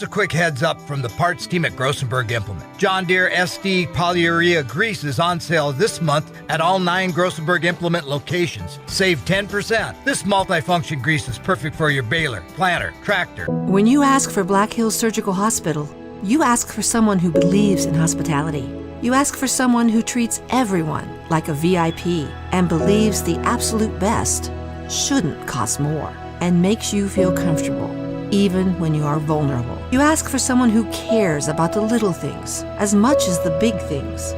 Here's a quick heads up from the parts team at Grossenberg Implement. John Deere SD polyurea grease is on sale this month at all 9 Grossenberg Implement locations. Save 10%. This multifunction grease is perfect for your baler, planter, tractor. When you ask for Black Hills Surgical Hospital, you ask for someone who believes in hospitality. You ask for someone who treats everyone like a VIP and believes the absolute best shouldn't cost more and makes you feel comfortable, even when you are vulnerable. You ask for someone who cares about the little things as much as the big things.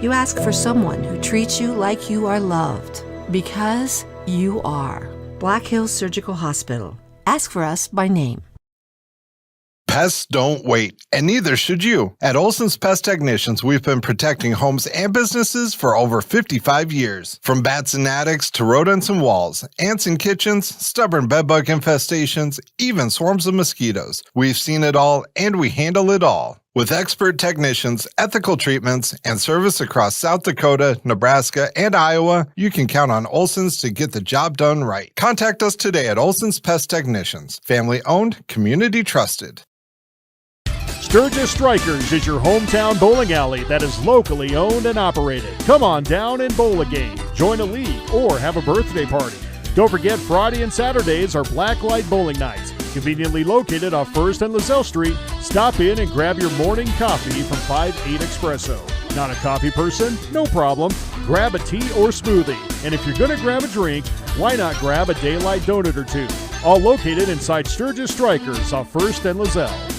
You ask for someone who treats you like you are loved, because you are. Black Hills Surgical Hospital. Ask for us by name. Pests don't wait, and neither should you. At Olson's Pest Technicians, we've been protecting homes and businesses for over 55 years. From bats and attics to rodents and walls, ants in kitchens, stubborn bedbug infestations, even swarms of mosquitoes. We've seen it all, and we handle it all. With expert technicians, ethical treatments, and service across South Dakota, Nebraska, and Iowa, you can count on Olson's to get the job done right. Contact us today at Olson's Pest Technicians. Family owned, community trusted. Sturgis Strikers is your hometown bowling alley that is locally owned and operated. Come on down and bowl a game, join a league, or have a birthday party. Don't forget Friday and Saturdays are Blacklight Bowling Nights. Conveniently located off 1st and LaSalle Street, stop in and grab your morning coffee from 5-8 Espresso. Not a coffee person? No problem. Grab a tea or smoothie. And if you're going to grab a drink, why not grab a Daylight donut or two? All located inside Sturgis Strikers off 1st and LaSalle.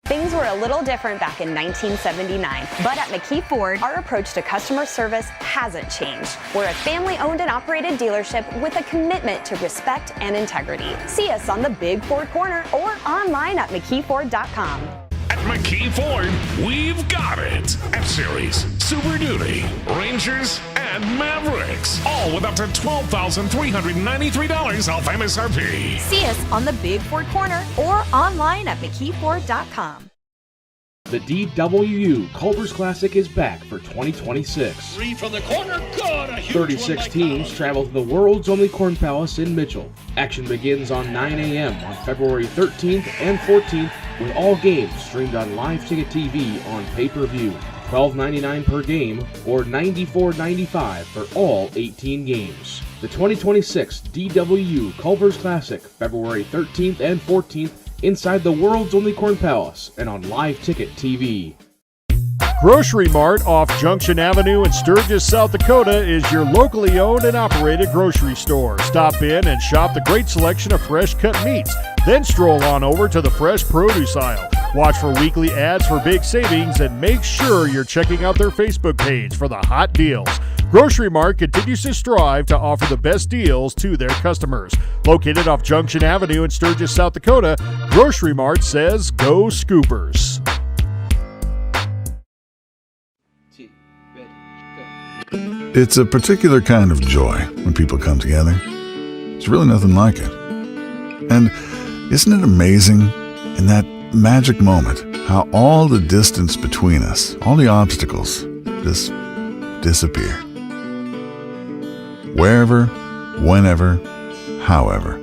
Things were a little different back in 1979, but at McKee Ford, our approach to customer service hasn't changed. We're a family-owned and operated dealership with a commitment to respect and integrity. See us on the Big Ford Corner or online at McKeeFord.com. At McKee Ford, we've got it. F-Series, Super Duty, Rangers, and Mavericks. All with up to $12,393 off MSRP. See us on the Big Ford Corner or online at McKeeFord.com. The DWU Culver's Classic is back for 2026. 3 from the corner, good! A huge 36 teams travel to the world's only Corn Palace in Mitchell. Action begins on 9 a.m. on February 13th and 14th, with all games streamed on Live Ticket TV on pay-per-view. $12.99 per game or $94.95 for all 18 games. The 2026 DWU Culver's Classic, February 13th and 14th, inside the world's only Corn Palace and on Live Ticket TV. Grocery Mart off Junction Avenue in Sturgis, South Dakota is your locally owned and operated grocery store. Stop in and shop the great selection of fresh cut meats. Then stroll on over to the fresh produce aisle. Watch for weekly ads for big savings and make sure you're checking out their Facebook page for the hot deals. Grocery Mart continues to strive to offer the best deals to their customers. Located off Junction Avenue in Sturgis, South Dakota, Grocery Mart says go Scoopers. It's a particular kind of joy when people come together. There's really nothing like it. And isn't it amazing, in that magic moment, how all the distance between us, all the obstacles, just disappear? Wherever, whenever, however.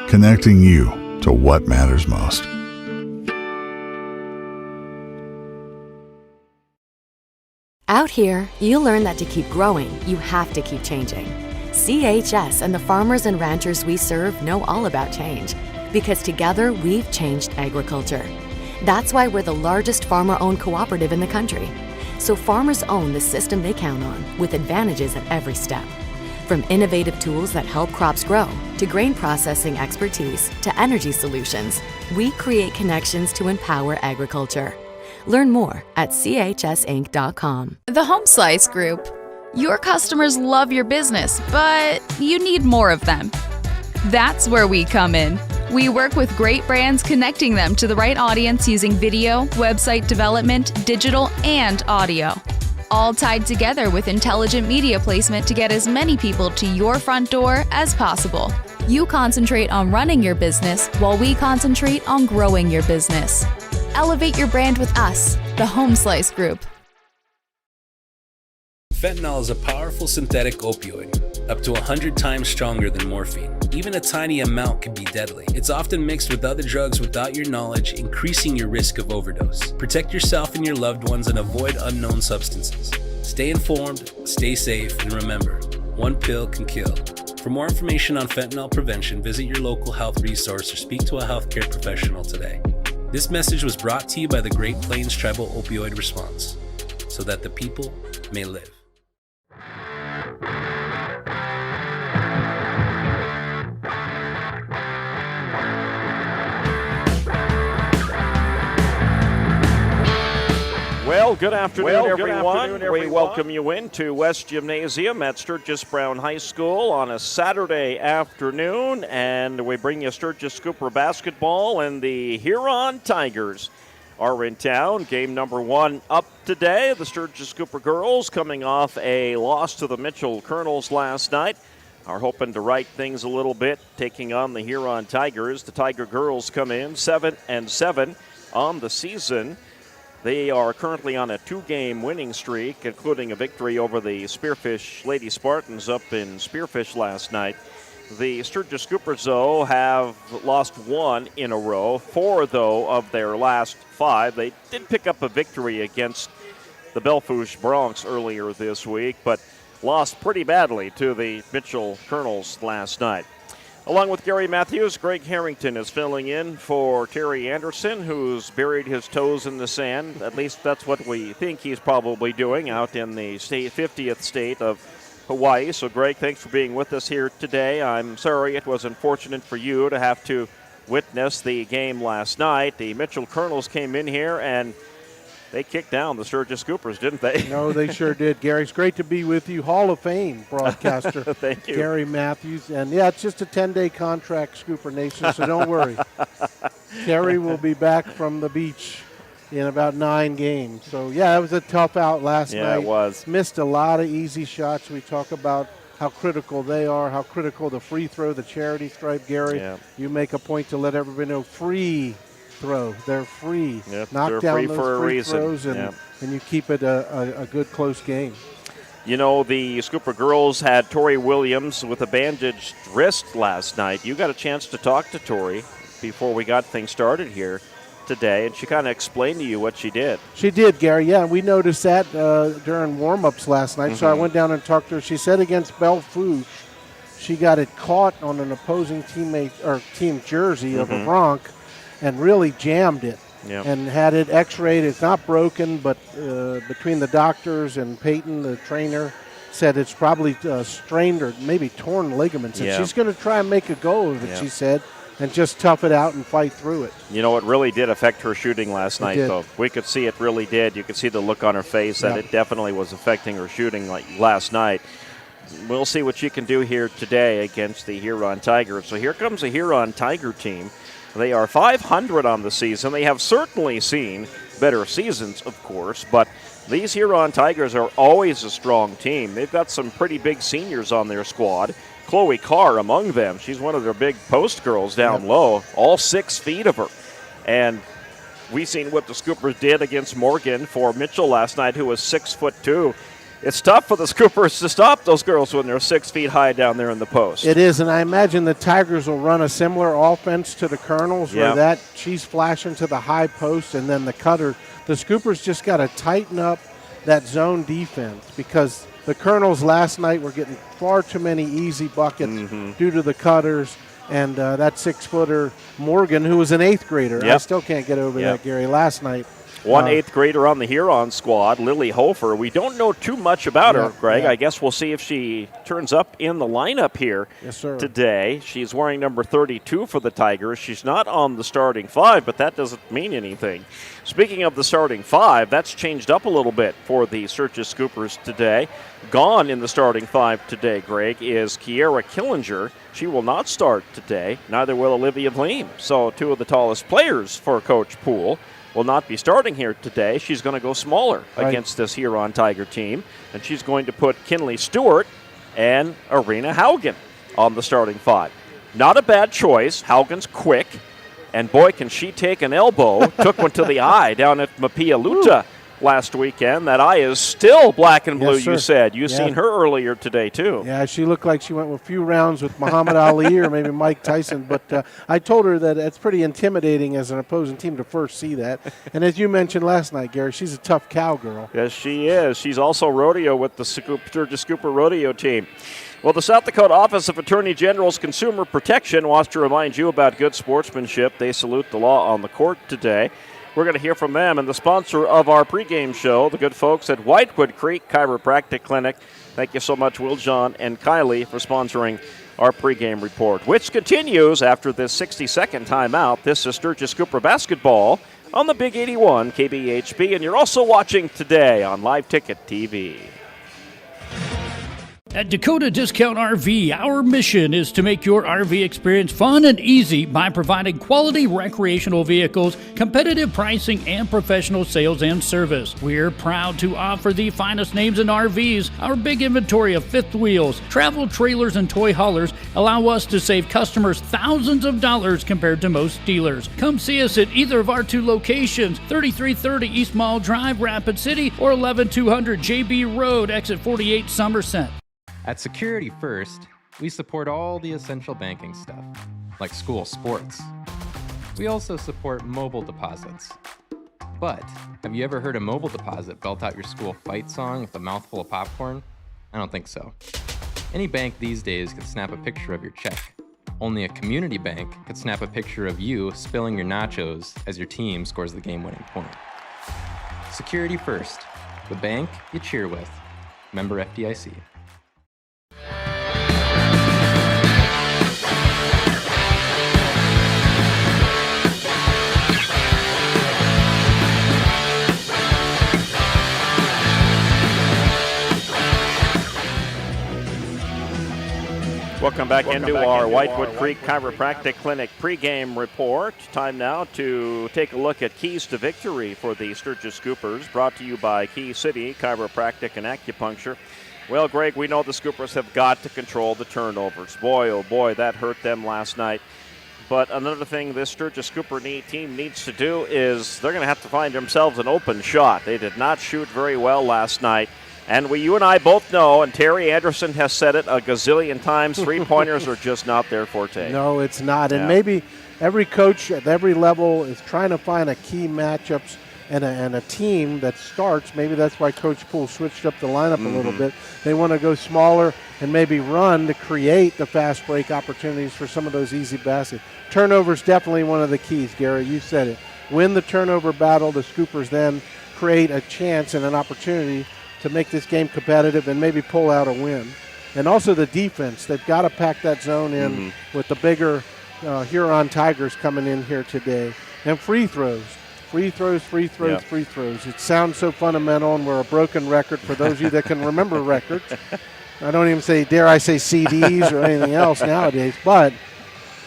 Connecting you to what matters most. Out here, you'll learn that to keep growing, you have to keep changing. CHS and the farmers and ranchers we serve know all about change, because together we've changed agriculture. That's why we're the largest farmer-owned cooperative in the country. So farmers own the system they count on, with advantages at every step. From innovative tools that help crops grow, to grain processing expertise, to energy solutions, we create connections to empower agriculture. Learn more at chsinc.com. The Home Slice Group. Your customers love your business, but you need more of them. That's where we come in. We work with great brands, connecting them to the right audience using video, website development, digital, and audio. All tied together with intelligent media placement to get as many people to your front door as possible. You concentrate on running your business while we concentrate on growing your business. Elevate your brand with us, the Home Slice Group. Fentanyl is a powerful synthetic opioid, up to 100 times stronger than morphine. Even a tiny amount can be deadly. It's often mixed with other drugs without your knowledge, increasing your risk of overdose. Protect yourself and your loved ones and avoid unknown substances. Stay informed, stay safe, and remember, one pill can kill. For more information on fentanyl prevention, visit your local health resource or speak to a healthcare professional today. This message was brought to you by the Great Plains Tribal Opioid Response, so that the people may live. Well, good afternoon, everyone. We welcome you into West Gymnasium at Sturgis Brown High School on a Saturday afternoon, and we bring you Sturgis Cooper basketball, and the Huron Tigers are in town. Game number 1 up today. The Sturgis Cooper girls, coming off a loss to the Mitchell Colonels last night, are hoping to right things a little bit, taking on the Huron Tigers. The Tiger girls come in 7-7 on the season. They are currently on a 2-game winning streak, including a victory over the Spearfish Lady Spartans up in Spearfish last night. The Sturgis Coopers, though, have lost 1 in a row. 4, though, of their last 5. They did pick up a victory against the Bellefouche Bronx earlier this week, but lost pretty badly to the Mitchell Colonels last night. Along with Gary Matthews, Greg Harrington is filling in for Terry Anderson, who's buried his toes in the sand. At least that's what we think he's probably doing out in the 50th state of Hawaii. So, Greg, thanks for being with us here today. I'm sorry it was unfortunate for you to have to witness the game last night. The Mitchell Colonels came in here and they kicked down the Sturgis Coopers, didn't they? No, they sure did. Gary, it's great to be with you. Hall of Fame broadcaster. Thank you. Gary Matthews. And, yeah, it's just a 10-day contract, Scooper Nation, so don't worry. Terry will be back from the beach in about 9 games. So, yeah, it was a tough out last night. Yeah, it was. Missed a lot of easy shots. We talk about how critical they are, how critical the free throw, the charity stripe. Gary, you make a point to let everybody know free throw. They're free. Yep, Knock they're down free those for a free reason. throws and you keep it a good close game. You know, the Scooper girls had Tori Williams with a bandaged wrist last night. You got a chance to talk to Tori before we got things started here today, and she kind of explained to you what she did. She did, Gary. Yeah, we noticed that during warm-ups last night, so I went down and talked to her. She said against Bellefouche, she got it caught on an opposing teammate or team jersey of a Bronc and really jammed it. Yep. And had it x-rayed. It's not broken, but between the doctors and Peyton, the trainer, said it's probably strained or maybe torn ligaments. And she's going to try and make a go of it, she said, and just tough it out and fight through it. You know, it really did affect her shooting last night, though. We could see it really did. You could see the look on her face that it definitely was affecting her shooting like last night. We'll see what she can do here today against the Huron Tigers. So here comes a Huron Tiger team. They are 500 on the season. They have certainly seen better seasons, of course, but these Huron Tigers are always a strong team. They've got some pretty big seniors on their squad. Chloe Carr among them. She's one of their big post girls down low, all 6 feet of her. And we've seen what the Scoopers did against Morgan for Mitchell last night, who was 6'2". It's tough for the Scoopers to stop those girls when they're 6 feet high down there in the post. It is, and I imagine the Tigers will run a similar offense to the Colonels, where she's flashing to the high post and then the cutter. The Scoopers just got to tighten up that zone defense because the Colonels last night were getting far too many easy buckets due to the cutters and that 6-footer Morgan, who was an 8th grader. I still can't get over that, Gary, last night. One 8th grader on the Huron squad, Lily Hofer. We don't know too much about her, Greg. I guess we'll see if she turns up in the lineup here today. She's wearing number 32 for the Tigers. She's not on the starting 5, but that doesn't mean anything. Speaking of the starting 5, that's changed up a little bit for the Sturgis Scoopers today. Gone in the starting 5 today, Greg, is Kiera Killinger. She will not start today. Neither will Olivia Vleem. So 2 of the tallest players for Coach Poole will not be starting here today. She's going to go smaller against this Huron Tiger team, and she's going to put Kinley Stewart and Arena Haugen on the starting 5. Not a bad choice. Haugen's quick, and boy, can she take an elbow. Took one to the eye down at Mapia Luta last weekend. That eye is still black and blue, Yes, sir. you said. You Yeah. seen her earlier today, too. Yeah, she looked like she went a few rounds with Muhammad Ali or maybe Mike Tyson. But I told her that it's pretty intimidating as an opposing team to first see that. And as you mentioned last night, Gary, she's a tough cowgirl. Yes, she is. She's also rodeo with the Sturgis Cooper rodeo team. Well, the South Dakota Office of Attorney General's Consumer Protection wants to remind you about good sportsmanship. They salute the law on the court today. We're going to hear from them and the sponsor of our pregame show, the good folks at Whitewood Creek Chiropractic Clinic. Thank you so much, Will, John, and Kylie, for sponsoring our pregame report, which continues after this 60-second timeout. This is Sturgis Cooper basketball on the Big 81 KBHB, and you're also watching today on Live Ticket TV. At Dakota Discount RV, our mission is to make your RV experience fun and easy by providing quality recreational vehicles, competitive pricing, and professional sales and service. We're proud to offer the finest names in RVs. Our big inventory of fifth wheels, travel trailers, and toy haulers allow us to save customers thousands of dollars compared to most dealers. Come see us at either of our two locations, 3330 East Mall Drive, Rapid City, or 11200 JB Road, exit 48, Somerset. At Security First, we support all the essential banking stuff, like school sports. We also support mobile deposits. But have you ever heard a mobile deposit belt out your school fight song with a mouthful of popcorn? I don't think so. Any bank these days can snap a picture of your check. Only a community bank could snap a picture of you spilling your nachos as your team scores the game-winning point. Security First, the bank you cheer with. Member FDIC. Welcome back into our Whitewood Creek Chiropractic Clinic pregame report. Time now to take a look at keys to victory for the Sturgis Scoopers, brought to you by Key City Chiropractic and Acupuncture. Well, Greg, we know the Scoopers have got to control the turnovers. Boy, oh boy, that hurt them last night. But another thing this Sturgis Scooper team needs to do is they're going to have to find themselves an open shot. They did not shoot very well last night. And you and I both know, and Terry Anderson has said it a gazillion times, three-pointers are just not their forte. No, it's not. And maybe every coach at every level is trying to find a key matchups and a team that starts. Maybe that's why Coach Poole switched up the lineup a little bit. They want to go smaller and maybe run to create the fast break opportunities for some of those easy baskets. Turnovers definitely one of the keys, Gary. You said it. Win the turnover battle. The Scoopers then create a chance and an opportunity to make this game competitive and maybe pull out a win. And also the defense. They've got to pack that zone in with the bigger Huron Tigers coming in here today. And free throws. Free throws. It sounds so fundamental, and we're a broken record for those of you that can remember records. I don't even dare I say CDs or anything else nowadays, but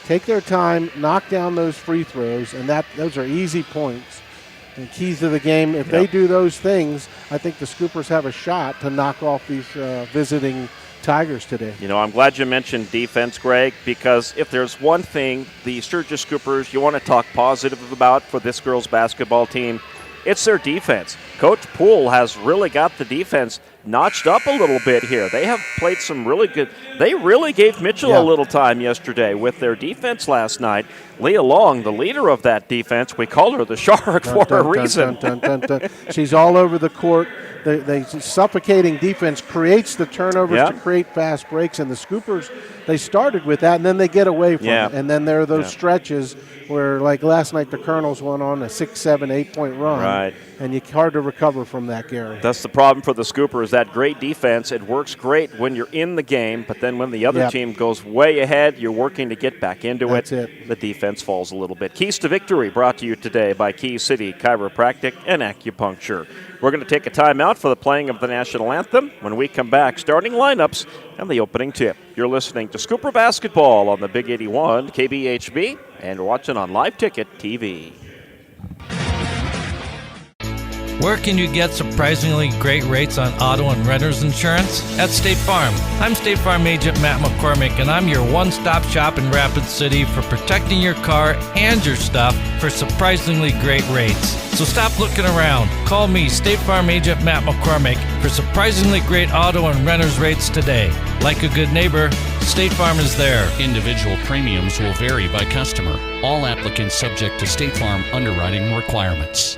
take their time, knock down those free throws, and those are easy points. And keys to the game, if they do those things, I think the Scoopers have a shot to knock off these visiting Tigers today. You know, I'm glad you mentioned defense, Greg, because if there's one thing the Sturgis Scoopers you want to talk positive about for this girls' basketball team, it's their defense. Coach Poole has really got the defense notched up a little bit here. They have played some really good. They really gave Mitchell a little time yesterday with their defense last night. Leah Long, the leader of that defense, we call her the Shark for a reason. She's all over the court. The suffocating defense creates the turnovers to create fast breaks, and the Scoopers, they started with that, and then they get away from it. And then there are those stretches where, like last night, the Colonels went on a 6, 7, 8-point run. Right. And it's hard to recover from that, Gary. That's the problem for the Scoopers, that great defense. It works great when you're in the game, but then when the other team goes way ahead, you're working to get back into it. The defense falls a little bit. Keys to victory brought to you today by Key City Chiropractic and Acupuncture. We're going to take a timeout for the playing of the national anthem. When we come back, starting lineups and the opening tip. You're listening to Scooper Basketball on the Big 81 KBHB and watching on Live Ticket TV. Where can you get surprisingly great rates on auto and renter's insurance? At State Farm. I'm State Farm Agent Matt McCormick, and I'm your one-stop shop in Rapid City for protecting your car and your stuff for surprisingly great rates. So stop looking around. Call me, State Farm Agent Matt McCormick, for surprisingly great auto and renter's rates today. Like a good neighbor, State Farm is there. Individual premiums will vary by customer. All applicants subject to State Farm underwriting requirements.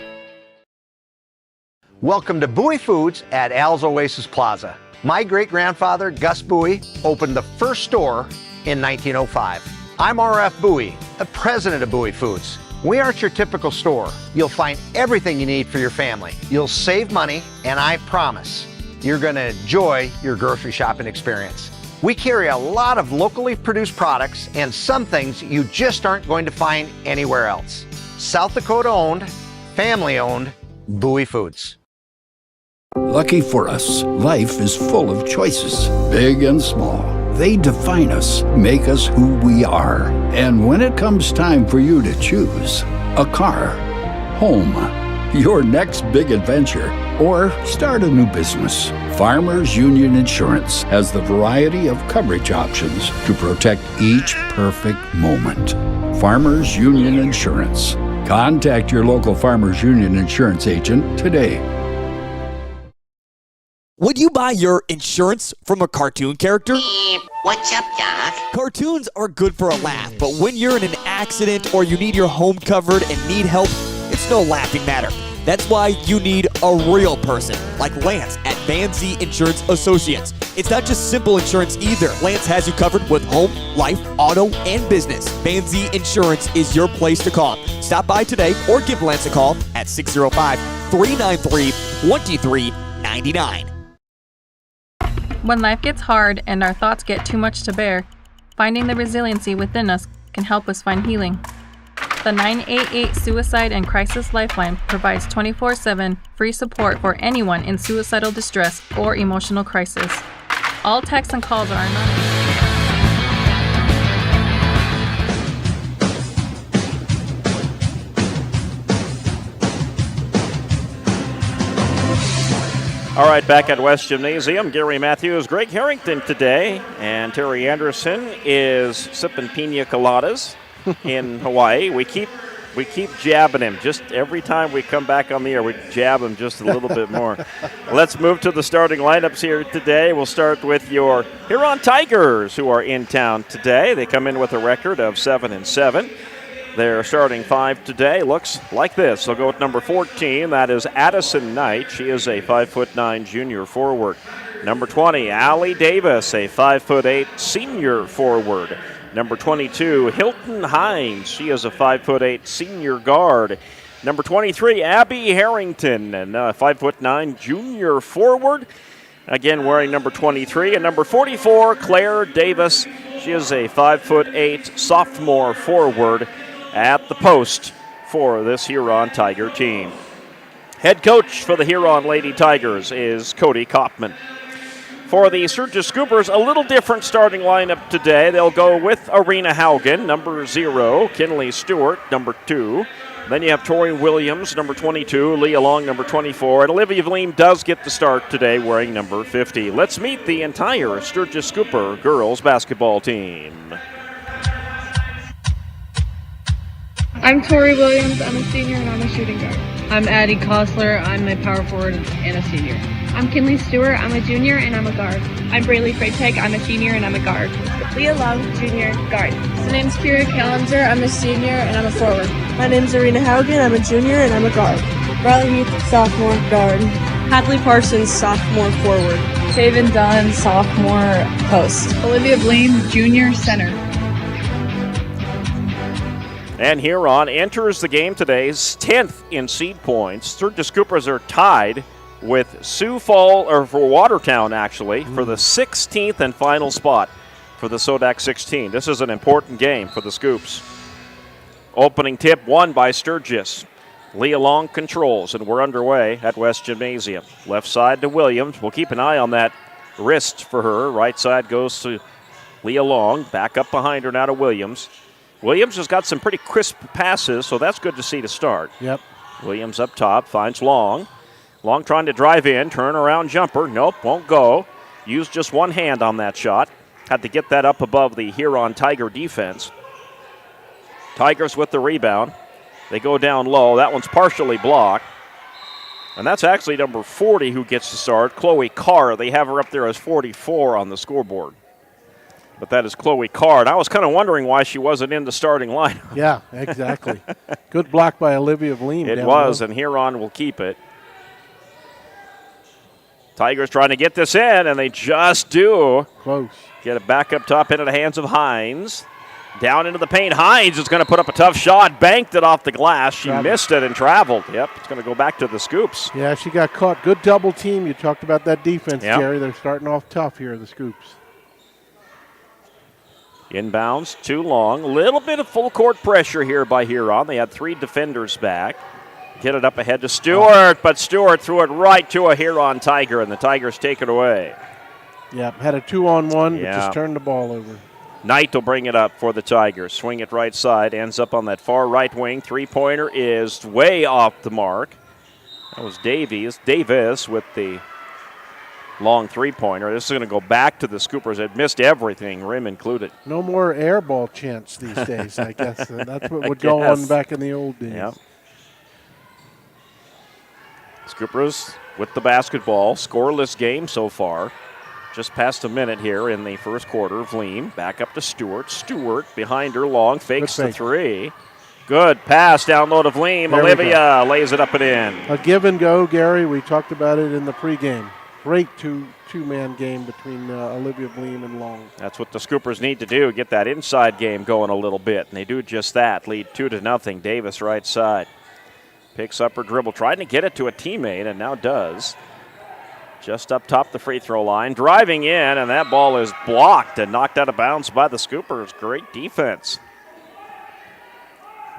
Welcome to Bowie Foods at Al's Oasis Plaza. My great-grandfather, Gus Bowie, opened the first store in 1905. I'm R.F. Bowie, the president of Bowie Foods. We aren't your typical store. You'll find everything you need for your family. You'll save money, and I promise you're going to enjoy your grocery shopping experience. We carry a lot of locally produced products and some things you just aren't going to find anywhere else. South Dakota-owned, family-owned, Bowie Foods. Lucky for us, life is full of choices, big and small. They define us, make us who we are. And when it comes time for you to choose, a car, home, your next big adventure, or start a new business, Farmers Union Insurance has the variety of coverage options to protect each perfect moment. Farmers Union Insurance. Contact your local Farmers Union Insurance agent today. Would you buy your insurance from a cartoon character? What's up, Doc? Cartoons are good for a laugh, but when you're in an accident or you need your home covered and need help, it's no laughing matter. That's why you need a real person, like Lance at Van Z Insurance Associates. It's not just simple insurance either. Lance has you covered with home, life, auto, and business. Van Z Insurance is your place to call. Stop by today or give Lance a call at 605-393-2399. When life gets hard and our thoughts get too much to bear, finding the resiliency within us can help us find healing. The 988 Suicide and Crisis Lifeline provides 24/7 free support for anyone in suicidal distress or emotional crisis. All texts and calls are anonymous. All right, back at West Gymnasium, Gary Matthews, Greg Harrington today, and Terry Anderson is sipping pina coladas in Hawaii. We keep jabbing him. Just every time we come back on the air, we jab him just a little bit more. Let's move to the starting lineups here today. We'll start with your Huron Tigers, who are in town today. They come in with a record of 7-7. Their starting five today looks like this. They'll go with number 14. That is Addison Knight. She is a 5'9" junior forward. Number 20, Allie Davis, a 5'8" senior forward. Number 22, Hilton Hines. She is a 5'8" senior guard. Number 23, Abby Harrington, and a 5'9" junior forward. Again, wearing number 23. And number 44, Claire Davis. She is a 5'8" sophomore forward at the post for this Huron Tiger team. Head coach for the Huron Lady Tigers is Cody Kaufman. For the Sturgis Scoopers, a little different starting lineup today. They'll go with Arena Haugen, number 0, Kinley Stewart, number 2. Then you have Tori Williams, number 22, Leah Long, number 24, and Olivia Vleem does get the start today wearing number 50. Let's meet the entire Sturgis Scooper girls basketball team. I'm Tori Williams. I'm a senior and I'm a shooting guard. I'm Addie Kostler. I'm a power forward and a senior. I'm Kinley Stewart. I'm a junior and I'm a guard. I'm Braylee Freitag. I'm a senior and I'm a guard. Leah Long, junior, guard. My name's Kira Callinger. I'm a senior and I'm a forward. My name's Arena Haugen. I'm a junior and I'm a guard. Riley Heath, sophomore, guard. Hadley Parsons, sophomore, forward. Taven Dunn, sophomore, post. Olivia Blaine, junior, center. And Huron enters the game today's 10th in seed points. Sturgis Scoopers are tied with Sioux Falls, or for Watertown actually, for the 16th and final spot for the Sodak 16. This is an important game for the Scoops. Opening tip won by Sturgis. Leah Long controls, and we're underway at West Gymnasium. Left side to Williams. We'll keep an eye on that wrist for her. Right side goes to Leah Long. Back up behind her now to Williams. Williams has got some pretty crisp passes, so that's good to see to start. Yep. Williams up top, finds Long. Long trying to drive in, turn around jumper. Nope, won't go. Used just one hand on that shot. Had to get that up above the Huron Tiger defense. Tigers with the rebound. They go down low. That one's partially blocked. And that's actually number 40 who gets the start, Chloe Carr. They have her up there as 44 on the scoreboard. But that is Chloe Carr. And I was kind of wondering why she wasn't in the starting lineup. Yeah, exactly. Good block by Olivia Vleem. It was, and Huron will keep it. Tigers trying to get this in, and they just do. Close. Get it back up top into the hands of Hines. Down into the paint. Hines is going to put up a tough shot. Banked it off the glass. She missed it and traveled. Yep, it's going to go back to the Scoops. Yeah, she got caught. Good double team. You talked about that defense, Jerry. They're starting off tough here, the Scoops. Inbounds, too long. A little bit of full court pressure here by Huron. They had 3 defenders back. Get it up ahead to Stewart, but Stewart threw it right to a Huron Tiger, and the Tigers take it away. Yep, had a 2-on-1, but just turned the ball over. Knight will bring it up for the Tigers. Swing it right side, ends up on that far right wing. Three-pointer is way off the mark. That was Davis with the long three-pointer. This is going to go back to the Scoopers. It missed everything, rim included. No more air ball chants these days, I guess. That's what would go on back in the old days. Yep. Scoopers with the basketball. Scoreless game so far. Just past a minute here in the first quarter. Vleem back up to Stewart. Stewart behind her long. Fakes the three. Good pass down low to Vleem. There Olivia lays it up and in. A give and go, Gary. We talked about it in the pregame. Great two-man game between Olivia Vleem and Long. That's what the Scoopers need to do. Get that inside game going a little bit. And they do just that. Lead 2-0. Davis right side. Picks up her dribble. Trying to get it to a teammate and now does. Just up top the free throw line. Driving in, and that ball is blocked and knocked out of bounds by the Scoopers. Great defense.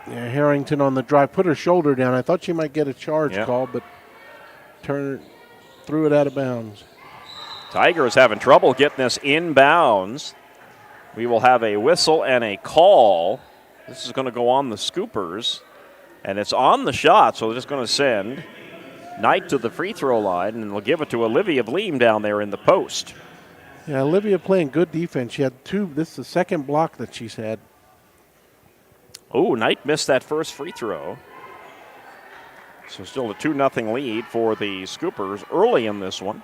Yeah, Harrington on the drive. Put her shoulder down. I thought she might get a charge call, but threw it out of bounds. Tigers having trouble getting this inbounds. We will have a whistle and a call. This is going to go on the Scoopers, and it's on the shot, so they're just going to send Knight to the free throw line, and they'll give it to Olivia Vleem down there in the post. Yeah, Olivia playing good defense. She had 2. This is the second block that she's had. Oh, Knight missed that first free throw. So still a 2-0 lead for the Scoopers early in this one.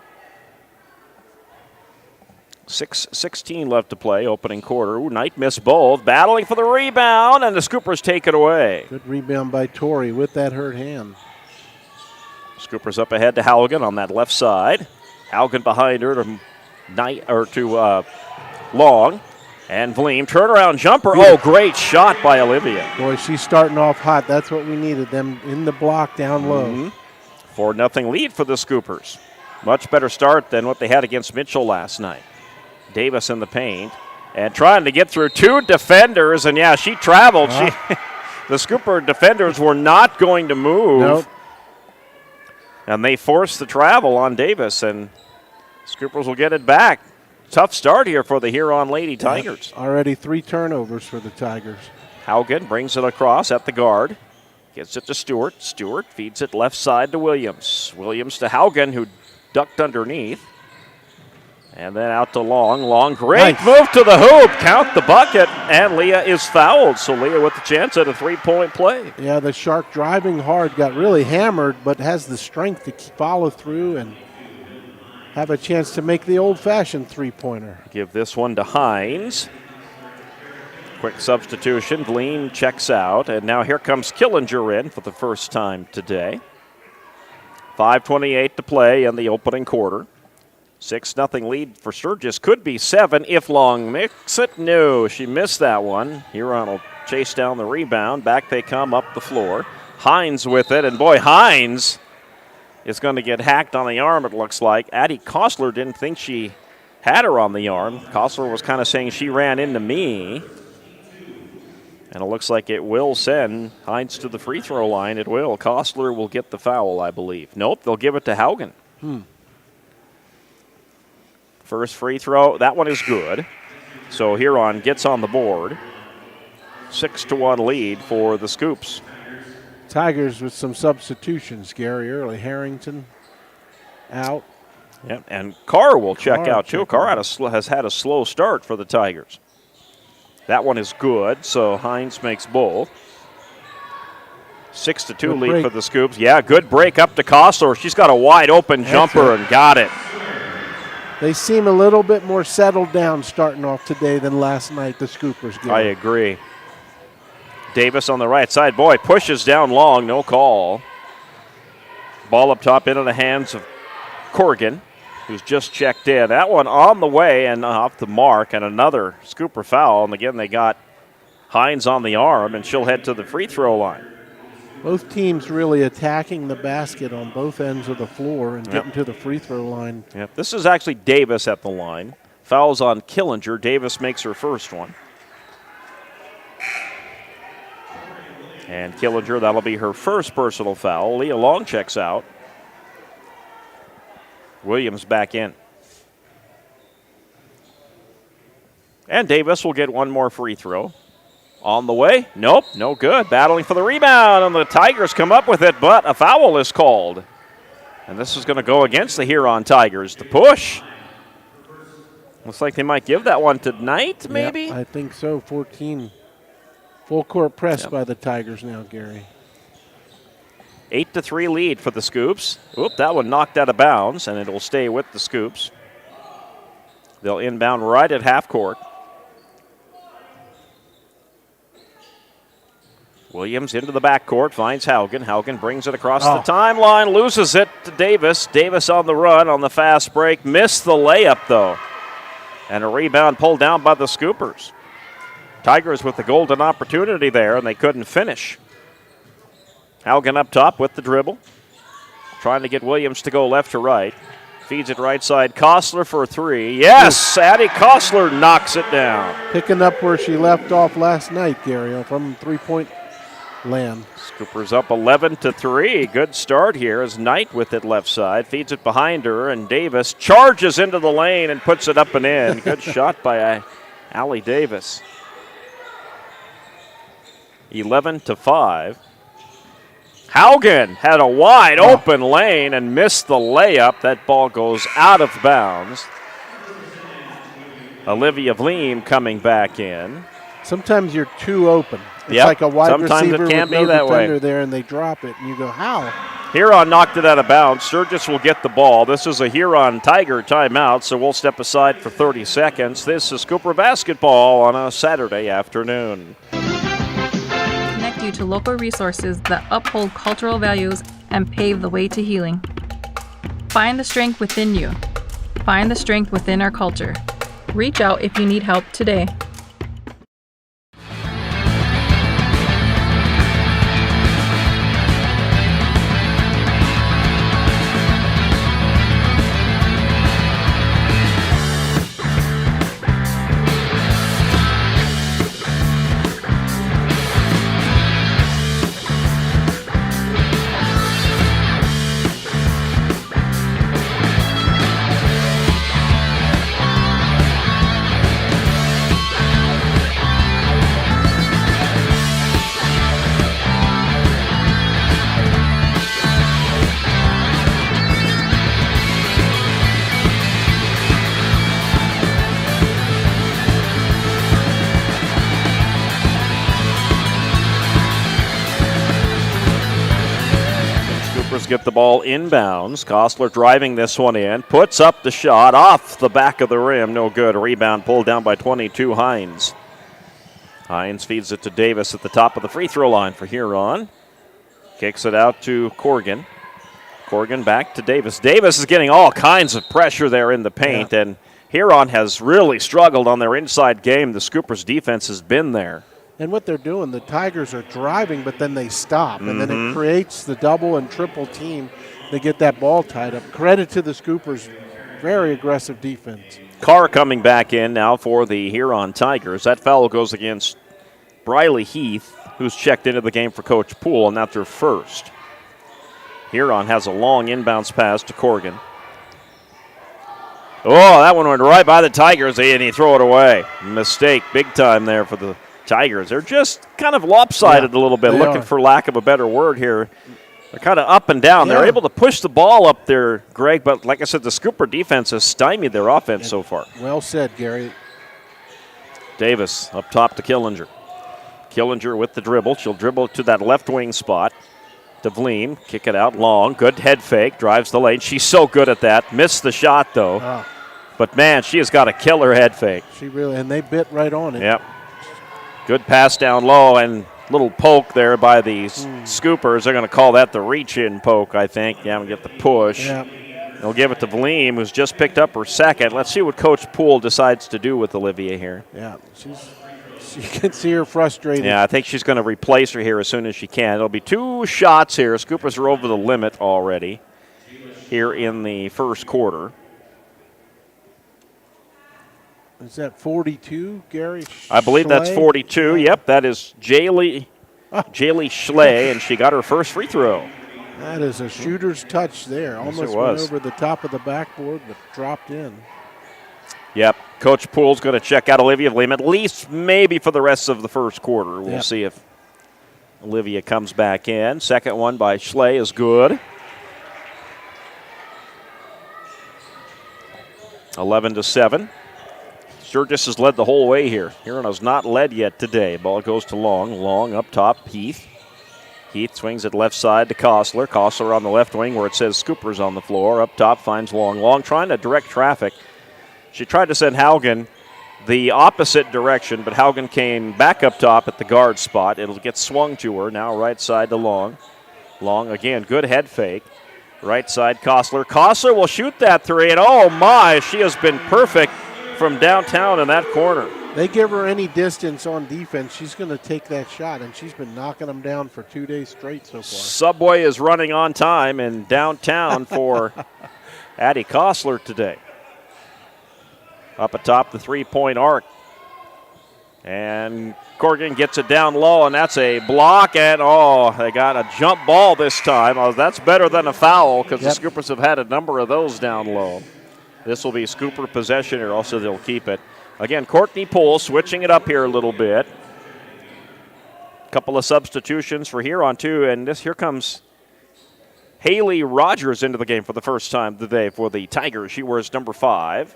6:16 left to play, opening quarter. Ooh, Knight missed both. Battling for the rebound, and the Scoopers take it away. Good rebound by Torrey with that hurt hand. Scoopers up ahead to Haugen on that left side. Haugen behind her to Knight or to Long. And Vleem, turnaround jumper. Oh, great shot by Olivia. Boy, she's starting off hot. That's what we needed, them in the block down low. 4-0 lead for the Scoopers. Much better start than what they had against Mitchell last night. Davis in the paint and trying to get through 2 defenders. And, yeah, she traveled. The Scooper defenders were not going to move. Nope. And they forced the travel on Davis, and Scoopers will get it back. Tough start here for the Huron Lady Tigers. Already 3 turnovers for the Tigers. Haugen brings it across at the guard. Gets it to Stewart. Stewart feeds it left side to Williams. Williams to Haugen, who ducked underneath. And then out to Long. Long, great move to the hoop. Count the bucket, and Leah is fouled. So Leah with the chance at a 3-point play. Yeah, the Shark driving hard, got really hammered, but has the strength to follow through and have a chance to make the old-fashioned three-pointer. Give this one to Hines. Quick substitution. Vleem checks out, and now here comes Killinger in for the first time today. 5:28 to play in the opening quarter. 6-0 lead for Sturgis. Could be 7 if Long makes it. No, she missed that one. Huron will chase down the rebound. Back they come up the floor. Hines with it, and boy, Hines is going to get hacked on the arm, it looks like. Addie Kostler didn't think she had her on the arm. Kostler was kind of saying she ran into me. And it looks like it will send Hines to the free throw line. It will. Kostler will get the foul, I believe. Nope, they'll give it to Haugen. First free throw, that one is good. So Huron gets on the board. 6-1 lead for the Scoops. Tigers with some substitutions, Gary. Early Harrington out. Yep, and Carr will check out too. Carr has had a slow start for the Tigers. That one is good, so Hines makes both. 6-2 lead for the Scoops. Yeah, good break up to Kostler. She's got a wide open jumper and got it. They seem a little bit more settled down starting off today than last night, the Scoopers. I agree. Davis on the right side. Boy, pushes down long, no call. Ball up top into the hands of Corrigan, who's just checked in. That one on the way and off the mark, and another Scooper foul. And again, they got Hines on the arm, and she'll head to the free throw line. Both teams really attacking the basket on both ends of the floor and getting to the free throw line. Yep. This is actually Davis at the line. Fouls on Killinger. Davis makes her first one. And Killinger, that'll be her first personal foul. Leah Long checks out. Williams back in. And Davis will get one more free throw. On the way. Nope, no good. Battling for the rebound, and the Tigers come up with it, but a foul is called. And this is going to go against the Huron Tigers. The push. Looks like they might give that one tonight, maybe? Yep, I think so. 14. Full court press by the Tigers now, Gary. 8-3 lead for the Scoops. Oop, that one knocked out of bounds, and it'll stay with the Scoops. They'll inbound right at half court. Williams into the backcourt, finds Haugen. Haugen brings it across the timeline, loses it to Davis. Davis on the run on the fast break. Missed the layup, though. And a rebound pulled down by the Scoopers. Tigers with the golden opportunity there, and they couldn't finish. Haugen up top with the dribble. Trying to get Williams to go left to right. Feeds it right side. Kostler for three. Yes, Addie Kostler knocks it down. Picking up where she left off last night, Gary, from three-point land. Scoopers up 11-3. Good start here as Knight with it left side. Feeds it behind her, and Davis charges into the lane and puts it up and in. Good shot by Allie Davis. 11-5. Haugen had a wide open lane and missed the layup. That ball goes out of bounds. Olivia Vleem coming back in. Sometimes you're too open. It's like a wide Sometimes receiver it can't with be no that way. defender there, and they drop it, and you go, how? Huron knocked it out of bounds. Sturgis will get the ball. This is a Huron Tiger timeout, so we'll step aside for 30 seconds. This is Cooper basketball on a Saturday afternoon. Connect you to local resources that uphold cultural values and pave the way to healing. Find the strength within you. Find the strength within our culture. Reach out if you need help today. Get the ball inbounds. Kostler driving this one in. Puts up the shot off the back of the rim. No good. Rebound pulled down by 22 Hines. Hines feeds it to Davis at the top of the free throw line for Huron. Kicks it out to Corrigan. Corrigan back to Davis. Davis is getting all kinds of pressure there in the paint, and Huron has really struggled on their inside game. The Scoopers' defense has been there. And what they're doing, the Tigers are driving, but then they stop. And then it creates the double and triple team to get that ball tied up. Credit to the Scoopers. Very aggressive defense. Carr coming back in now for the Huron Tigers. That foul goes against Briley Heath, who's checked into the game for Coach Poole, and that's her first. Huron has a long inbounds pass to Corrigan. Oh, that one went right by the Tigers, and he threw it away. Mistake, big time there for the Tigers. They're just kind of lopsided a little bit, looking for lack of a better word here. They're kind of up and down. Yeah. They're able to push the ball up there, Greg, but like I said, the Scooper defense has stymied their offense so far. Well said, Gary. Davis up top to Killinger. Killinger with the dribble. She'll dribble to that left wing spot. DeVleen, kick it out long. Good head fake, drives the lane. She's so good at that. Missed the shot, though. Oh. But, man, she has got a killer head fake. She really, and they bit right on it. Yep. Good pass down low and little poke there by these Scoopers. They're going to call that the reach-in poke, I think. Yeah, we get the push. Yep. They'll give it to Vleem, who's just picked up her second. Let's see what Coach Poole decides to do with Olivia here. Yeah, you can see her frustrated. Yeah, I think she's going to replace her here as soon as she can. It'll be 2 shots here. Scoopers are over the limit already here in the first quarter. Is that 42, Gary? I believe that's Schley? 42. Yep, that is Jaylee Schley, and she got her first free throw. That is a shooter's touch there. Yes, Almost it went was. over the top of the backboard, but dropped in. Yep, Coach Poole's going to check out Olivia Vleem, at least maybe for the rest of the first quarter. We'll see if Olivia comes back in. Second one by Schley is good. 11-7. Sturgis has led the whole way here. Huron has not led yet today. Ball goes to Long. Long up top, Heath. Heath swings it left side to Kostler. Kostler on the left wing where it says Scoopers on the floor. Up top finds Long. Long trying to direct traffic. She tried to send Haugen the opposite direction, but Haugen came back up top at the guard spot. It'll get swung to her. Now right side to Long. Long again, good head fake. Right side Kostler. Kostler will shoot that three, and oh my, she has been perfect from downtown in that corner. They give her any distance on defense, she's going to take that shot, and she's been knocking them down for 2 days straight so far. Subway is running on time in downtown for Addie Kostler today. Up atop the three-point arc. And Corrigan gets it down low, and that's a block, and they got a jump ball this time. That's better than a foul because the Scoopers have had a number of those down low. This will be Scooper possession here, also they'll keep it. Again, Courtney Poole switching it up here a little bit. Couple of substitutions for Huron too, and here comes Haley Rogers into the game for the first time today for the Tigers. She wears number 5.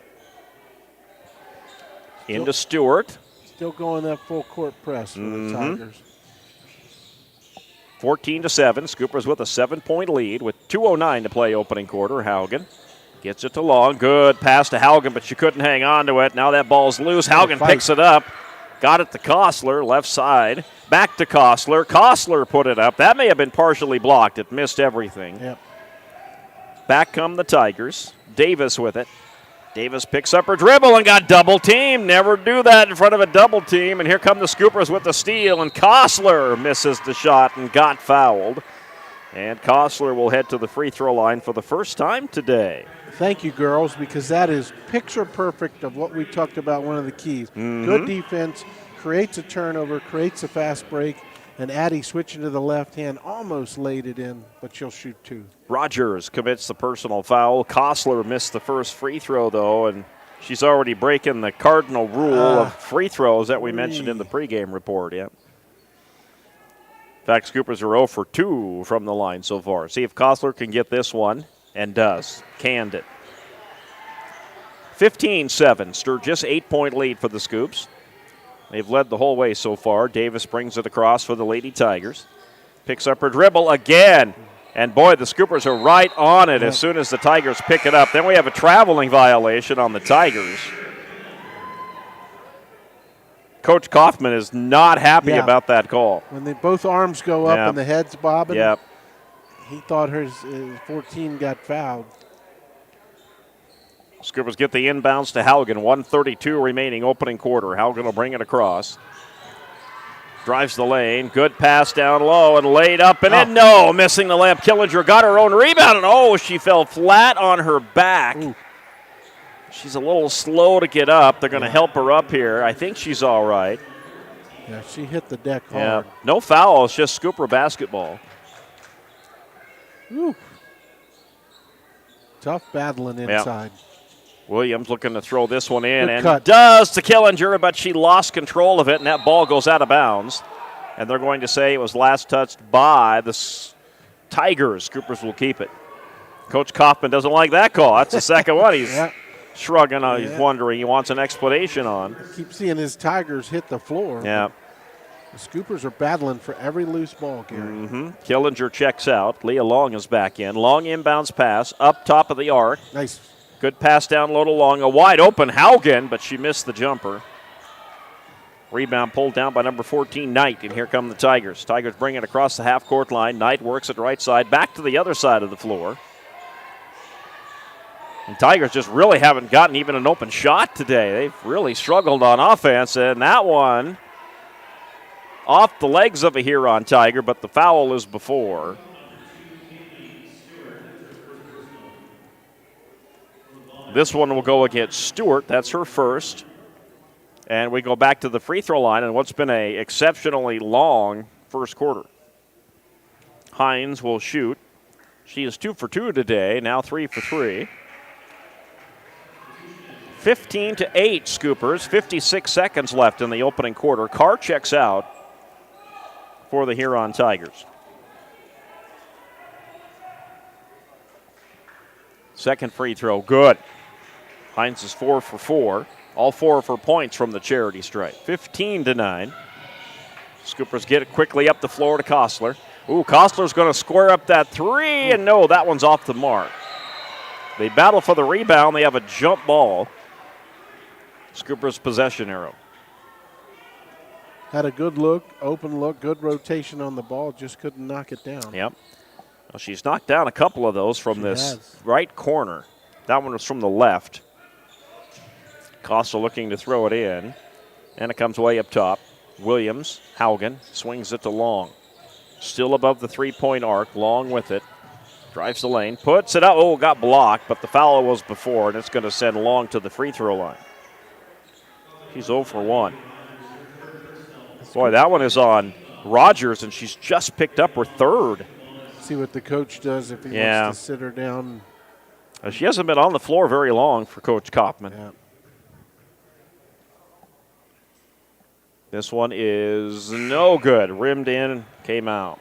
Into Stewart. Still going that full court press for the Tigers. 14-7. Scoopers with a 7-point lead with 2:09 to play opening quarter. Haugen gets it to Long. Good pass to Haugen, but she couldn't hang on to it. Now that ball's loose. Haugen picks it up. Got it to Kostler, left side. Back to Kostler. Kostler put it up. That may have been partially blocked. It missed everything. Yep. Back come the Tigers. Davis with it. Davis picks up her dribble and got double teamed. Never do that in front of a double team. And here come the Scoopers with the steal. And Kostler misses the shot and got fouled. And Kostler will head to the free throw line for the first time today. Thank you, girls, because that is picture perfect of what we talked about, one of the keys. Good defense, creates a turnover, creates a fast break, and Addie switching to the left hand almost laid it in, but she'll shoot 2. Rogers commits the personal foul. Kostler missed the first free throw, though, and she's already breaking the cardinal rule of free throws that we mentioned in the pregame report. Yeah. In fact, Scoopers are 0 for 2 from the line so far. See if Kostler can get this one, and does. Canned it. 15-7. Sturgis, 8-point lead for the Scoops. They've led the whole way so far. Davis brings it across for the Lady Tigers. Picks up her dribble again. And boy, the Scoopers are right on it as soon as the Tigers pick it up. Then we have a traveling violation on the Tigers. Coach Kaufman is not happy about that call. When both arms go up and the head's bobbing, he thought his 14 got fouled. Scoopers get the inbounds to Haugen. 1:32 remaining opening quarter. Haugen will bring it across. Drives the lane. Good pass down low and laid up and in. No, missing the layup. Killinger got her own rebound and she fell flat on her back. She's a little slow to get up. They're going to help her up here. I think she's all right. Yeah, she hit the deck hard. Yeah, no foul. It's just Scooper basketball. Woo. Tough battling inside. Williams looking to throw this one in Good and cut. does to Killinger, but she lost control of it, and that ball goes out of bounds. And they're going to say it was last touched by the Tigers. Scoopers will keep it. Coach Kaufman doesn't like that call. That's the second one. He's shrugging. He's wondering. He wants an explanation on. I keep seeing his Tigers hit the floor. Yeah. The Scoopers are battling for every loose ball, Gary. Killinger checks out. Leah Long is back in. Long inbounds pass up top of the arc. Nice. Good pass down low to Long. A wide open Haugen, but she missed the jumper. Rebound pulled down by number 14, Knight, and here come the Tigers. Tigers bring it across the half-court line. Knight works it right side, back to the other side of the floor. And Tigers just really haven't gotten even an open shot today. They've really struggled on offense, and that one off the legs of a Huron Tiger, but the foul is before. This one will go against Stewart. That's her first. And we go back to the free throw line and what's been a exceptionally long first quarter. Hines will shoot. She is 2 for 2 today, now 3 for 3. 15-8 Scoopers, 56 seconds left in the opening quarter. Carr checks out for the Huron Tigers. Second free throw, good. Hines is 4 for 4. All 4 of her points from the charity stripe. 15-9. Scoopers get it quickly up the floor to Kostler. Ooh, Kostler's going to square up that three, and no, that one's off the mark. They battle for the rebound. They have a jump ball. Scoopers possession arrow. Had a good look, open look, good rotation on the ball, just couldn't knock it down. Yep. Well, she's knocked down a couple of those from this right corner. That one was from the left. Costa looking to throw it in, and it comes way up top. Williams, Haugen, swings it to Long. Still above the three-point arc, Long with it. Drives the lane, puts it up. Oh, got blocked, but the foul was before, and it's going to send Long to the free throw line. She's 0 for 1. Boy, that one is on Rogers, and she's just picked up her third. See what the coach does if he wants to sit her down. She hasn't been on the floor very long for Coach Kaufman. Yeah. This one is no good. Rimmed in, came out.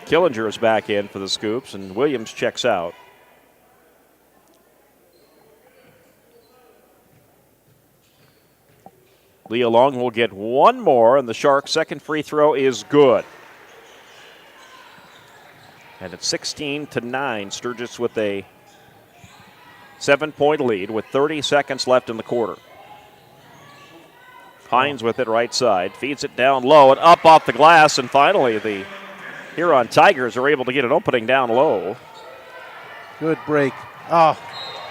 Killinger is back in for the Scoops, and Williams checks out. Leah Long will get one more, and the Sharks' second free throw is good. And it's 16-9. Sturgis with a 7-point lead with 30 seconds left in the quarter. Hines with it right side, feeds it down low and up off the glass, and finally the Huron Tigers are able to get an opening down low. Good break. Oh.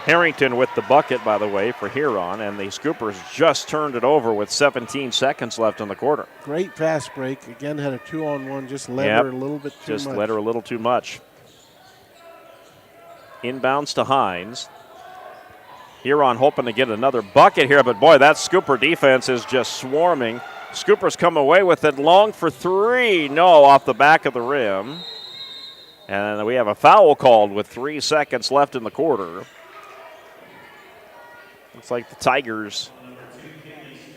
Harrington with the bucket, by the way, for Huron, and the Scoopers just turned it over with 17 seconds left in the quarter. Great fast break. Again, had a 2-on-1, just led her a little bit too much. Just led her a little too much. Inbounds to Hines. Huron hoping to get another bucket here, but boy, that Scooper defense is just swarming. Scoopers come away with it. Long for three. No, off the back of the rim. And we have a foul called with 3 seconds left in the quarter. Looks like the Tigers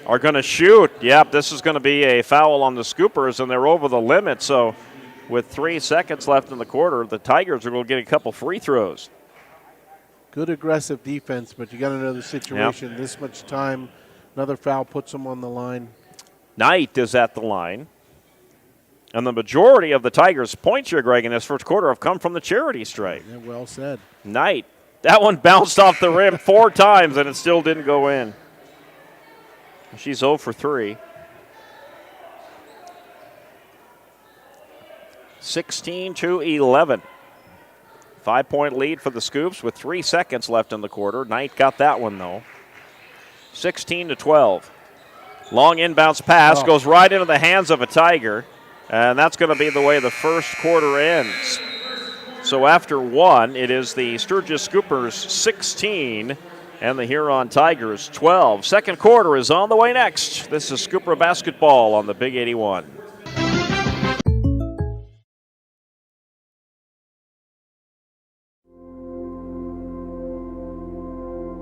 are going to shoot. Yep, this is going to be a foul on the Scoopers, and they're over the limit. So with 3 seconds left in the quarter, the Tigers are going to get a couple free throws. Good aggressive defense, but you got to know the situation. This much time, another foul puts them on the line. Knight is at the line. And the majority of the Tigers' points here, Greg, in this first quarter have come from the charity stripe. Yeah, well said. Knight. That one bounced off the rim 4 times, and it still didn't go in. She's 0 for 3. 16-11. 5-point lead for the Scoops with 3 seconds left in the quarter. Knight got that one, though. 16-12. Long inbounds pass goes right into the hands of a Tiger, and that's going to be the way the first quarter ends. So after 1, it is the Sturgis Scoopers 16 and the Huron Tigers 12. Second quarter is on the way next. This is Scooper basketball on the Big 81.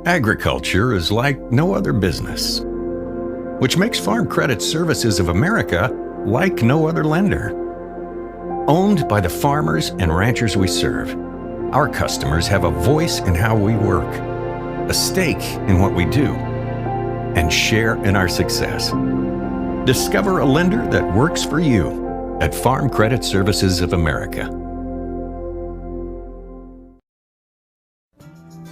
Agriculture is like no other business, which makes Farm Credit Services of America like no other lender. Owned by the farmers and ranchers we serve, our customers have a voice in how we work, a stake in what we do, and share in our success. Discover a lender that works for you at Farm Credit Services of America.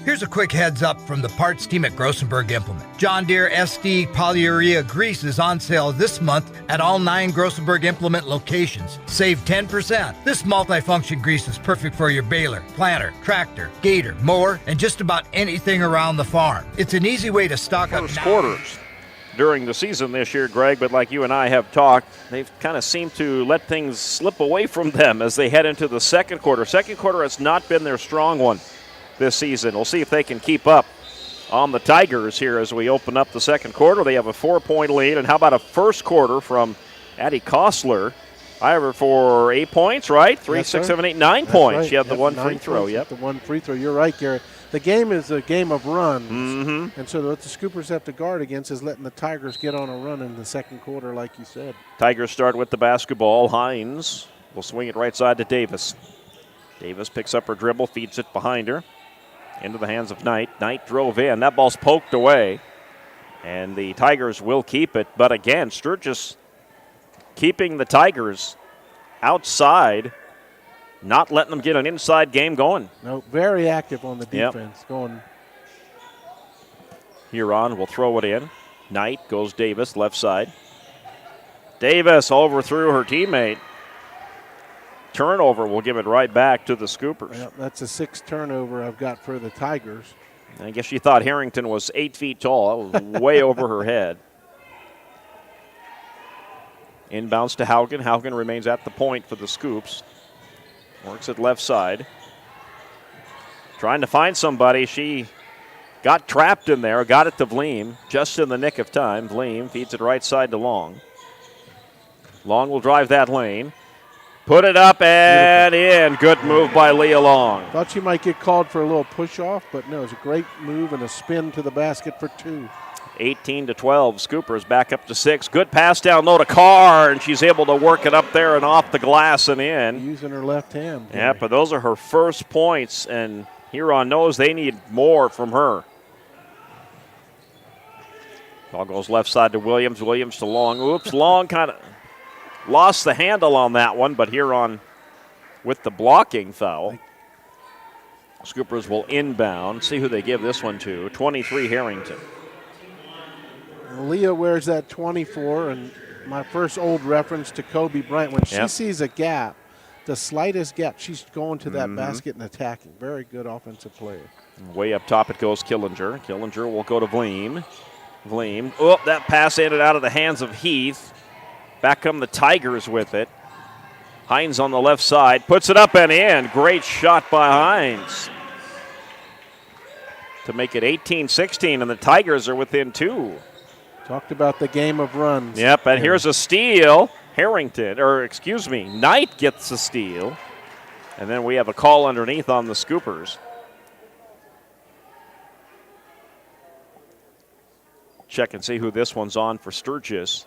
Here's a quick heads up from the parts team at Grossenberg Implement. John Deere SD polyurea grease is on sale this month at all 9 Grossenberg Implement locations. Save 10%. This multifunction grease is perfect for your baler, planter, tractor, gator, mower, and just about anything around the farm. It's an easy way to stock up first quarters during the season this year, Greg, but like you and I have talked, they've kind of seemed to let things slip away from them as they head into the second quarter. Second quarter has not been their strong one this season. We'll see if they can keep up on the Tigers here as we open up the second quarter. They have a 4-point lead, and how about a first quarter from Addie Kostler? Ira for 8 points, right? 3, Yes, 6, sir. 7, 8, 9 That's points. right. You have the Yep, one 9 free throw. points, Yep. the one free throw. You're right, Garrett. The game is a game of runs, Mm-hmm. and so what the Scoopers have to guard against is letting the Tigers get on a run in the second quarter, like you said. Tigers start with the basketball. Hines will swing it right side to Davis. Davis picks up her dribble, feeds it behind her. Into the hands of Knight. Knight drove in. That ball's poked away. And the Tigers will keep it. But again, Sturgis keeping the Tigers outside, not letting them get an inside game going. No, very active on the Yep. defense. Going. Huron will throw it in. Knight goes Davis, left side. Davis overthrew her teammate. Turnover will give it right back to the Scoopers. Yep, that's a 6th turnover I've got for the Tigers. I guess she thought Harrington was 8 feet tall. That was way over her head. Inbounds to Haugen. Haugen remains at the point for the Scoops. Works it left side. Trying to find somebody. She got trapped in there. Got it to Vleem just in the nick of time. Vleem feeds it right side to Long. Long will drive that lane. Put it up and in. Good move by Leah Long. Thought she might get called for a little push-off, but no, it was a great move and a spin to the basket for 2. 18-12. Scoopers back up to 6. Good pass down low to Carr, and she's able to work it up there and off the glass and in. Using her left hand. Yeah, but those are her first points, and Huron knows they need more from her. Ball goes left side to Williams. Williams to Long. Oops, Long kind of lost the handle on that one, but Huron with the blocking foul. Scoopers will inbound. See who they give this one to. 23 Harrington. Leah wears that 24, and my first old reference to Kobe Bryant, when she sees a gap, the slightest gap, she's going to that basket and attacking. Very good offensive player. Way up top it goes Killinger. Killinger will go to Vleem. Vleem. Oh, that pass ended out of the hands of Heath. Back come the Tigers with it. Hines on the left side. Puts it up and in. Great shot by Hines to make it 18-16, and the Tigers are within 2. Talked about the game of runs. Yep, and here's a steal. Knight gets the steal. And then we have a call underneath on the Scoopers. Check and see who this one's on for Sturgis.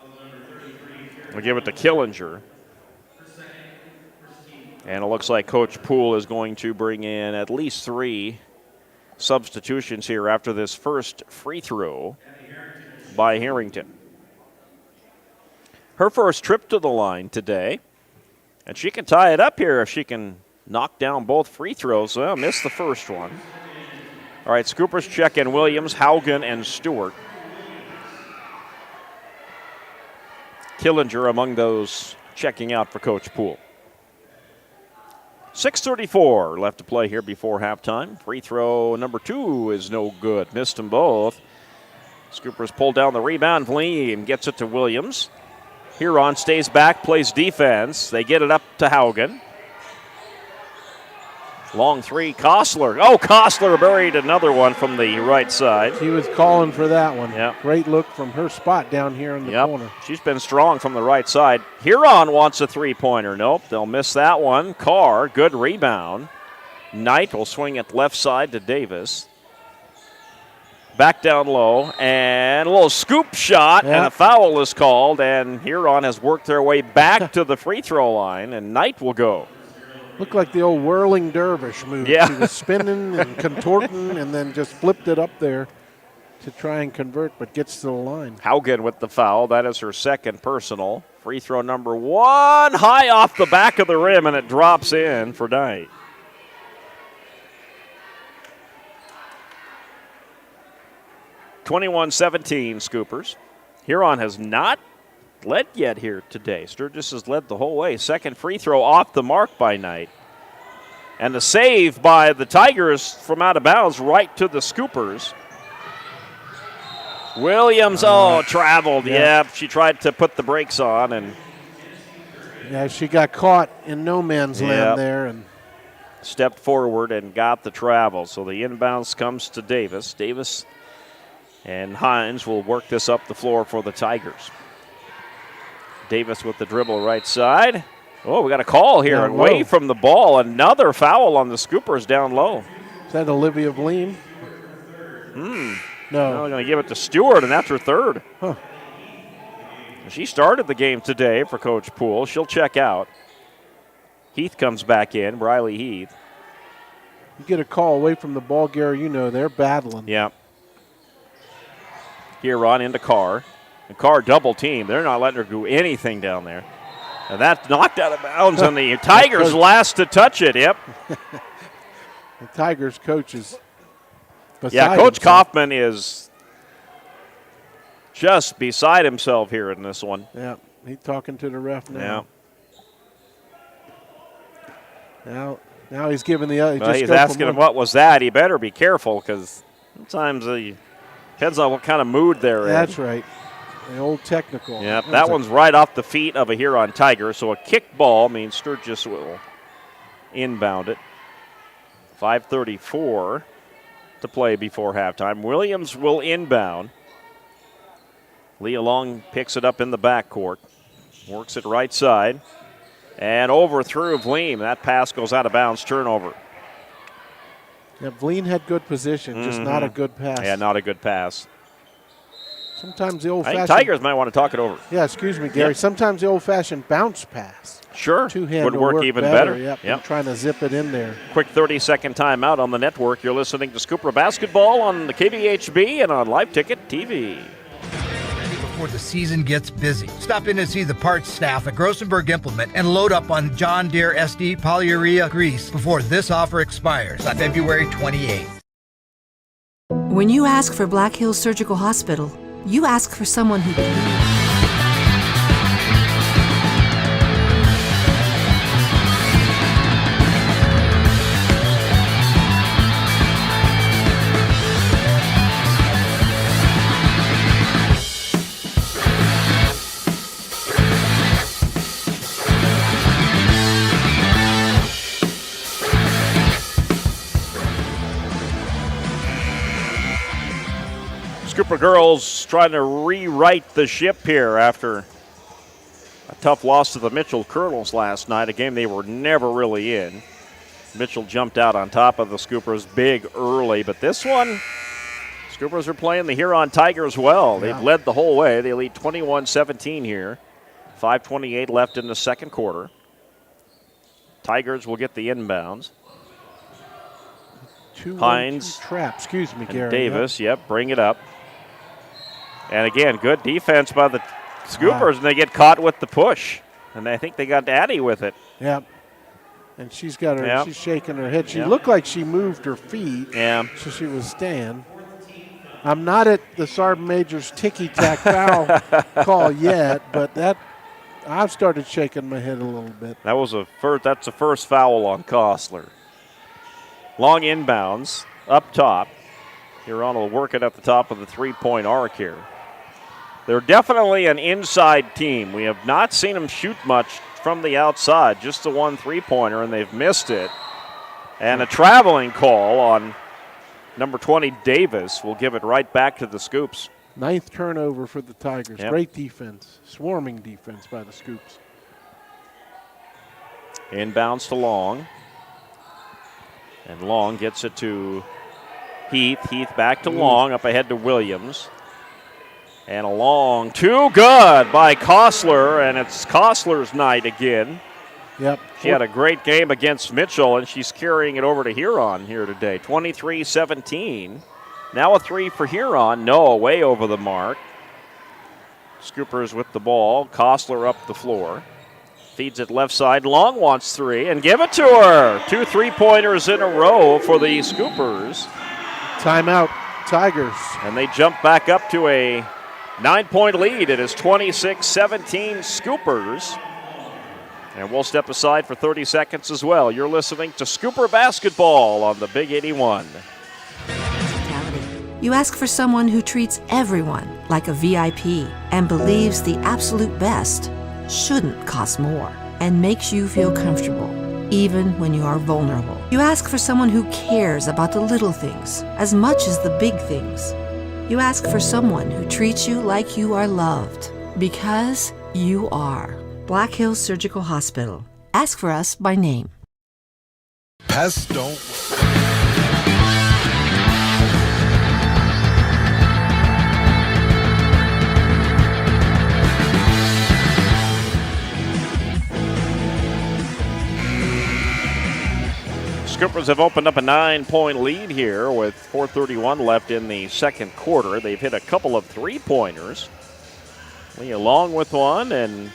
We'll give it to Killinger. And it looks like Coach Poole is going to bring in at least 3 substitutions here after this first free throw by Harrington. Her first trip to the line today. And she can tie it up here if she can knock down both free throws. Well, missed the first one. All right, Scoopers check in Williams, Haugen, and Stewart. Killinger among those checking out for Coach Poole. 6:34 left to play here before halftime. Free throw number 2 is no good. Missed them both. Scoopers pull down the rebound. Vleem gets it to Williams. Huron stays back, plays defense. They get it up to Haugen. Long 3, Kostler. Oh, Kostler buried another one from the right side. She was calling for that one. Yep. Great look from her spot down here in the corner. She's been strong from the right side. Huron wants a 3-pointer. Nope, they'll miss that one. Carr, good rebound. Knight will swing it left side to Davis. Back down low, and a little scoop shot, and a foul is called, and Huron has worked their way back to the free throw line, and Knight will go. Looked like the old whirling dervish move. Yeah. She was spinning and contorting and then just flipped it up there to try and convert, but gets to the line. Haugen with the foul. That is her second personal. Free throw number 1, high off the back of the rim, and it drops in for Knight. (21-17) Scoopers. Huron has not led yet here today. Sturgis has led the whole way. Second free throw off the mark by Knight. And the save by the Tigers from out of bounds right to the Scoopers. Williams, traveled. Yep, she tried to put the brakes on. And yeah, she got caught in no man's land there. And stepped forward and got the travel. So the inbounds comes to Davis. Davis and Hines will work this up the floor for the Tigers. Davis with the dribble right side. Oh, we got a call here. Down Away low. from the ball. Another foul on the Scoopers down low. Is that Olivia Vleem? No. No. Going to give it to Stewart, and that's her third. Huh. She started the game today for Coach Poole. She'll check out. Heath comes back in, Briley Heath. You get a call away from the ball, Gary, they're battling. Yeah. Huron into Carr. And Carr double team. They're not letting her do anything down there. And that's knocked out of bounds, and the Tigers last to touch it. Yep. The Tigers coach is beside Coach himself. Kaufman is just beside himself here in this one. Yeah, he's talking to the ref now. Yeah. Now he's giving the he's asking him what was that. He better be careful because sometimes he depends on what kind of mood they're in. That's right. The old technical. Yep, that one's right off the feet of a Huron Tiger. So a kick ball means Sturgis will inbound it. 5:34 to play before halftime. Williams will inbound. Leah Long picks it up in the backcourt. Works it right side. And over through Vleem. That pass goes out of bounds. Turnover. Yeah, Vleem had good position, just not a good pass. Yeah, not a good pass. Sometimes the I old-fashioned think Tigers might want to talk it over. Yeah, excuse me, Gary. Yep. Sometimes the old-fashioned bounce pass. Sure. Two-hand would work even better. Yep. I'm trying to zip it in there. Quick 30-second timeout on the network. You're listening to Scooper Basketball on the KBHB and on Live Ticket TV. Before the season gets busy, stop in and see the parts staff at Grossenberg Implement and load up on John Deere SD polyurea grease before this offer expires on February 28th. When you ask for Black Hills Surgical Hospital, you ask for someone who cares. Scooper girls trying to rewrite the ship here after a tough loss to the Mitchell Colonels last night, a game they were never really in. Mitchell jumped out on top of the Scoopers big early, but this one, Scoopers are playing the Huron Tigers well. They've led the whole way. They lead 21-17 here. 5:28 left in the second quarter. Tigers will get the inbounds. Hines, trap. Excuse me, and Gary. Davis, bring it up. And again, good defense by the Scoopers, and they get caught with the push. And I think they got Addie with it. Yep. And she's got her. She's shaking her head. She Yep. looked like she moved her feet. Yeah. So she was staying. I'm not at the Sergeant Major's ticky-tack foul call yet, but I've started shaking my head a little bit. That's the first foul on Kostler. Long inbounds up top. Huron will work it at the top of the three-point arc here. They're definitely an inside team. We have not seen them shoot much from the outside, just the one three-pointer, and they've missed it. And a traveling call on number 20, Davis, will give it right back to the Scoops. 9th turnover for the Tigers. Yep. Great defense. Swarming defense by the Scoops. Inbounds to Long. And Long gets it to Heath back to Long, up ahead to Williams. And a long, too good by Kostler, and it's Kostler's night again. Yep. She had a great game against Mitchell, and she's carrying it over to Huron here today. 23-17. Now a 3 for Huron. Noah way over the mark. Scoopers with the ball. Kostler up the floor. Feeds it left side. Long wants 3, and give it to her. 2 3-pointers in a row for the Scoopers. Timeout, Tigers. And they jump back up to a 9-point lead. It is 26-17 Scoopers. And we'll step aside for 30 seconds as well. You're listening to Scooper Basketball on the Big 81. You ask for someone who treats everyone like a VIP and believes the absolute best shouldn't cost more and makes you feel comfortable, even when you are vulnerable. You ask for someone who cares about the little things as much as the big things. You ask for someone who treats you like you are loved, because you are. Black Hills Surgical Hospital. Ask for us by name. Pests don't. Scoopers have opened up a 9-point lead here with 4:31 left in the second quarter. They've hit a couple of 3-pointers. Leah Long with one, and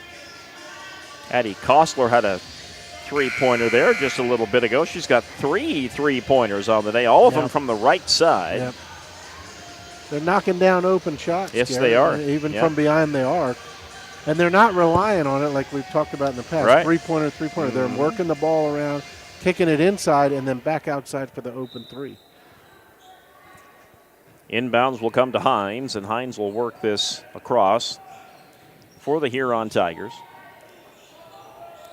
Addie Kostler had a 3-pointer there just a little bit ago. She's got 3 3-pointers on the day, all of them from the right side. Yep. They're knocking down open shots. Yes, Gary, they are. Even from behind the arc. And they're not relying on it like we've talked about in the past. Right. Three-pointer. Mm-hmm. They're working the ball around, kicking it inside, and then back outside for the open 3. Inbounds will come to Hines, and Hines will work this across for the Huron Tigers.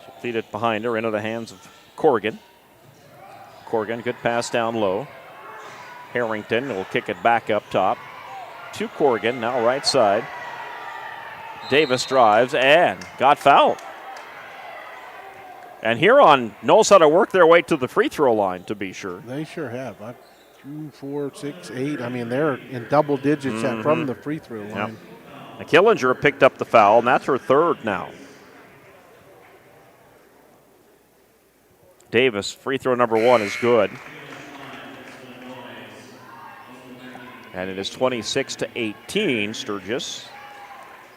She'll feed it behind her into the hands of Corrigan. Corrigan, good pass down low. Harrington will kick it back up top to Corrigan, now right side. Davis drives and got fouled. And Huron knows how to work their way to the free throw line, to be sure. They sure have. 2, 4, 6, 8. I mean, they're in double digits from the free throw line. Yep. Killinger picked up the foul, and that's her third now. Davis, free throw number 1 is good. And it is 26-18, Sturgis.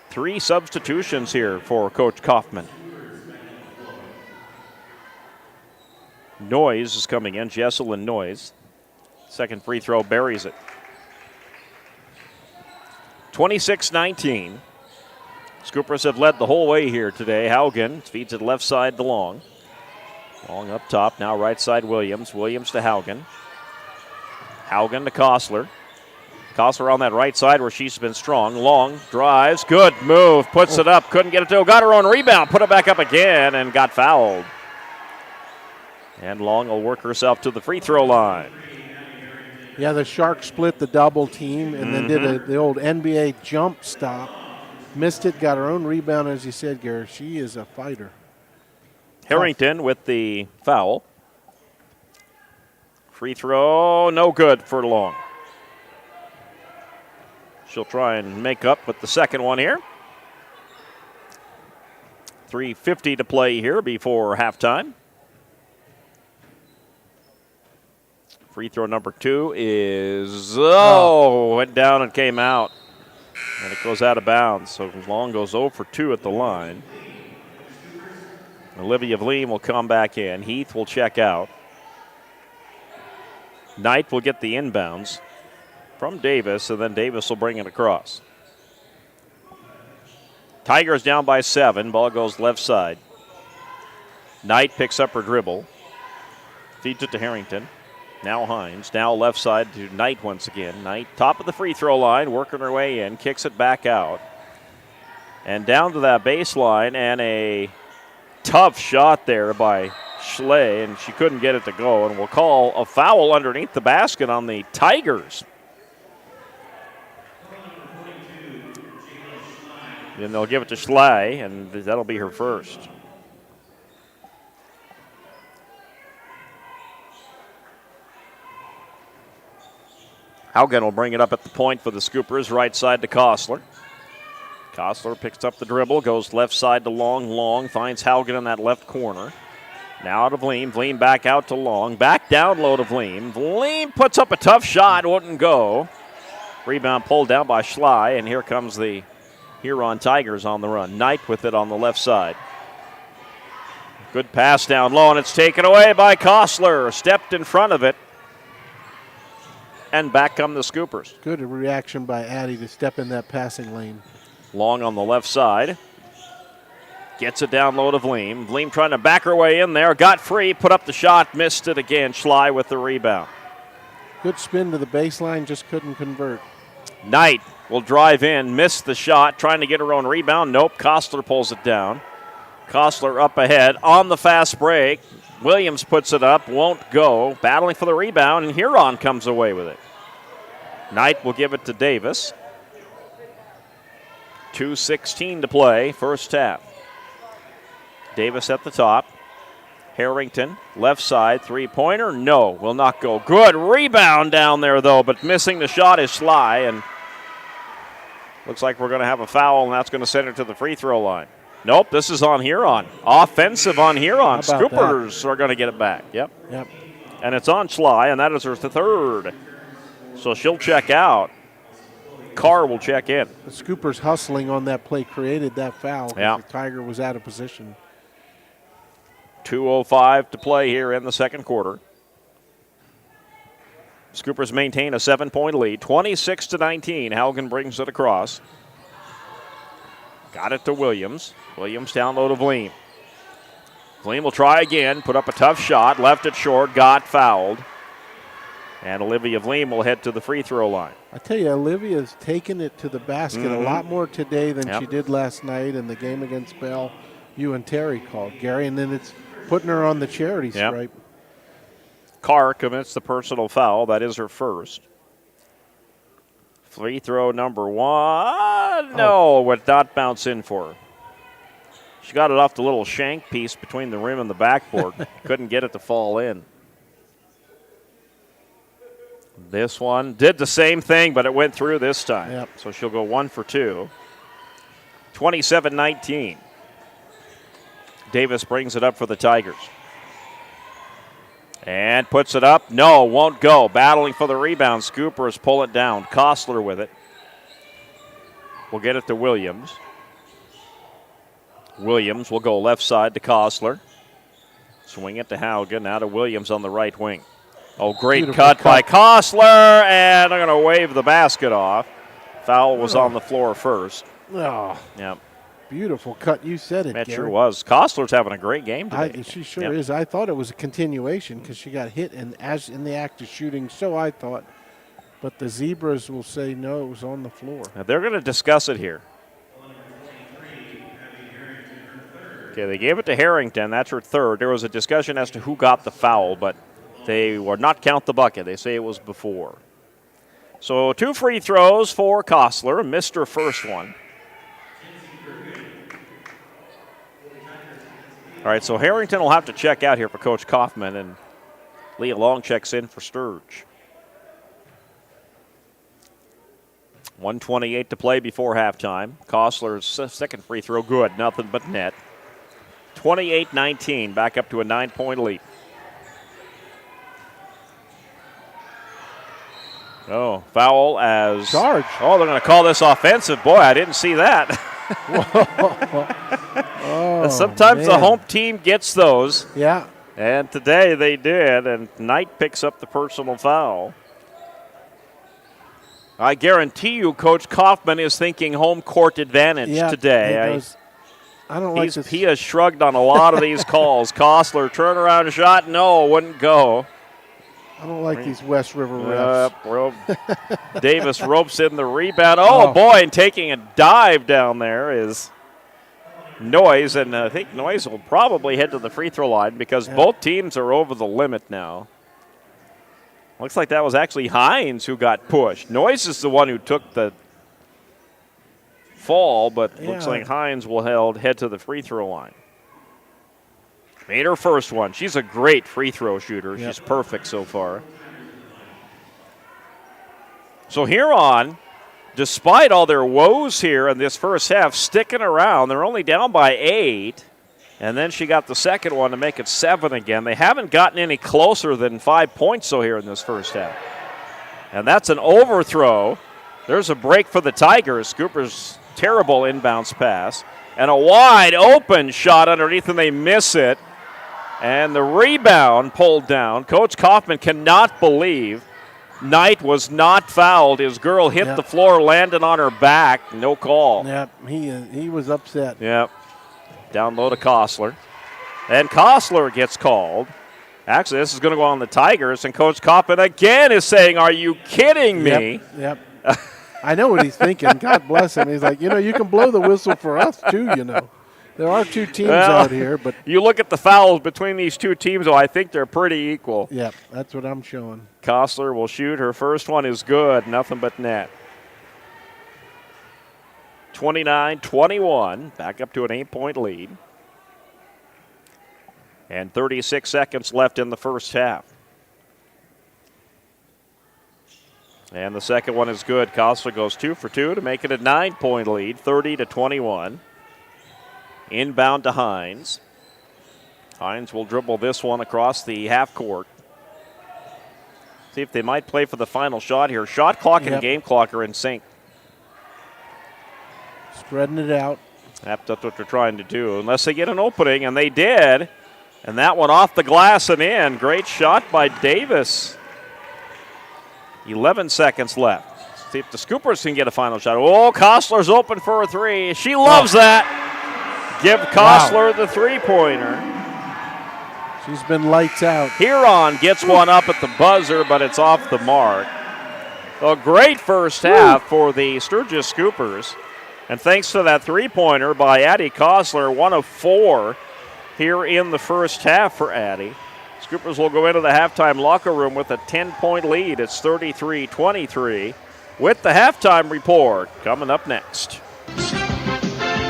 3 substitutions here for Coach Kaufman. Noyes is coming in, Jesselyn Noyes. Second free throw buries it. 26-19. Scoopers have led the whole way here today. Haugen feeds it left side to Long. Long up top, now right side Williams. Williams to Haugen. Haugen to Kostler. Kostler on that right side where she's been strong. Long drives, good move, puts it up, couldn't get it to, got her own rebound, put it back up again and got fouled. And Long will work herself to the free throw line. Yeah, the Sharks split the double team and then did the old NBA jump stop. Missed it, got her own rebound, as you said, Gary. She is a fighter. Harrington with the foul. Free throw, no good for Long. She'll try and make up with the second one here. 3:50 to play here before halftime. Free throw number 2 is, went down and came out. And it goes out of bounds. So Long goes 0 for 2 at the line. Olivia Vleem will come back in. Heath will check out. Knight will get the inbounds from Davis, and then Davis will bring it across. Tigers down by 7. Ball goes left side. Knight picks up her dribble. Feeds it to Harrington. Now Hines. Now left side to Knight once again. Knight, top of the free throw line, working her way in. Kicks it back out. And down to that baseline, and a tough shot there by Schley, and she couldn't get it to go. And we'll call a foul underneath the basket on the Tigers. Then they'll give it to Schley, and that'll be her first. Haugen will bring it up at the point for the Scoopers, right side to Kostler. Kostler picks up the dribble, goes left side to Long, finds Haugen in that left corner. Now to Vleem. Vleem back out to Long. Back down low to Vleem. Vleem puts up a tough shot. Wouldn't go. Rebound pulled down by Schley. And here comes the Huron Tigers on the run. Knight with it on the left side. Good pass down low, and it's taken away by Kostler. Stepped in front of it. And back come the Scoopers. Good reaction by Addy to step in that passing lane. Long on the left side. Gets it down low to Vleem. Vleem trying to back her way in there. Got free, put up the shot, missed it again. Schley with the rebound. Good spin to the baseline, just couldn't convert. Knight will drive in, missed the shot, trying to get her own rebound. Nope, Kostler pulls it down. Kostler up ahead on the fast break. Williams puts it up, won't go. Battling for the rebound, and Huron comes away with it. Knight will give it to Davis. 2:16 to play, first half. Davis at the top. Harrington, left side, three-pointer. No, will not go. Good rebound down there, though, but missing the shot is Schley, and looks like we're going to have a foul, and that's going to send it to the free throw line. Nope, this is on Huron. Offensive on Huron. Scoopers are going to get it back. Yep. And it's on Schley, and that is her third. So she'll check out. Carr will check in. The Scoopers hustling on that play created that foul. Yeah. The Tiger was out of position. 2:05 to play here in the second quarter. Scoopers maintain a 7-point lead, 26-19. Haugen brings it across. Got it to Williams. Williams down low to Vleem. Vleem will try again, put up a tough shot, left it short, got fouled. And Olivia Vleem will head to the free throw line. I tell you, Olivia's taken it to the basket a lot more today than she did last night in the game against Bell. You and Terry called, Gary, and then it's putting her on the charity stripe. Carr commits the personal foul. That is her first. Free throw number one. No, would not bounce in for her. She got it off the little shank piece between the rim and the backboard. Couldn't get it to fall in. This one did the same thing, but it went through this time. So she'll go 1 for 2. 27-19. Davis brings it up for the Tigers. And puts it up. No, won't go. Battling for the rebound. Scoopers pull it down. Kostler with it. We'll get it to Williams. Williams will go left side to Kostler. Swing it to Haugen. Now to Williams on the right wing. Oh, great cut by Kostler, and I'm going to wave the basket off. Foul was on the floor first. Oh, yep. Beautiful cut. You said it, That Gary. sure was. Kostler's having a great game today. She sure is. I thought it was a continuation because she got hit in the act of shooting, so I thought. But the Zebras will say no, it was on the floor. Now they're going to discuss it here. Okay, they gave it to Harrington. That's her third. There was a discussion as to who got the foul, but they will not count the bucket. They say it was before. So 2 free throws for Kostler. Missed her first one. All right, so Harrington will have to check out here for Coach Kaufman, and Leah Long checks in for Sturge. 1:28 to play before halftime. Kostler's second free throw, good. Nothing but net. 28-19, back up to a 9-point lead. Oh, foul as... Charge. Oh, they're going to call this offensive. Boy, I didn't see that. Sometimes the home team gets those. Yeah. And today they did, and Knight picks up the personal foul. I guarantee you Coach Kaufman is thinking home court advantage today. I don't like this. He has shrugged on a lot of these calls. Kostler, turnaround shot, no, wouldn't go. I don't like these West River refs. Davis ropes in the rebound. Oh, boy, and taking a dive down there is Noyes, and I think Noyes will probably head to the free throw line because both teams are over the limit now. Looks like that was actually Hines who got pushed. Noyes is the one who took the fall, but looks like Hines will head to the free throw line. Made her first one. She's a great free throw shooter. She's perfect so far. So Huron, despite all their woes here in this first half, sticking around. They're only down by 8. And then she got the second one to make it 7 again. They haven't gotten any closer than 5 points so here in this first half. And that's an overthrow. There's a break for the Tigers. Cooper's terrible inbounds pass. And a wide open shot underneath, and they miss it. And the rebound pulled down. Coach Kaufman cannot believe Knight was not fouled. His girl hit the floor, landed on her back. No call. Yep, he was upset. Yep. Down low to Kostler. And Kostler gets called. Actually, this is going to go on the Tigers, and Coach Kaufman again is saying, are you kidding me? Yep. I know what he's thinking. God bless him. He's like, you can blow the whistle for us too, There are 2 teams out here, but you look at the fouls between these 2 teams, I think they're pretty equal. Yep, that's what I'm showing. Kostler will shoot. Her first one is good. Nothing but net. 29-21. Back up to an 8-point lead. And 36 seconds left in the first half. And the second one is good. Kostler goes 2 for 2 to make it a 9-point lead, 30-21. Inbound to Hines. Hines will dribble this one across the half court. See if they might play for the final shot here. Shot clock and game clock are in sync. Spreading it out. That's what they're trying to do, unless they get an opening, and they did. And that one off the glass and in. Great shot by Davis. 11 seconds left. See if the Scoopers can get a final shot. Oh, Kostler's open for a 3. She loves that. Give Kostler the 3-pointer. She's been lights out. Huron gets one up at the buzzer, but it's off the mark. A great first half for the Sturgis Scoopers. And thanks to that 3-pointer by Addie Kostler, 1 of 4 here in the first half for Addie. Scoopers will go into the halftime locker room with a 10-point lead. It's 33-23 with the halftime report coming up next.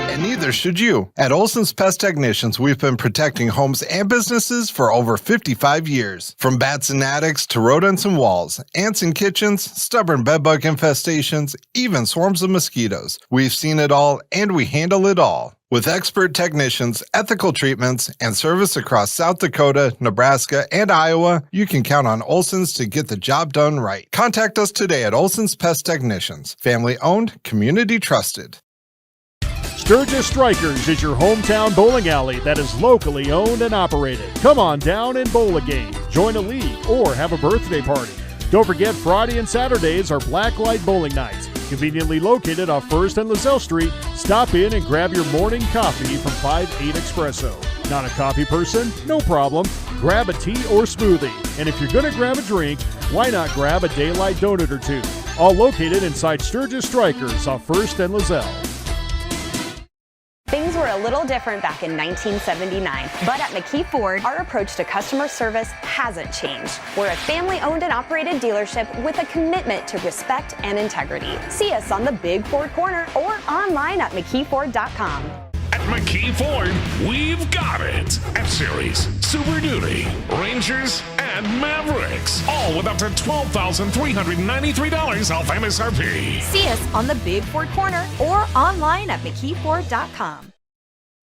And neither should you. At Olson's Pest Technicians, we've been protecting homes and businesses for over 55 years. From bats and attics to rodents and walls, ants in kitchens, stubborn bedbug infestations, even swarms of mosquitoes. We've seen it all, and we handle it all. With expert technicians, ethical treatments, and service across South Dakota, Nebraska, and Iowa, you can count on Olson's to get the job done right. Contact us today at Olson's Pest Technicians. Family owned, community trusted. Sturgis Strikers is your hometown bowling alley that is locally owned and operated. Come on down and bowl a game, join a league, or have a birthday party. Don't forget Friday and Saturdays are Blacklight Bowling Nights. Conveniently located off 1st and LaSalle Street, stop in and grab your morning coffee from 5-8 Espresso. Not a coffee person? No problem. Grab a tea or smoothie. And if you're going to grab a drink, why not grab a Daylight Donut or 2? All located inside Sturgis Strikers off 1st and LaSalle. Things were a little different back in 1979, but at McKee Ford, our approach to customer service hasn't changed. We're a family-owned and operated dealership with a commitment to respect and integrity. See us on the Big Ford Corner or online at McKeeFord.com. At McKee Ford, we've got it. F-Series, Super Duty, Rangers, and Mavericks. All with up to $12,393 off MSRP. See us on the Big Ford Corner or online at McKeeFord.com.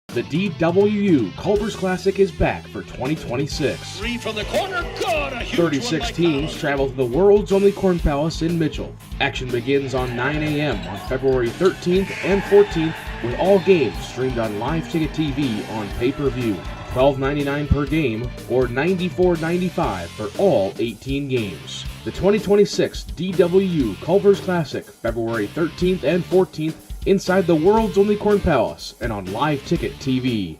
The DWU Culver's Classic is back for 2026. 3 from the corner, good! A huge 36 teams travel to the world's only Corn Palace in Mitchell. Action begins on 9 a.m. on February 13th and 14th with all games streamed on Live Ticket TV on pay-per-view. $12.99 per game or $94.95 for all 18 games. The 2026 DWU Culver's Classic, February 13th and 14th inside the world's only Corn Palace and on Live Ticket TV.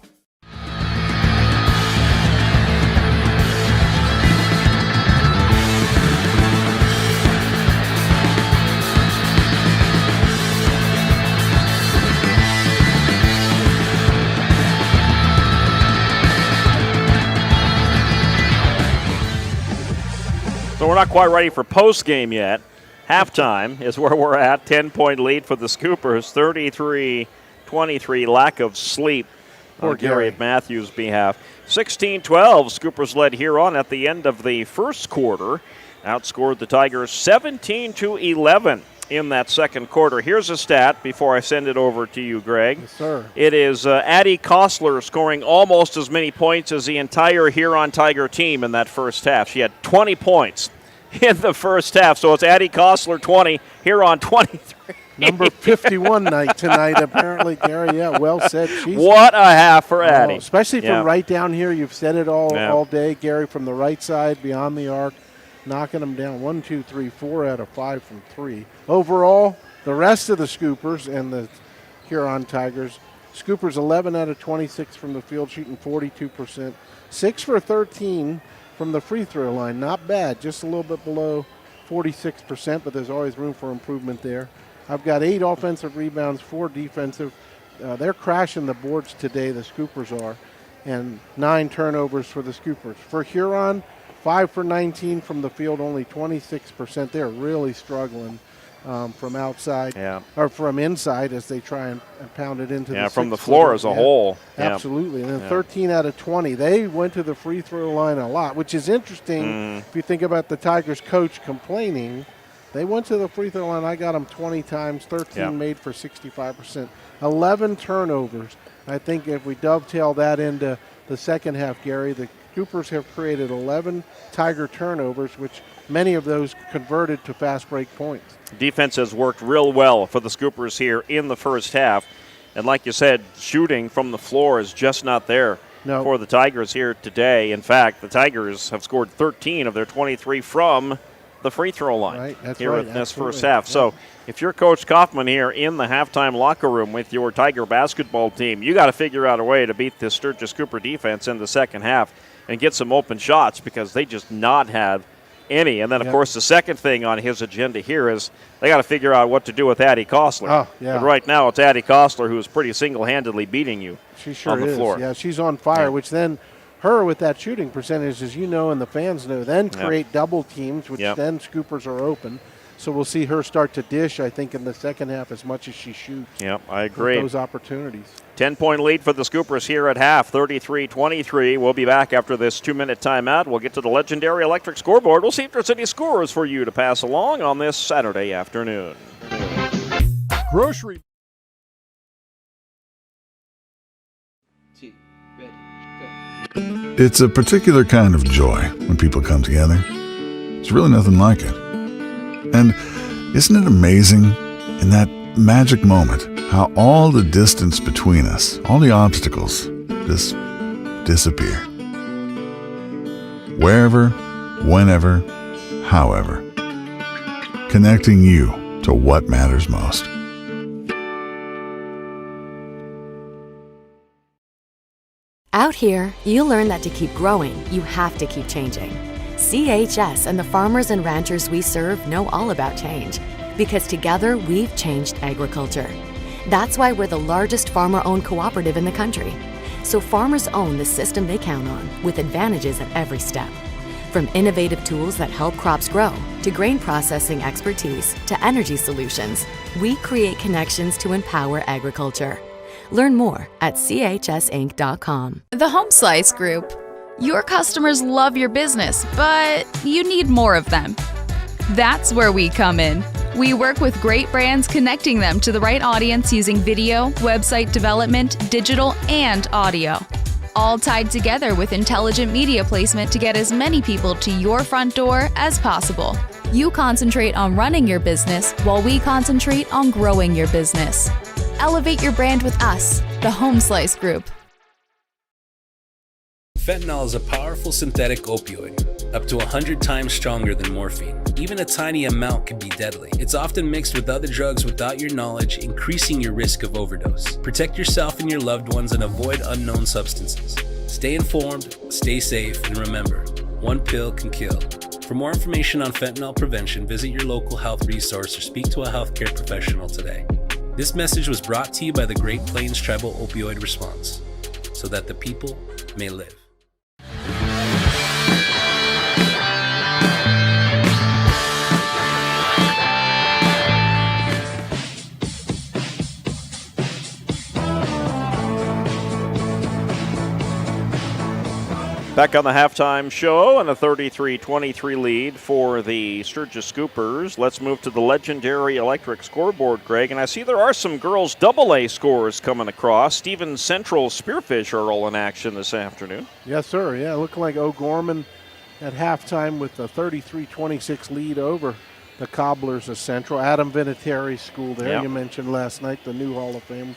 So we're not quite ready for post-game yet. Halftime is where we're at. 10-point lead for the Scoopers. 33-23, lack of sleep on Gary Matthews' behalf. 16-12, Scoopers led Huron at the end of the first quarter. outscored the Tigers 17-11 in that second quarter. Here's a stat before I send it over to you, Greg. Yes, sir. It is Addie Kostler scoring almost as many points as the entire Huron Tiger team in that first half. She had 20 points in the first half. So it's Addie Kostler 20, Huron 23. Number 51 night tonight, apparently, Gary. Yeah, well said. What a half for Addie. Especially from right down here. You've said it all day, Gary, from the right side, beyond the arc, knocking them down. 1, 2, 3, 4 out of 5 from 3. Overall, the rest of the Scoopers and the Huron Tigers, Scoopers 11 out of 26 from the field, shooting 42%. 6 for 13 from the free throw line. Not bad, just a little bit below 46%, but there's always room for improvement there. I've got 8 offensive rebounds, 4 defensive. They're crashing the boards today, the Scoopers are, and 9 turnovers for the Scoopers. For Huron, 5 for 19 from the field, only 26%. They're really struggling from outside or from inside as they try and pound it into the from the floor as a whole. Absolutely. And then 13 out of 20. They went to the free throw line a lot, which is interesting if you think about the Tigers coach complaining. They went to the free throw line. I got them 20 times, 13 made for 65%. 11 turnovers. I think if we dovetail that into the second half, Gary, the Scoopers have created 11 Tiger turnovers, which many of those converted to fast break points. Defense has worked real well for the Scoopers here in the first half. And like you said, shooting from the floor is just not there for the Tigers here today. In fact, the Tigers have scored 13 of their 23 from the free throw line in this first half. So if you're Coach Kaufman here in the halftime locker room with your Tiger basketball team, you got to figure out a way to beat this Sturgis Cooper defense in the second half and get some open shots because they just not have any. And then, of course, the second thing on his agenda here is they got to figure out what to do with Addie Kostler. But right now it's Addie Kostler who is pretty single-handedly beating you on the floor. Yeah, she's on fire, which then her with that shooting percentage, as you know and the fans know, then create double teams, which then Scoopers are open. So we'll see her start to dish, I think, in the second half as much as she shoots. Yep, I agree. Those opportunities. 10-point lead for the Scoopers here at half, 33-23. We'll be back after this 2-minute timeout. We'll get to the legendary electric scoreboard. We'll see if there's any scores for you to pass along on this Saturday afternoon. Grocery. It's a particular kind of joy when people come together. There's really nothing like it. And isn't it amazing in that magic moment how all the distance between us, all the obstacles, just disappear? Wherever, whenever, however. Connecting you to what matters most. Out here, you learn that to keep growing, you have to keep changing. CHS and the farmers and ranchers we serve know all about change, because together we've changed agriculture. That's why we're the largest farmer-owned cooperative in the country. So farmers own the system they count on, with advantages at every step. From innovative tools that help crops grow, to grain processing expertise, to energy solutions, we create connections to empower agriculture. Learn more at chsinc.com. The Home Slice Group. Your customers love your business, but you need more of them. That's where we come in. We work with great brands, connecting them to the right audience using video, website development, digital, and audio. All tied together with intelligent media placement to get as many people to your front door as possible. You concentrate on running your business while we concentrate on growing your business. Elevate your brand with us, the Home Slice Group. Fentanyl is a powerful synthetic opioid, up to 100 times stronger than morphine. Even a tiny amount can be deadly. It's often mixed with other drugs without your knowledge, increasing your risk of overdose. Protect yourself and your loved ones and avoid unknown substances. Stay informed, stay safe, and remember, one pill can kill. For more information on fentanyl prevention, visit your local health resource or speak to a healthcare professional today. This message was brought to you by the Great Plains Tribal Opioid Response, so that the people may live. Back on the halftime show and a 33-23 lead for the Sturgis Scoopers. Let's move to the legendary electric scoreboard, Greg. And I see there are some girls' AA scores coming across. Stevens Central Spearfish are all in action this afternoon. Yes, sir. Yeah, looking like O'Gorman at halftime with a 33-26 lead over the Cobblers of Central. Adam Vinatieri's school there. Yep. You mentioned last night the new Hall of Fame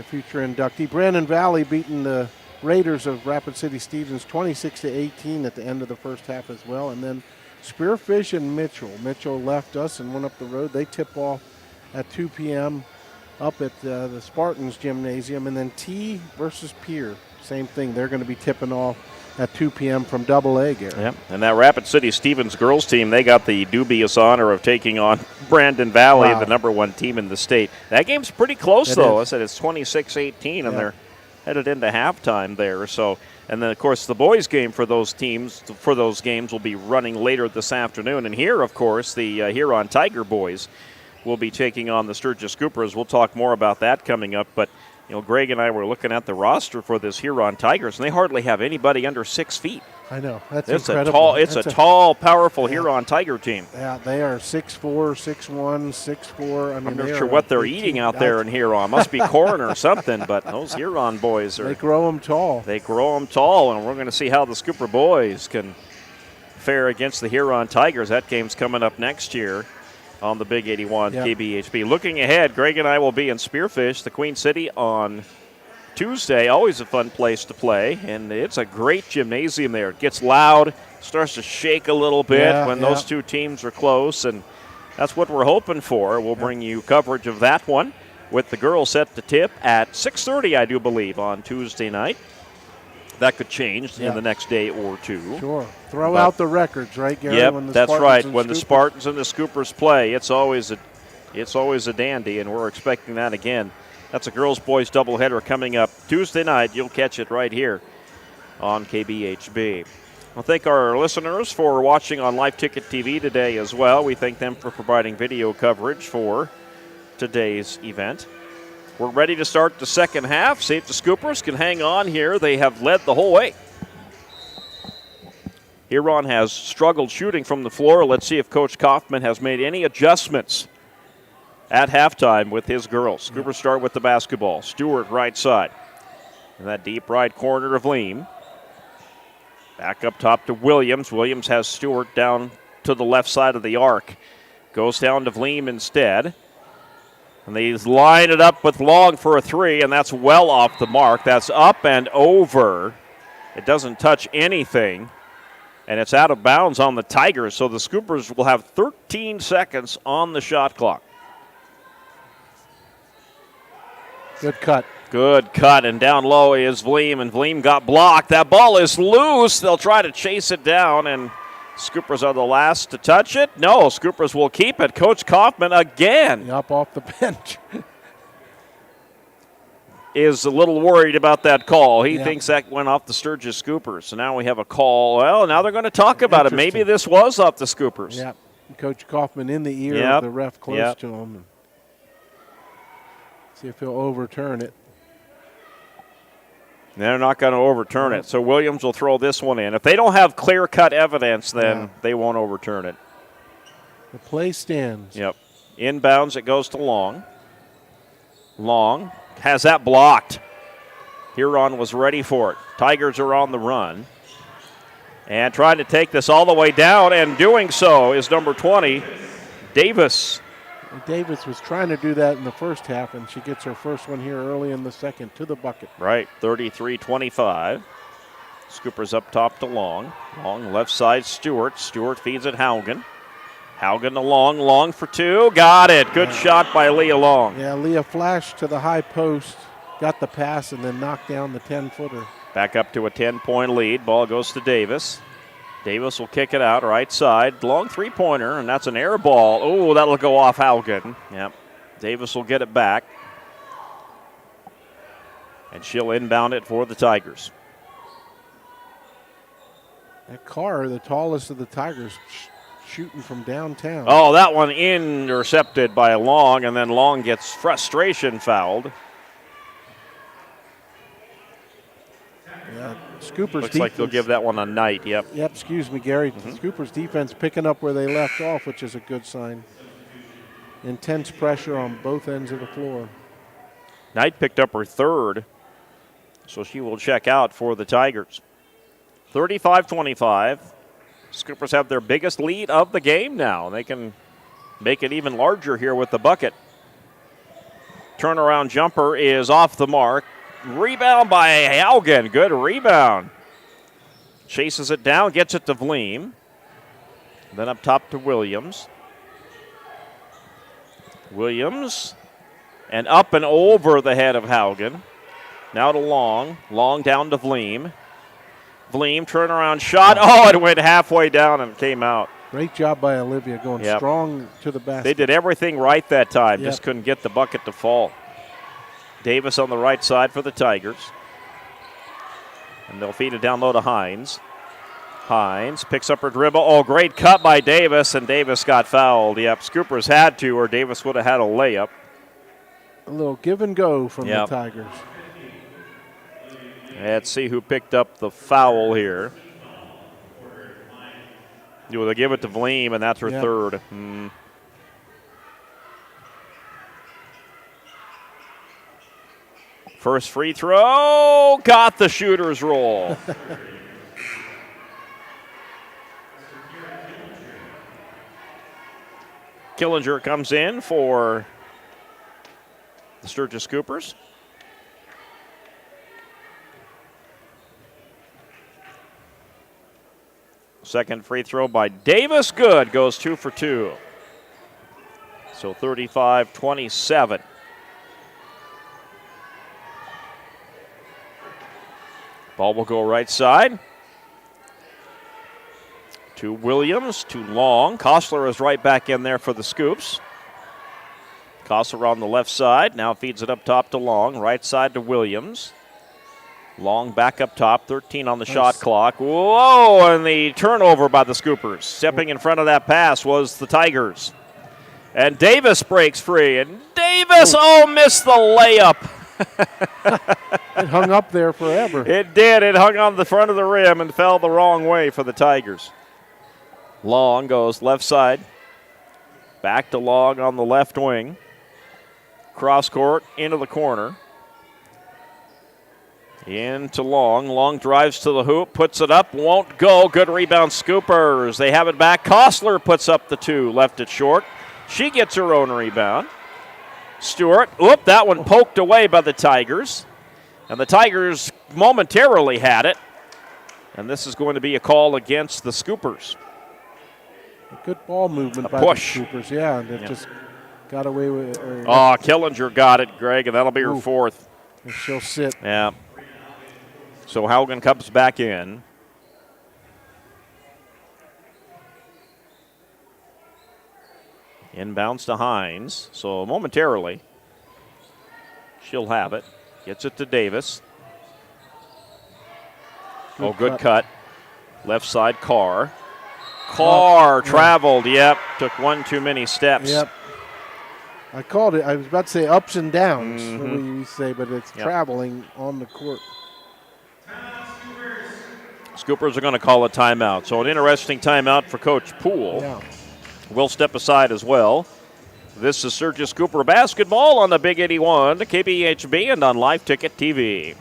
future inductee. Brandon Valley beating the Raiders of Rapid City Stevens 26-18 at the end of the first half as well. And then Spearfish and Mitchell. Mitchell left us and went up the road. They tip off at 2 p.m. up at the Spartans Gymnasium. And then T versus Pier. Same thing. They're going to be tipping off at 2 p.m. from AA, Gary. Yep. And that Rapid City Stevens girls team, they got the dubious honor of taking on Brandon Valley, Wow. the number one team in the state. That game's pretty close, though. Is. I said it's 26-18, and Yeah. they're headed into halftime there. So, and then, of course, the boys' game for those teams, for those games, will be running later this afternoon. And here, of course, the Huron Tiger boys will be taking on the Sturgis Scoopers. We'll talk more about that coming up, but you know, Greg and I were looking at the roster for this Huron Tigers, and they hardly have anybody under 6 feet. I know. That's It's incredible. It's a tall, powerful Huron Tiger team. Yeah, they are 6'4", 6'1", 6'4". I mean, I'm not they sure are what they're a big eating team. out there in Huron. Must be corn or something, but those Huron boys are. They grow them tall. They grow them tall, and we're going to see how the Scooper boys can fare against the Huron Tigers. That game's coming up next year on the Big 81 Yep. KBHB. Looking ahead, Greg and I will be in Spearfish, the Queen City, on Tuesday. Always a fun place to play, and it's a great gymnasium there. It gets loud, starts to shake a little bit when those two teams are close, and that's what we're hoping for. We'll bring you coverage of that one with the girls set to tip at 6:30, I do believe, on Tuesday night. That could change in the next day or two. Sure. Throw out the records, right, Gary? Yep, when the that's Spartans right. and When the Scoopers- Spartans and the Scoopers play, it's always a dandy, and we're expecting that again. That's a girls-boys doubleheader coming up Tuesday night. You'll catch it right here on KBHB. I'll thank our listeners for watching on Live Ticket TV today as well. We thank them for providing video coverage for today's event. We're ready to start the second half. See if the Scoopers can hang on here. They have led the whole way. Huron has struggled shooting from the floor. Let's see if Coach Kaufman has made any adjustments at halftime with his girls. Scoopers start with the basketball. Stewart right side. In that deep right corner of Leam. Back up top to Williams. Williams has Stewart down to the left side of the arc. Goes down to Vleam instead. And they line it up with Long for a three, and that's well off the mark. That's up and over. It doesn't touch anything. And it's out of bounds on the Tigers, so the Scoopers will have 13 seconds on the shot clock. Good cut. Good cut, and down low is Vleam, and Vleam got blocked. That ball is loose. They'll try to chase it down, and Scoopers are the last to touch it. No, Scoopers will keep it. Coach Kaufman again. Up off the bench. Is a little worried about that call. He thinks that went off the Sturgis Scoopers. So now we have a call. Well, now they're going to talk about it. Maybe this was off the Scoopers. Yep. Coach Kaufman in the ear of the ref close to him. And see if he'll overturn it. They're not going to overturn it. So Williams will throw this one in. If they don't have clear-cut evidence, then they won't overturn it. The play stands. Yep. Inbounds, it goes to Long. Long has that blocked. Huron was ready for it. Tigers are on the run. And trying to take this all the way down, and doing so is number 20, Davis. Davis was trying to do that in the first half, and she gets her first one here early in the second to the bucket. Right, 33-25. Scoopers up top to Long. Long left side, Stewart. Stewart feeds it Haugen. Haugen to Long. Long for two. Got it. Good shot by Leah Long. Yeah, Leah flashed to the high post, got the pass, and then knocked down the 10-footer. Back up to a 10-point lead. Ball goes to Davis. Davis will kick it out right side. Long three-pointer, and that's an air ball. Oh, that'll go off Haugen. Yep. Davis will get it back. And she'll inbound it for the Tigers. That Carr, the tallest of the Tigers, shooting from downtown. Oh, that one intercepted by Long, and then Long gets frustration fouled. Yeah, Scoopers Looks like they'll give that one a night, yep. Yep, excuse me, Gary. Scoopers defense picking up where they left off, which is a good sign. Intense pressure on both ends of the floor. Knight picked up her third, so she will check out for the Tigers. 35-25. Scoopers have their biggest lead of the game now. They can make it even larger here with the bucket. Turnaround jumper is off the mark. Rebound by Haugen. Good rebound. Chases it down, gets it to Vleem. Then up top to Williams. Williams. And up and over the head of Haugen. Now to Long. Long down to Vleem. Vleem, turnaround shot. Oh, it went halfway down and came out. Great job by Olivia going strong to the basket. They did everything right that time. Yep. Just couldn't get the bucket to fall. Davis on the right side for the Tigers. And they'll feed it down low to Hines. Hines picks up her dribble. Oh, great cut by Davis, and Davis got fouled. Yep, Scoopers had to, or Davis would have had a layup. A little give and go from the Tigers. Let's see who picked up the foul here. They'll give it to Vleem, and that's her third. First free throw, got the shooter's roll. Killinger comes in for the Sturgis Scoopers. Second free throw by Davis, good, goes 2 for 2. So 35-27. Ball will go right side. To Williams, to Long. Kostler is right back in there for the Scoops. Kostler on the left side, now feeds it up top to Long. Right side to Williams. Long back up top, 13 on the shot clock. Whoa, and the turnover by the Scoopers. Stepping in front of that pass was the Tigers. And Davis breaks free, and Davis, missed the layup. It hung up there forever. It did. It hung on the front of the rim and fell the wrong way for the Tigers. Long goes left side. Back to Long on the left wing. Cross court into the corner. Into Long. Long drives to the hoop, puts it up, won't go. Good rebound, Scoopers. They have it back. Kostler puts up the 2, left it short. She gets her own rebound. Stewart, that one poked away by the Tigers. And the Tigers momentarily had it. And this is going to be a call against the Scoopers. A good ball movement by push. the Scoopers, yeah. And it just got away with it. Killinger got it, Greg, and that'll be her fourth. And she'll sit. Yeah. So Haugen comes back in. Inbounds to Hines. So momentarily, she'll have it. Gets it to Davis. Good cut. Left side, Carr. Carr traveled, took one too many steps. Yep. I called it, I was about to say ups and downs, we say, but it's traveling on the court. Scoopers are going to call a timeout. So an interesting timeout for Coach Poole. Yeah. We'll step aside as well. This is Sturgis Cooper basketball on the Big 81, KBHB, and on Live Ticket TV.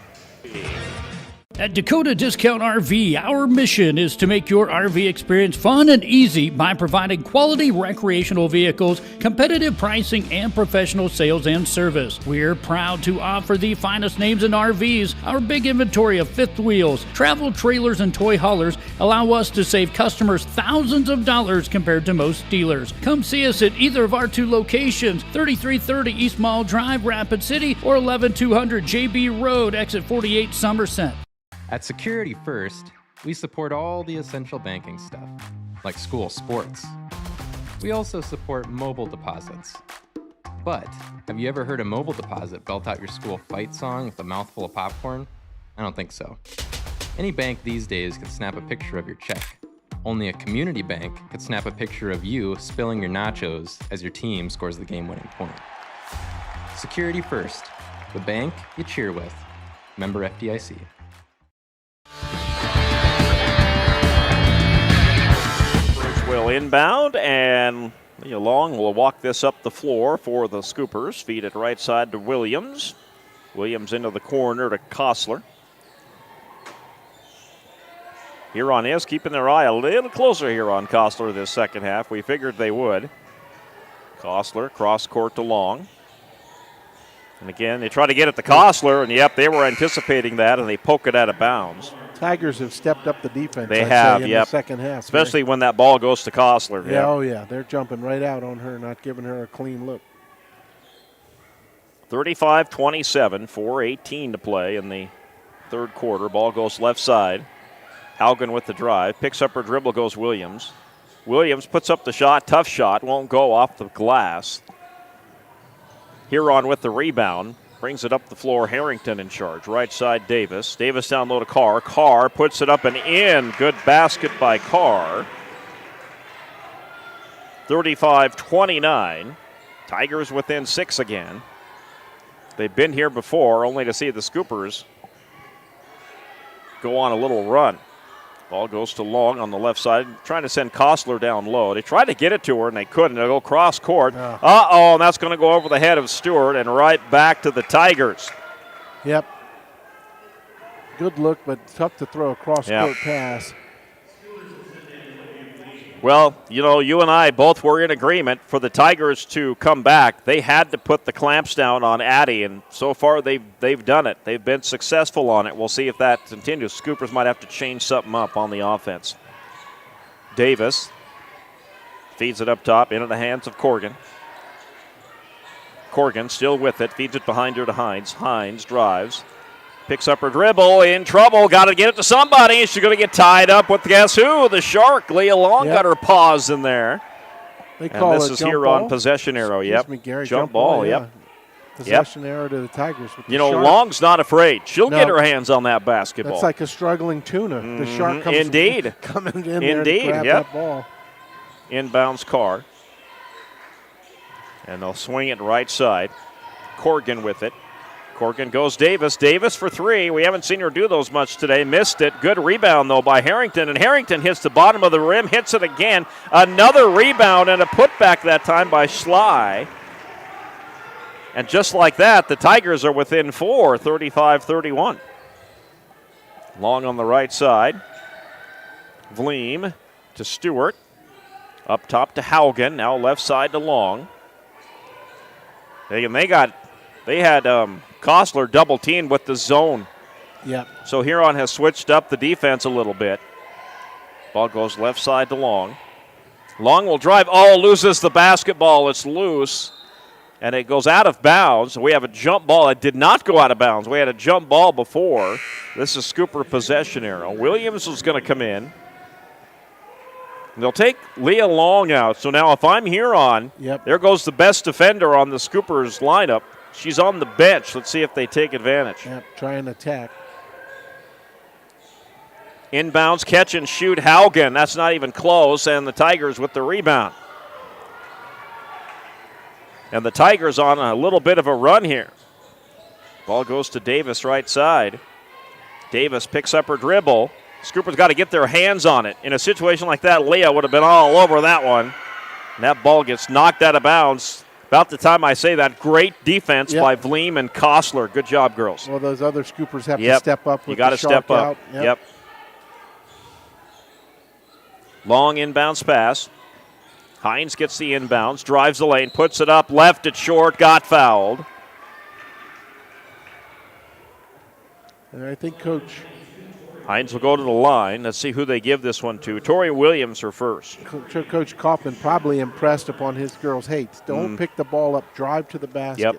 At Dakota Discount RV, our mission is to make your RV experience fun and easy by providing quality recreational vehicles, competitive pricing, and professional sales and service. We're proud to offer the finest names in RVs. Our big inventory of fifth wheels, travel trailers, and toy haulers allow us to save customers thousands of dollars compared to most dealers. Come see us at either of our 2 locations, 3330 East Mall Drive, Rapid City, or 11200 JB Road, exit 48, Somerset. At Security First, we support all the essential banking stuff, like school sports. We also support mobile deposits. But have you ever heard a mobile deposit belt out your school fight song with a mouthful of popcorn? I don't think so. Any bank these days can snap a picture of your check. Only a community bank could snap a picture of you spilling your nachos as your team scores the game-winning point. Security First, the bank you cheer with. Member FDIC. will inbound, and Leah Long will walk this up the floor for the Scoopers. Feed it right side to Williams. Williams into the corner to Kostler. Huron is keeping their eye a little closer here on Kostler this second half. We figured they would. Kostler, cross court to Long. And again, they try to get it to Kostler, and yep, they were anticipating that, and they poke it out of bounds. Tigers have stepped up the defense. They I'd have, say, in yep. the second half. Especially when that ball goes to Kostler. Yeah, oh yeah, they're jumping right out on her, not giving her a clean look. 35-27, 4:18 to play in the third quarter. Ball goes left side. Haugen with the drive. Picks up her dribble, goes Williams. Williams puts up the shot, tough shot, won't go off the glass. Huron with the rebound. Brings it up the floor. Harrington in charge. Right side, Davis. Davis down low to Carr. Carr puts it up and in. Good basket by Carr. 35-29. Tigers within 6 again. They've been here before, only to see the Scoopers go on a little run. Ball goes to Long on the left side, trying to send Kostler down low. They tried to get it to her, and they couldn't. They'll go cross court. Uh-oh, and that's going to go over the head of Stewart and right back to the Tigers. Yep. Good look, but tough to throw a cross-court pass. Well, you know, you and I both were in agreement for the Tigers to come back. They had to put the clamps down on Addie, and so far they've done it. They've been successful on it. We'll see if that continues. Scoopers might have to change something up on the offense. Davis feeds it up top into the hands of Corrigan. Corrigan still with it, feeds it behind her to Hines. Hines drives. Picks up her dribble, in trouble, got to get it to somebody. She's going to get tied up with guess who? The Shark. Leah Long got her paws in there. They call and this it is jump Huron ball? possession arrow. Excuse Yep. me, Gary, jump ball, yeah. yep. Possession arrow to the Tigers. With the You know, Shark. Long's not afraid. She'll No. get her hands on that basketball. That's like a struggling tuna. The Shark comes Indeed. coming in there to grab that ball. Inbounds Carr. And they'll swing it right side. Corrigan with it. Corrigan goes Davis. Davis for three. We haven't seen her do those much today. Missed it. Good rebound, though, by Harrington. And Harrington hits the bottom of the rim, hits it again. Another rebound and a putback that time by Schley. And just like that, the Tigers are within 4, 35-31. Long on the right side. Vleem to Stewart. Up top to Haugen. Now left side to Long. They had Kostler double teamed with the zone. Yeah. So Huron has switched up the defense a little bit. Ball goes left side to Long. Long will drive. Oh, loses the basketball. It's loose. And it goes out of bounds. We have a jump ball. It did not go out of bounds. We had a jump ball before. This is Scooper possession arrow. Williams is going to come in. They'll take Leah Long out. So now if I'm Huron, there goes the best defender on the Scoopers lineup. She's on the bench. Let's see if they take advantage. Yep, try and attack. Inbounds, catch and shoot, Haugen. That's not even close, and the Tigers with the rebound. And the Tigers on a little bit of a run here. Ball goes to Davis right side. Davis picks up her dribble. Scoopers got to get their hands on it. In a situation like that, Leah would have been all over that one. And that ball gets knocked out of bounds. About the time I say that, great defense by Vleem and Kostler. Good job, girls. Well, those other Scoopers have to step up with you got to step up. out. Yep. Long inbounds pass. Hines gets the inbounds, drives the lane, puts it up, left it short, got fouled. And I think Coach Hines will go to the line. Let's see who they give this one to. Tori Williams her first. Coach Kaufman probably impressed upon his girls. Hey, don't pick the ball up, drive to the basket.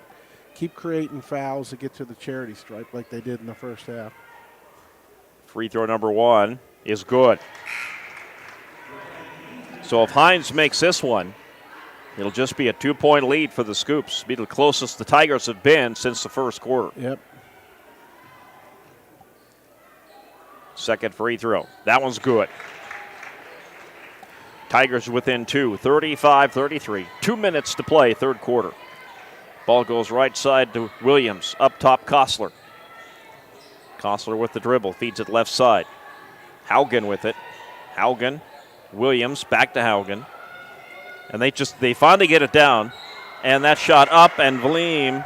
Keep creating fouls to get to the charity stripe like they did in the first half. Free throw number one is good. So if Hines makes this one, it'll just be a 2-point lead for the Scoops. Be the closest the Tigers have been since the first quarter. Yep. Second free throw. That one's good. Tigers within 2, 35-33. 2 minutes to play, third quarter. Ball goes right side to Williams. Up top, Kostler. Kostler with the dribble. Feeds it left side. Haugen with it. Haugen Williams back to Haugen. And they finally get it down. And that shot up, and Vleem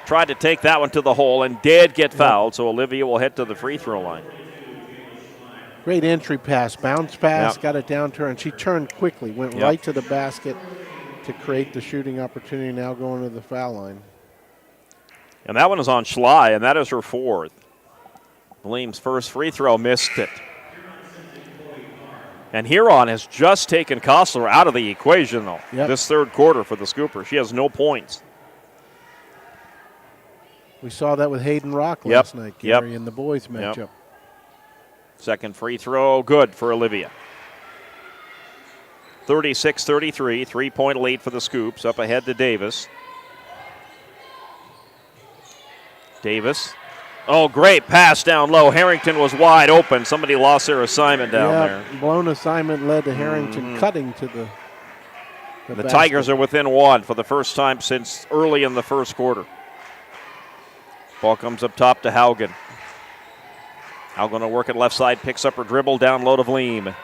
tried to take that one to the hole and did get fouled. So Olivia will head to the free throw line. Great entry pass, bounce pass, got it down to her, and she turned quickly, went right to the basket to create the shooting opportunity, now going to the foul line. And that one is on Schley, and that is her fourth. Vleem's first free throw missed it. And Huron has just taken Kostler out of the equation, though, this third quarter for the Scooper. She has no points. We saw that with Hayden Rock last night, Gary, in the boys' matchup. Second free throw, good for Olivia. 36-33, three-point lead for the Scoops, up ahead to Davis. Davis. Oh, great pass down low. Harrington was wide open. Somebody lost their assignment down there. Blown assignment led to Harrington cutting to the basket. Tigers are within one for the first time since early in the first quarter. Ball comes up top to Haugen. Haugen to work it left side, picks up her dribble down low to Vleem.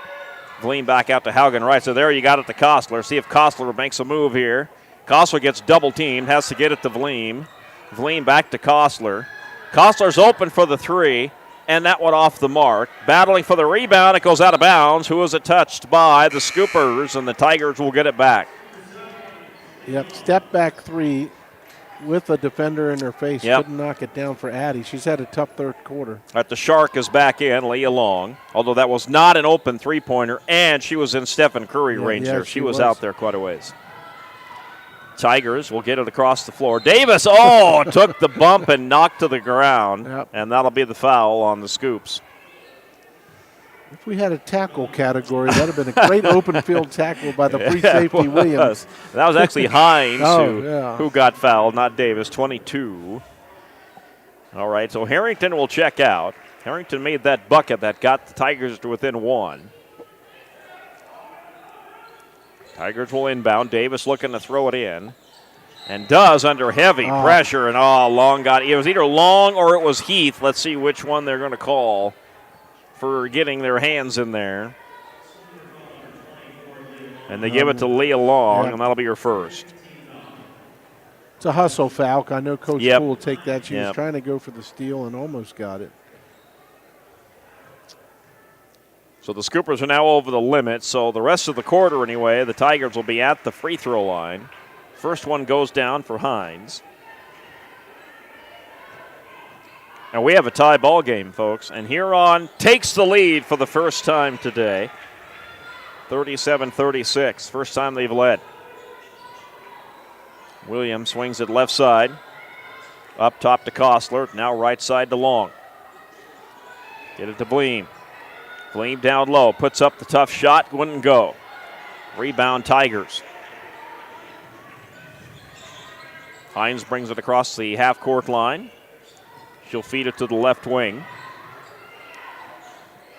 Vleem back out to Haugen right. So there you got it to Kostler. See if Kostler makes a move here. Kostler gets double teamed, has to get it to Vleem. Vleem back to Kostler. Kostler's open for the three, and that one off the mark. Battling for the rebound, it goes out of bounds. Who is it touched by? The Scoopers, and the Tigers will get it back. Yep, step back three with a defender in her face. Couldn't knock it down for Addie. She's had a tough third quarter. At the Shark is back in, Leah Long, although that was not an open three-pointer, and she was in Stephen Curry range there. She was out there quite a ways. Tigers will get it across the floor. Davis, took the bump and knocked to the ground, and that'll be the foul on the Scoops. If we had a tackle category, that would have been a great open field tackle by the free safety Williams. That was actually Hines who got fouled, not Davis, 22. All right, so Harrington will check out. Harrington made that bucket that got the Tigers to within one. Tigers will inbound. Davis looking to throw it in. And does under heavy pressure. And Long got it. It was either Long or it was Heath. Let's see which one they're going to call for getting their hands in there. And they give it to Leah Long, and that'll be her first. It's a hustle foul. I know Coach Poole will take that. She was trying to go for the steal and almost got it. So the Scoopers are now over the limit. So the rest of the quarter, anyway, the Tigers will be at the free throw line. First one goes down for Hines. And we have a tie ball game, folks. And Huron takes the lead for the first time today. 37-36. First time they've led. Williams swings it left side. Up top to Kostler. Now right side to Long. Get it to Vleem. Vleem down low, puts up the tough shot, wouldn't go. Rebound Tigers. Hines brings it across the half-court line. She'll feed it to the left wing.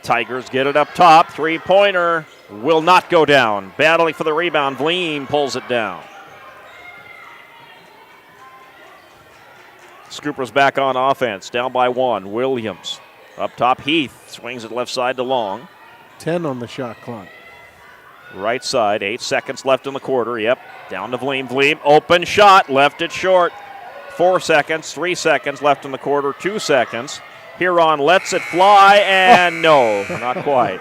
Tigers get it up top. Three-pointer will not go down. Battling for the rebound, Vleem pulls it down. Scoopers back on offense, down by one. Williams. Up top, Heath swings it left side to Long. 10 on the shot clock. Right side, 8 seconds left in the quarter. Down to Vleem. Vleem, open shot, left it short. 4 seconds, 3 seconds left in the quarter, 2 seconds. Huron lets it fly, and no, not quite.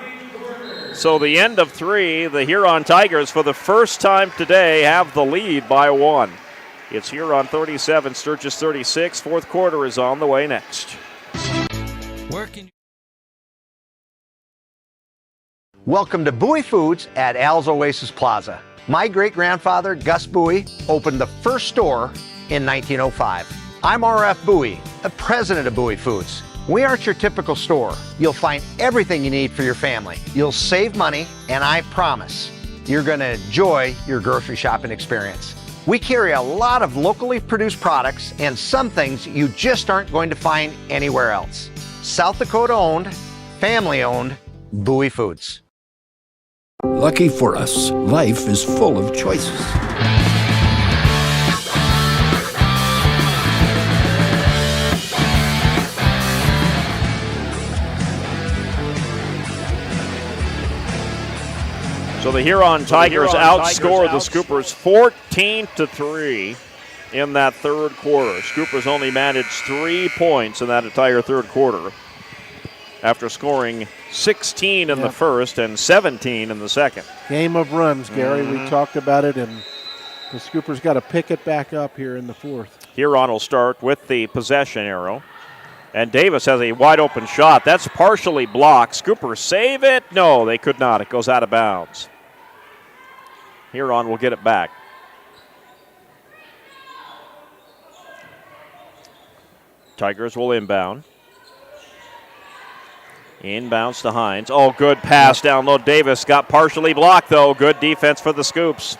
So the end of three, the Huron Tigers, for the first time today, have the lead by one. It's Huron 37, Sturgis 36. Fourth quarter is on the way next. Welcome to Bowie Foods at Al's Oasis Plaza. My great-grandfather, Gus Bowie, opened the first store in 1905. I'm R.F. Bowie, the president of Bowie Foods. We aren't your typical store. You'll find everything you need for your family. You'll save money, and I promise you're going to enjoy your grocery shopping experience. We carry a lot of locally produced products and some things you just aren't going to find anywhere else. South Dakota owned, family owned, Bowie Foods. Lucky for us, life is full of choices. the Huron Tigers outscored the Scoopers 14-3 in that third quarter. Scoopers only managed 3 points in that entire third quarter after scoring 16 in the first and 17 in the second. Game of runs, Gary. We talked about it, and the Scoopers got to pick it back up here in the fourth. Huron will start with the possession arrow. And Davis has a wide open shot. That's partially blocked. Scoopers save it. No, they could not. It goes out of bounds. Huron will get it back. Tigers will inbound. Inbounds to Hines. Oh, good pass down low. Davis got partially blocked, though. Good defense for the Scoops.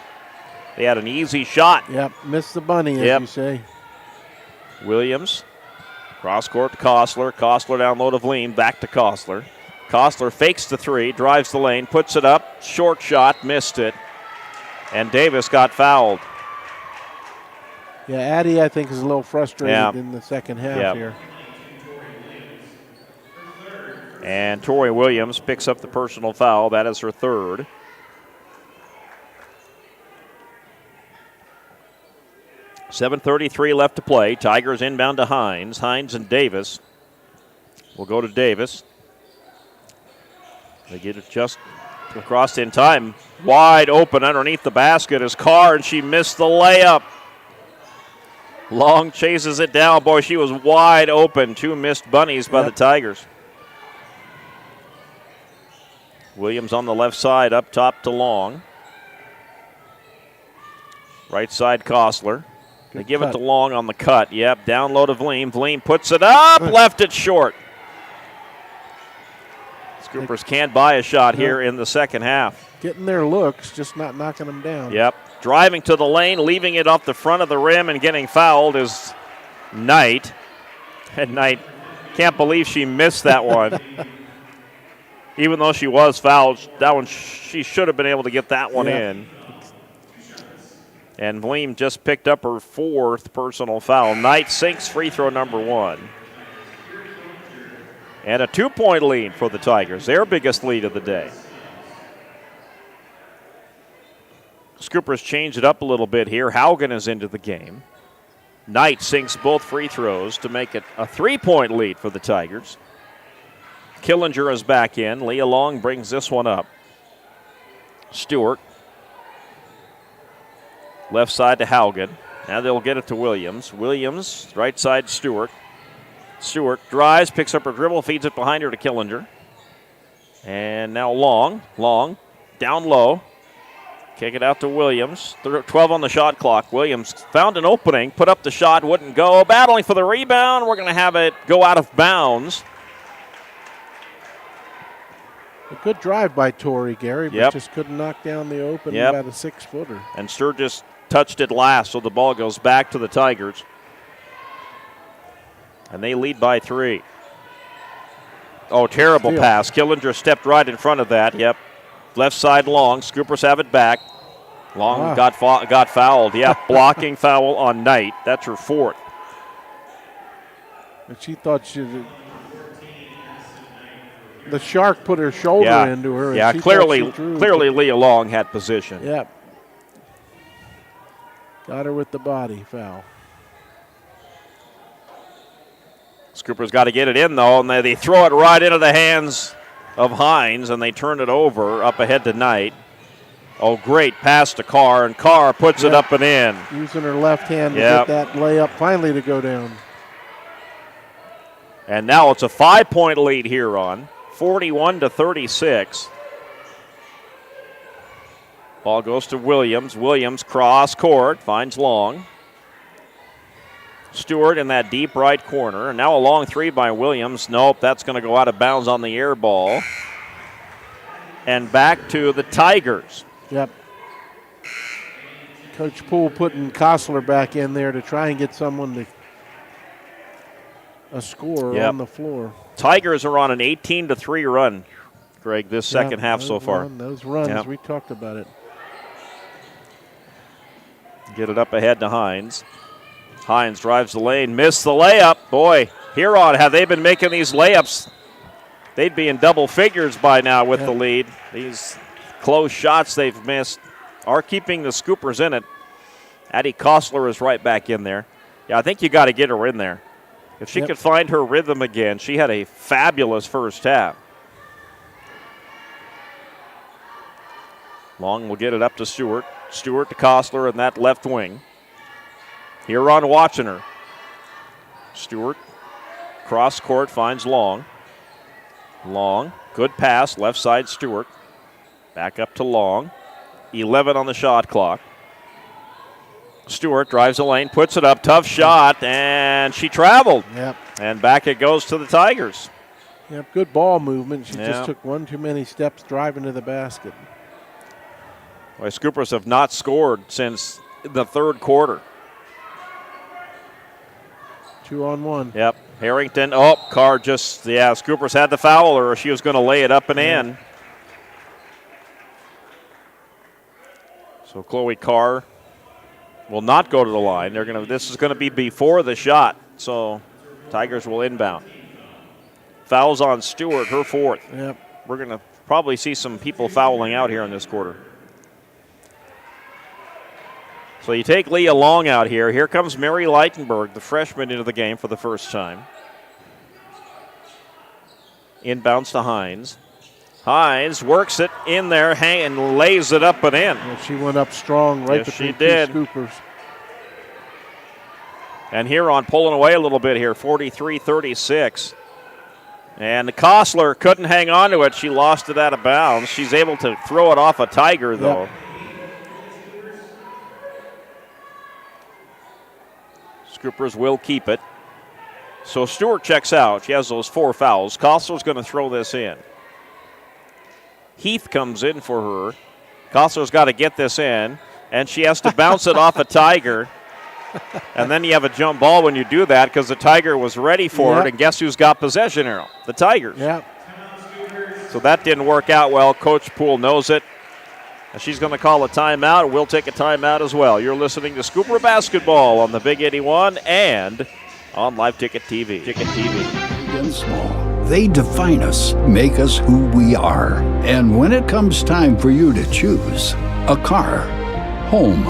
They had an easy shot. Yep, missed the bunny, as you say. Williams. Cross court to Kostler. Kostler down low to Vleen. Back to Kostler. Kostler fakes the three, drives the lane, puts it up. Short shot, missed it. And Davis got fouled. Yeah, Addie, I think, is a little frustrated in the second half here. And Tori Williams picks up the personal foul. That is her third. .7:33 left to play. Tigers inbound to Hines. Hines and Davis. Will go to Davis. They get it just across in time. Wide open underneath the basket is Carr, and she missed the layup. Long chases it down. Boy, she was wide open. 2 missed bunnies by the Tigers. Williams on the left side, up top to Long. Right side, Kostler. They give it to Long on the cut. Yep, down low to Vleen. Vleen puts it up, left it short. Scoopers can't buy a shot here in the second half. Getting their looks, just not knocking them down. Yep, driving to the lane, leaving it off the front of the rim and getting fouled is Knight. And Knight can't believe she missed that one. Even though she was fouled, that one she should have been able to get that one in. And Vleen just picked up her 4th personal foul. Knight sinks free throw number 1. And a 2-point lead for the Tigers, their biggest lead of the day. Scoopers change it up a little bit here. Haugen is into the game. Knight sinks both free throws to make it a 3-point lead for the Tigers. Killinger is back in. Leah Long brings this one up. Stewart. Left side to Haugen. Now they'll get it to Williams. Williams, right side, Stewart. Stewart drives, picks up her dribble, feeds it behind her to Killinger. And now Long. Long, down low. Kick it out to Williams. 12 on the shot clock. Williams found an opening, put up the shot, wouldn't go. Battling for the rebound. We're going to have it go out of bounds. A good drive by Tori, Gary, but just couldn't knock down the open about a 6-footer. And Sturgis touched it last, so the ball goes back to the Tigers. And they lead by 3. Oh, terrible pass. Killinger stepped right in front of that. Yep. Left side Long. Scoopers have it back. Long got fouled. Yeah, blocking foul on Knight. That's her 4th. And she thought the Shark put her shoulder into her. Yeah, clearly Leah Long had position. Yep. Got her with the body foul. Scoopers got to get it in, though, and they throw it right into the hands of Hines, and they turn it over up ahead to Knight. Oh, great pass to Carr, and Carr puts it up and in. Using her left hand to get that layup finally to go down. And now it's a 5-point lead here on 41-36. Ball goes to Williams. Williams cross court, finds Long. Stewart in that deep right corner. And now a long 3 by Williams. Nope, that's going to go out of bounds on the air ball. And back to the Tigers. Yep. Coach Poole putting Kostler back in there to try and get someone to a score on the floor. Tigers are on an 18-3 run, Greg, this second half so far. Those runs, we talked about it. Get it up ahead to Hines. Hines drives the lane, missed the layup. Boy, Huron, have they been making these layups? They'd be in double figures by now with the lead. These close shots they've missed are keeping the Scoopers in it. Addie Kostler is right back in there. Yeah, I think you got to get her in there. If she could find her rhythm again, she had a fabulous first half. Long will get it up to Stewart. Stewart to Kostler in that left wing. Huron watching her. Stewart, cross court, finds Long. Long, good pass, left side Stewart. Back up to Long. 11 on the shot clock. Stewart drives the lane, puts it up, tough shot, and she traveled. Yep. And back it goes to the Tigers. Yep, good ball movement. She just took one too many steps driving to the basket. Well, Scoopers have not scored since the third quarter. 2-on-1. Yep. Harrington. Oh, Carr just, Scoopers had the foul or she was going to lay it up and in. So Chloe Carr will not go to the line. This is going to be before the shot. So Tigers will inbound. Fouls on Stewart, her fourth. Yep. We're going to probably see some people fouling out here in this quarter. So you take Leah Long out here. Here comes Mary Leitenberg, the freshman, into the game for the first time. Inbounds to Hines. Hines works it in there and lays it up and in. Well, she went up strong right between two Scoopers. And Huron pulling away a little bit here, 43-36. And Kostler couldn't hang on to it. She lost it out of bounds. She's able to throw it off a Tiger, though. Yep. Scoopers will keep it. So Stewart checks out. She has those 4 fouls. Kostler's going to throw this in. Heath comes in for her. Kostler's got to get this in, and she has to bounce it off a Tiger. And then you have a jump ball when you do that because the Tiger was ready for it, and guess who's got possession now? The Tigers. Yeah. So that didn't work out well. Coach Poole knows it. And she's going to call a timeout. We'll take a timeout as well. You're listening to Scooper Basketball on the Big 81 and on Live Ticket TV. Big and small. They define us, make us who we are. And when it comes time for you to choose a car, home,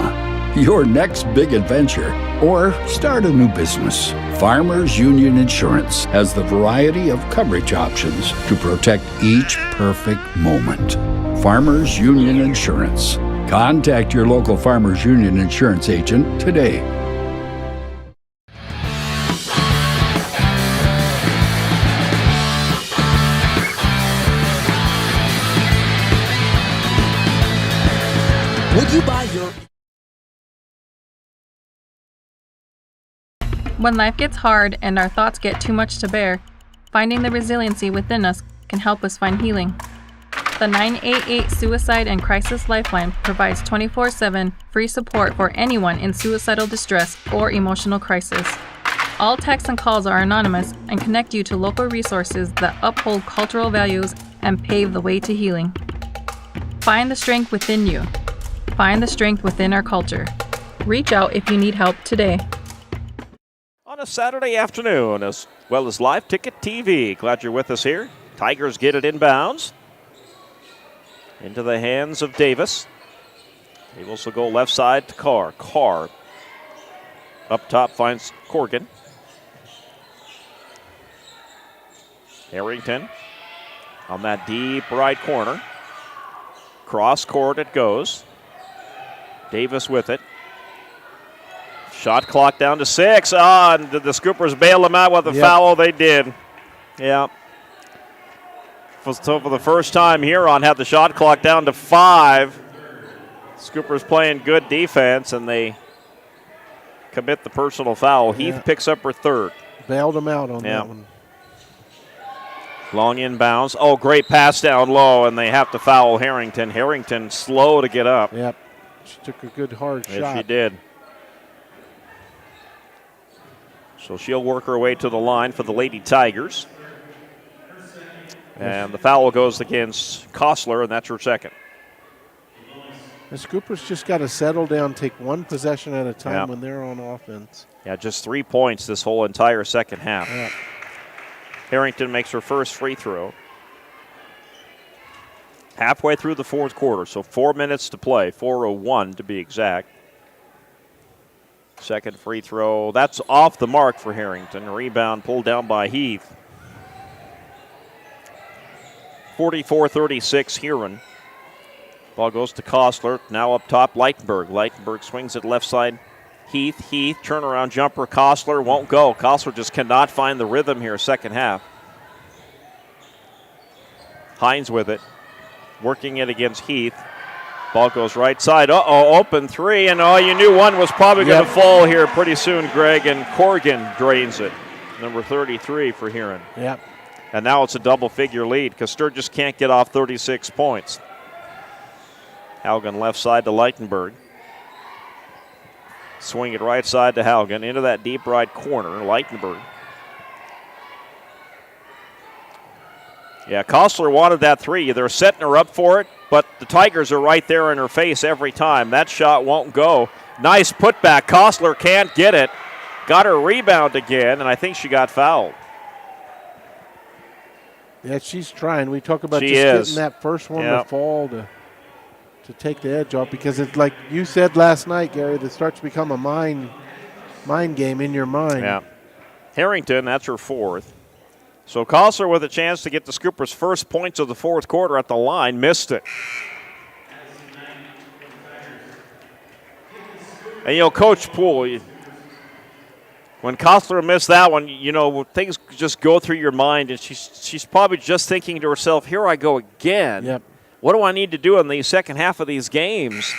your next big adventure, or start a new business, Farmers Union Insurance has the variety of coverage options to protect each perfect moment. Farmers Union Insurance. Contact your local Farmers Union Insurance agent today. Would you buy your... When life gets hard and our thoughts get too much to bear, finding the resiliency within us can help us find healing. The 988 Suicide and Crisis Lifeline provides 24/7 free support for anyone in suicidal distress or emotional crisis. All texts and calls are anonymous and connect you to local resources that uphold cultural values and pave the way to healing. Find the strength within you. Find the strength within our culture. Reach out if you need help today. On a Saturday afternoon, as well as Live Ticket TV. Glad you're with us here. Tigers get it inbounds. Into the hands of Davis. Davis will go left side to Carr. Carr up top finds Corgan. Harrington on that deep right corner. Cross court it goes. Davis with it. Shot clock down to 6. And the Scoopers bail them out with a foul. They did. Yeah. So for the first time, Huron had the shot clock down to 5. Scoopers playing good defense, and they commit the personal foul. Heath picks up her third. Bailed him out on that one. Long inbounds. Oh, great pass down low, and they have to foul Harrington. Harrington slow to get up. Yep. She took a good hard shot. Yes, she did. So she'll work her way to the line for the Lady Tigers. And the foul goes against Kostler, and that's her second. The Scoopers just got to settle down, take one possession at a time when they're on offense. Yeah, just 3 points this whole entire second half. Harrington makes her first free throw. Halfway through the fourth quarter, so 4 minutes to play, 4:01 to be exact. Second free throw, that's off the mark for Harrington. Rebound pulled down by Heath. 44-36 Huron. Ball goes to Kostler, now up top Leitenberg. Leitenberg swings it left side. Heath, turnaround jumper, Kostler won't go. Kostler just cannot find the rhythm here second half. Hines with it, working it against Heath. Ball goes right side. Open three, and you knew one was probably going to fall here pretty soon, Greg, and Corrigan drains it. Number 33 for Huron. Yep. And now it's a double-figure lead because Sturgis can't get off 36 points. Haugen left side to Leitenberg. Swing it right side to Haugen into that deep right corner. Leitenberg. Yeah, Kostler wanted that three. They're setting her up for it, but the Tigers are right there in her face every time. That shot won't go. Nice putback. Kostler can't get it. Got her rebound again, and I think she got fouled. Yeah, she's trying. We talk about She just is. getting that first one to fall to take the edge off, because it's like you said last night, Gary, that starts to become a mind game in your mind. Yeah. Harrington, that's her fourth. So Kostler with a chance to get the Scoopers' first points of the fourth quarter at the line, missed it. And, Coach Poole, when Kostler missed that one, things just go through your mind, and she's probably just thinking to herself, here I go again. Yep. What do I need to do in the second half of these games?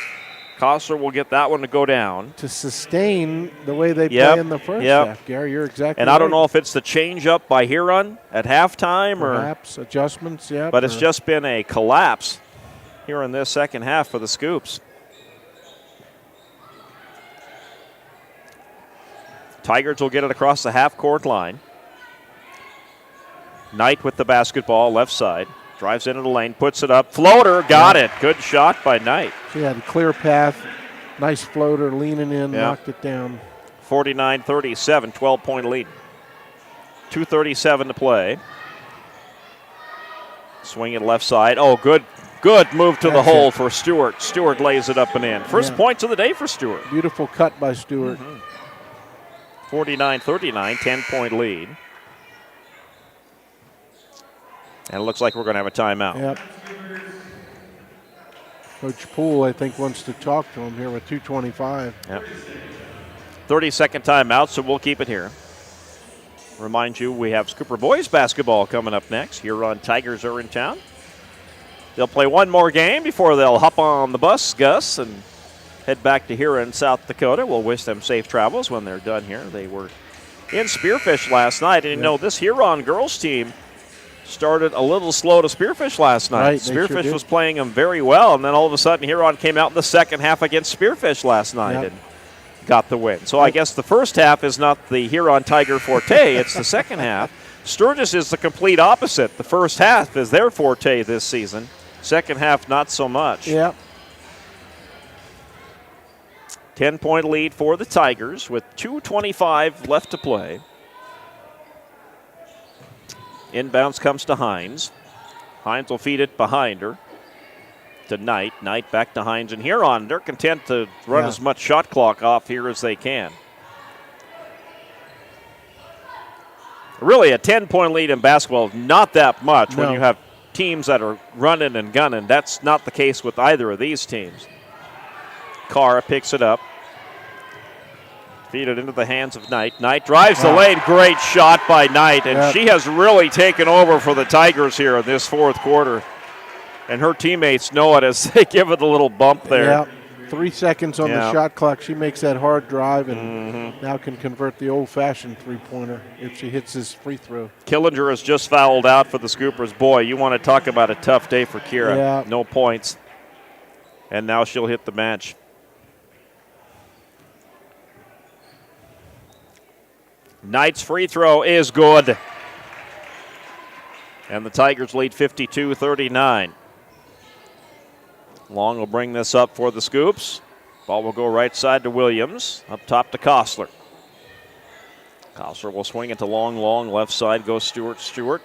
Kostler will get that one to go down. To sustain the way they play in the first half, Gary, you're exactly And right. I don't know if it's the change-up by Huron at halftime Perhaps adjustments, but it's just been a collapse here in this second half for the Scoops. Tigers will get it across the half-court line. Knight with the basketball, left side. Drives into the lane, puts it up. Floater, got it. Good shot by Knight. She had a clear path. Nice floater, leaning in, knocked it down. 49-37, 12-point lead. 2:37 to play. Swing it left side. Good move to the hole for Stewart. Stewart lays it up and in. First points of the day for Stewart. Beautiful cut by Stewart. 49-39, 10-point lead. And it looks like we're going to have a timeout. Yep. Coach Poole, I think, wants to talk to him here with 2:25. Yep. 30-second timeout, so we'll keep it here. Remind you, we have Scooper Boys basketball coming up next. Huron Tigers are in town. They'll play one more game before they'll hop on the bus, Gus, and head back to Huron, South Dakota. We'll wish them safe travels when they're done here. They were in Spearfish last night, and this Huron girls team started a little slow to Spearfish last night. Right, Spearfish was playing them very well, and then all of a sudden Huron came out in the second half against Spearfish last night and got the win. So I guess the first half is not the Huron Tiger forte, it's the second half. Sturgis is the complete opposite. The first half is their forte this season. Second half, not so much. Yep. 10-point lead for the Tigers with 2:25 left to play. Inbounds comes to Hines. Hines will feed it behind her to Knight. Knight back to Hines and Huron. They're content to run as much shot clock off here as they can. Really, a 10-point lead in basketball is not that much when you have teams that are running and gunning. That's not the case with either of these teams. Carr picks it up. Feed it into the hands of Knight. Knight drives the lane. Great shot by Knight. And she has really taken over for the Tigers here in this fourth quarter. And her teammates know it as they give it a little bump there. Yeah, 3 seconds on the shot clock. She makes that hard drive and now can convert the old-fashioned three-pointer if she hits this free throw. Killinger has just fouled out for the Scoopers. Boy, you want to talk about a tough day for Kira. Yeah. No points. And now she'll hit the bench. Knight's free throw is good. And the Tigers lead 52-39. Long will bring this up for the Scoops. Ball will go right side to Williams. Up top to Kostler. Kostler will swing it to Long. Left side goes Stewart.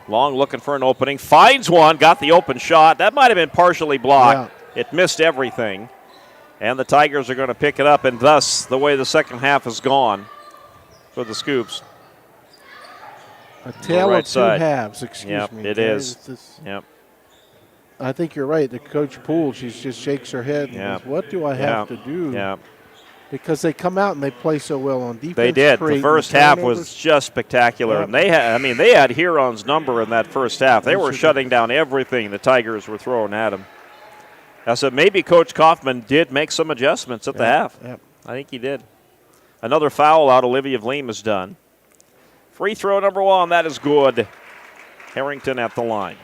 Long looking for an opening. Finds one. Got the open shot. That might have been partially blocked. Yeah. It missed everything. And the Tigers are going to pick it up, and thus the way the second half has gone for the Scoops. A tale of two halves, excuse me. It okay? is. Yep. I think you're right. The Coach Poole, she just shakes her head and goes, what do I have to do? Yeah. Because they come out and they play so well on defense. They did. The first half was just spectacular. Yep. And they had Huron's number in that first half. They were shutting down everything the Tigers were throwing at them. I said maybe Coach Kaufman did make some adjustments at the half. Yep. I think he did. Another foul out. Olivia Vleem is done. Free throw number 1. That is good. Harrington at the line.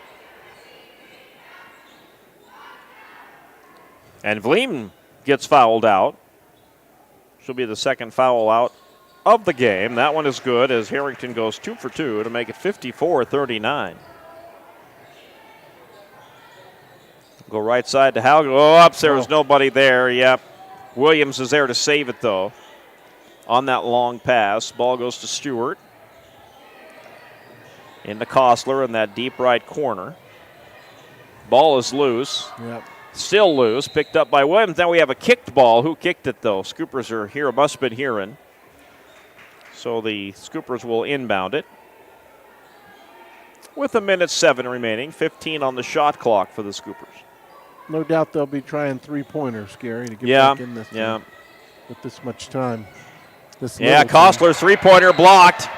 And Vleem gets fouled out. She'll be the second foul out of the game. That one is good as Harrington goes 2 for 2 to make it 54-39. Go right side to Hal. Go up. There's nobody there. Yep. Williams is there to save it, though, on that long pass. Ball goes to Stewart. Into Kostler in that deep right corner. Ball is loose. Yep. Still loose. Picked up by Williams. Then we have a kicked ball. Who kicked it, though? Scoopers are here. Must have been Huron. So the Scoopers will inbound it. With 1:07 remaining. 15 on the shot clock for the Scoopers. No doubt they'll be trying three-pointers, Gary, to get back in this thing with this much time. Kostler's three-pointer blocked.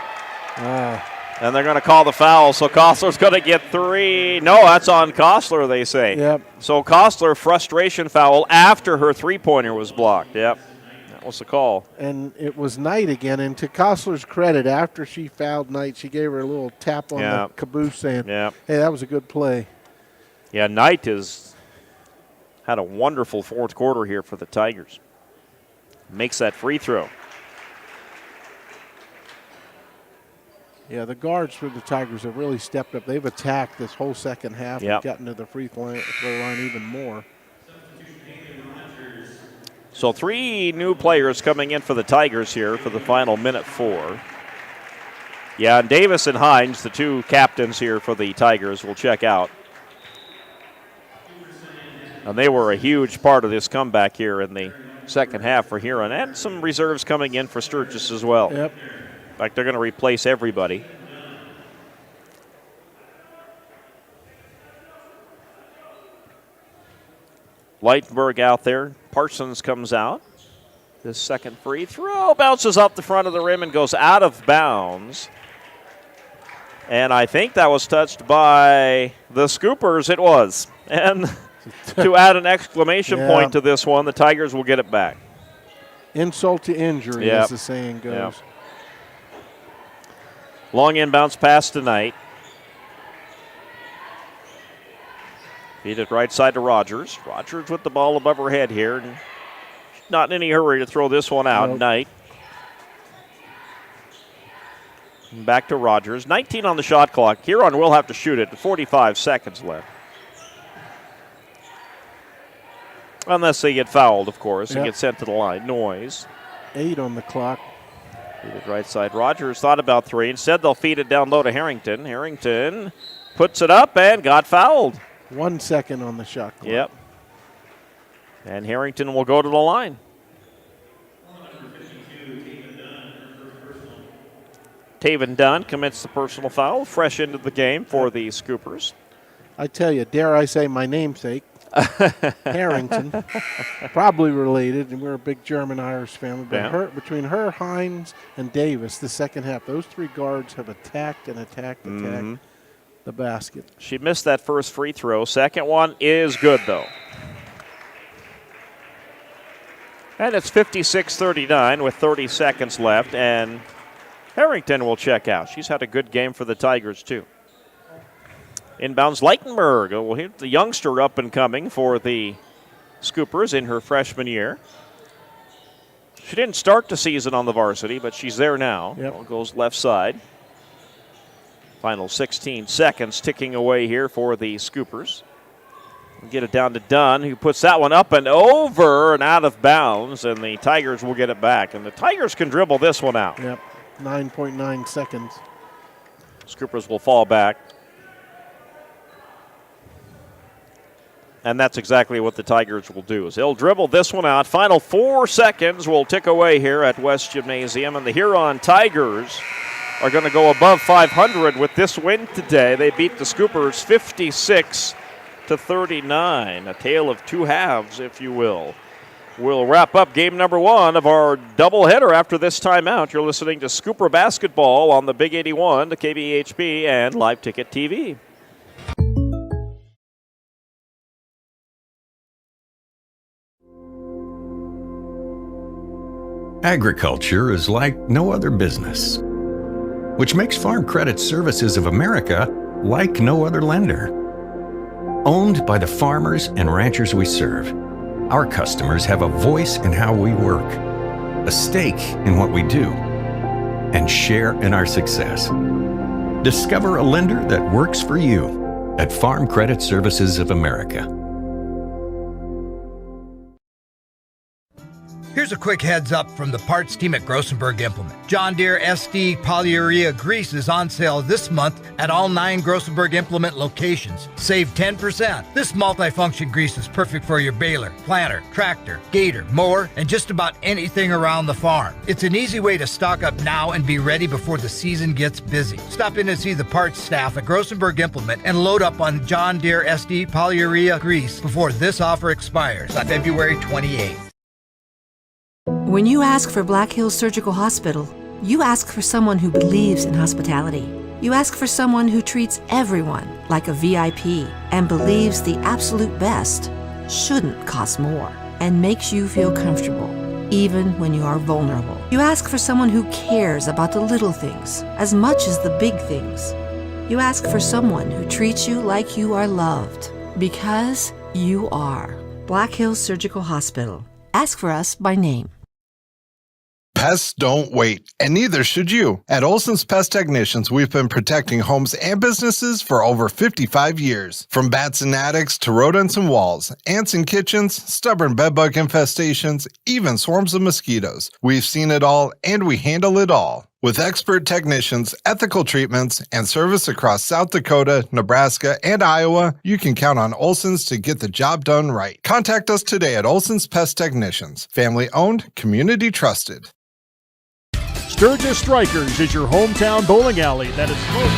And they're going to call the foul, so Kostler's going to get 3. No, that's on Kostler, they say. Yep. So Kostler, frustration foul after her three-pointer was blocked. Yep, that was the call. And it was Knight again, and to Kostler's credit, after she fouled Knight, she gave her a little tap on the caboose saying, hey, that was a good play. Yeah, Knight has had a wonderful fourth quarter here for the Tigers. Makes that free throw. Yeah, the guards for the Tigers have really stepped up. They've attacked this whole second half and gotten to the free throw line even more. So 3 new players coming in for the Tigers here for the final minute 4. Yeah, and Davis and Hines, the 2 captains here for the Tigers, will check out. And they were a huge part of this comeback here in the second half for Huron. And some reserves coming in for Sturgis as well. Yep. In fact, they're going to replace everybody. Leitenberg out there. Parsons comes out. This second free throw bounces off the front of the rim and goes out of bounds. And I think that was touched by the Scoopers. It was. And to add an exclamation point to this one, the Tigers will get it back. Insult to injury, as the saying goes. Yep. Long inbounds pass tonight. Feed it right side to Rogers. Rogers with the ball above her head here. And not in any hurry to throw this one out. Knight. Back to Rogers. 19 on the shot clock. Huron will have to shoot it. 45 seconds left. Unless they get fouled, of course, and get sent to the line. Noise. 8 on the clock. Feed it right side. Rogers thought about 3. Instead, they'll feed it down low to Harrington. Harrington puts it up and got fouled. 1 second on the shot clock. Yep. And Harrington will go to the line. Taven Dunn commits the personal foul, fresh into the game for the Scoopers. I tell you, dare I say my namesake, Harrington, probably related, and we're a big German-Irish family, but between her, Hines, and Davis, the second half, those 3 guards have attacked and attacked the basket. She missed that first free throw. Second one is good, though. And it's 56-39 with 30 seconds left, and Harrington will check out. She's had a good game for the Tigers, too. Inbounds Leitenberg. Well, here's the youngster up and coming for the Scoopers in her freshman year. She didn't start the season on the varsity, but she's there now. Ball goes left side. Final 16 seconds ticking away here for the Scoopers. We'll get it down to Dunn, who puts that one up and over and out of bounds, and the Tigers will get it back. And the Tigers can dribble this one out. 9.9 seconds. Scoopers will fall back. And that's exactly what the Tigers will do. Is they'll dribble this one out. Final 4 seconds will tick away here at West Gymnasium. And the Huron Tigers are going to go above 500 with this win today. They beat the Scoopers 56-39. A tale of two halves, if you will. We'll wrap up game number 1 of our doubleheader after this timeout. You're listening to Scooper Basketball on the Big 81, the KBHB, and Live Ticket TV. Agriculture is like no other business, which makes Farm Credit Services of America like no other lender. Owned by the farmers and ranchers we serve, our customers have a voice in how we work, a stake in what we do, and share in our success. Discover a lender that works for you at Farm Credit Services of America. Here's a quick heads up from the parts team at Grossenberg Implement. John Deere SD polyurea grease is on sale this month at all 9 Grossenberg Implement locations. Save 10%. This multifunction grease is perfect for your baler, planter, tractor, gator, mower, and just about anything around the farm. It's an easy way to stock up now and be ready before the season gets busy. Stop in and see the parts staff at Grossenberg Implement and load up on John Deere SD polyurea grease before this offer expires on February 28th. When you ask for Black Hills Surgical Hospital, you ask for someone who believes in hospitality. You ask for someone who treats everyone like a VIP and believes the absolute best shouldn't cost more and makes you feel comfortable, even when you are vulnerable. You ask for someone who cares about the little things as much as the big things. You ask for someone who treats you like you are loved, because you are. Black Hills Surgical Hospital. Ask for us by name. Pests don't wait, and neither should you. At Olson's Pest Technicians, we've been protecting homes and businesses for over 55 years. From bats and attics to rodents and walls, ants in kitchens, stubborn bedbug infestations, even swarms of mosquitoes. We've seen it all, and we handle it all. With expert technicians, ethical treatments, and service across South Dakota, Nebraska, and Iowa, you can count on Olson's to get the job done right. Contact us today at Olson's Pest Technicians. Family owned, community trusted. Sturgis Strikers is your hometown bowling alley that is owned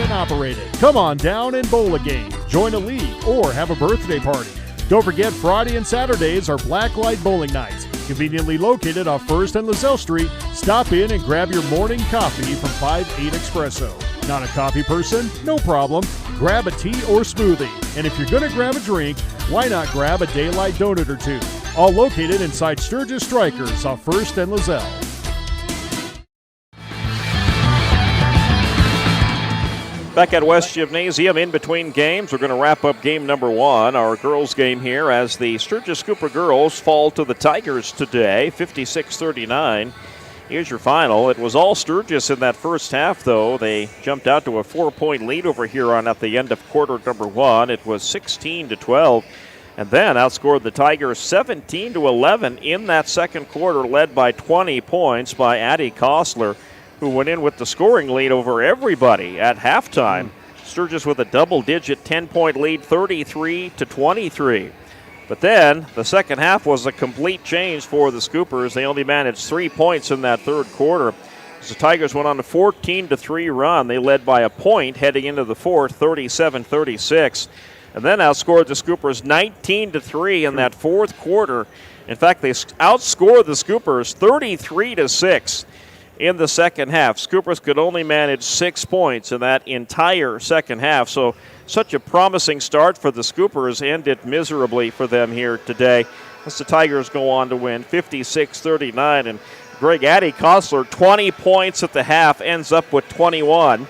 and operated. Come on down and bowl a game, join a league, or have a birthday party. Don't forget Friday and Saturdays are Blacklight Bowling Nights. Conveniently located off 1st and LaSalle Street, stop in and grab your morning coffee from 5-8 Espresso. Not a coffee person? No problem. Grab a tea or smoothie. And if you're going to grab a drink, why not grab a Daylight donut or two? All located inside Sturgis Strikers off 1st and LaSalle. Back at West Gymnasium in between games, we're going to wrap up game number 1, our girls game here, as the Sturgis Cooper girls fall to the Tigers today, 56-39. Here's your final. It was all Sturgis in that first half, though. They jumped out to a 4-point lead over Huron at the end of quarter number 1. It was 16-12, and then outscored the Tigers 17-11 in that second quarter, led by 20 points by Addie Kostler, who went in with the scoring lead over everybody at halftime. Sturgis with a double-digit 10-point lead, 33-23. But then the second half was a complete change for the Scoopers. They only managed 3 points in that third quarter. As the Tigers went on a 14-3 run, they led by a point heading into the fourth, 37-36. And then outscored the Scoopers 19-3 in that fourth quarter. In fact, they outscored the Scoopers 33-6 in the second half. Scoopers could only manage 6 points in that entire second half. So such a promising start for the Scoopers, ended miserably for them here today as the Tigers go on to win 56-39. And Greg, Addie Kostler, 20 points at the half, ends up with 21.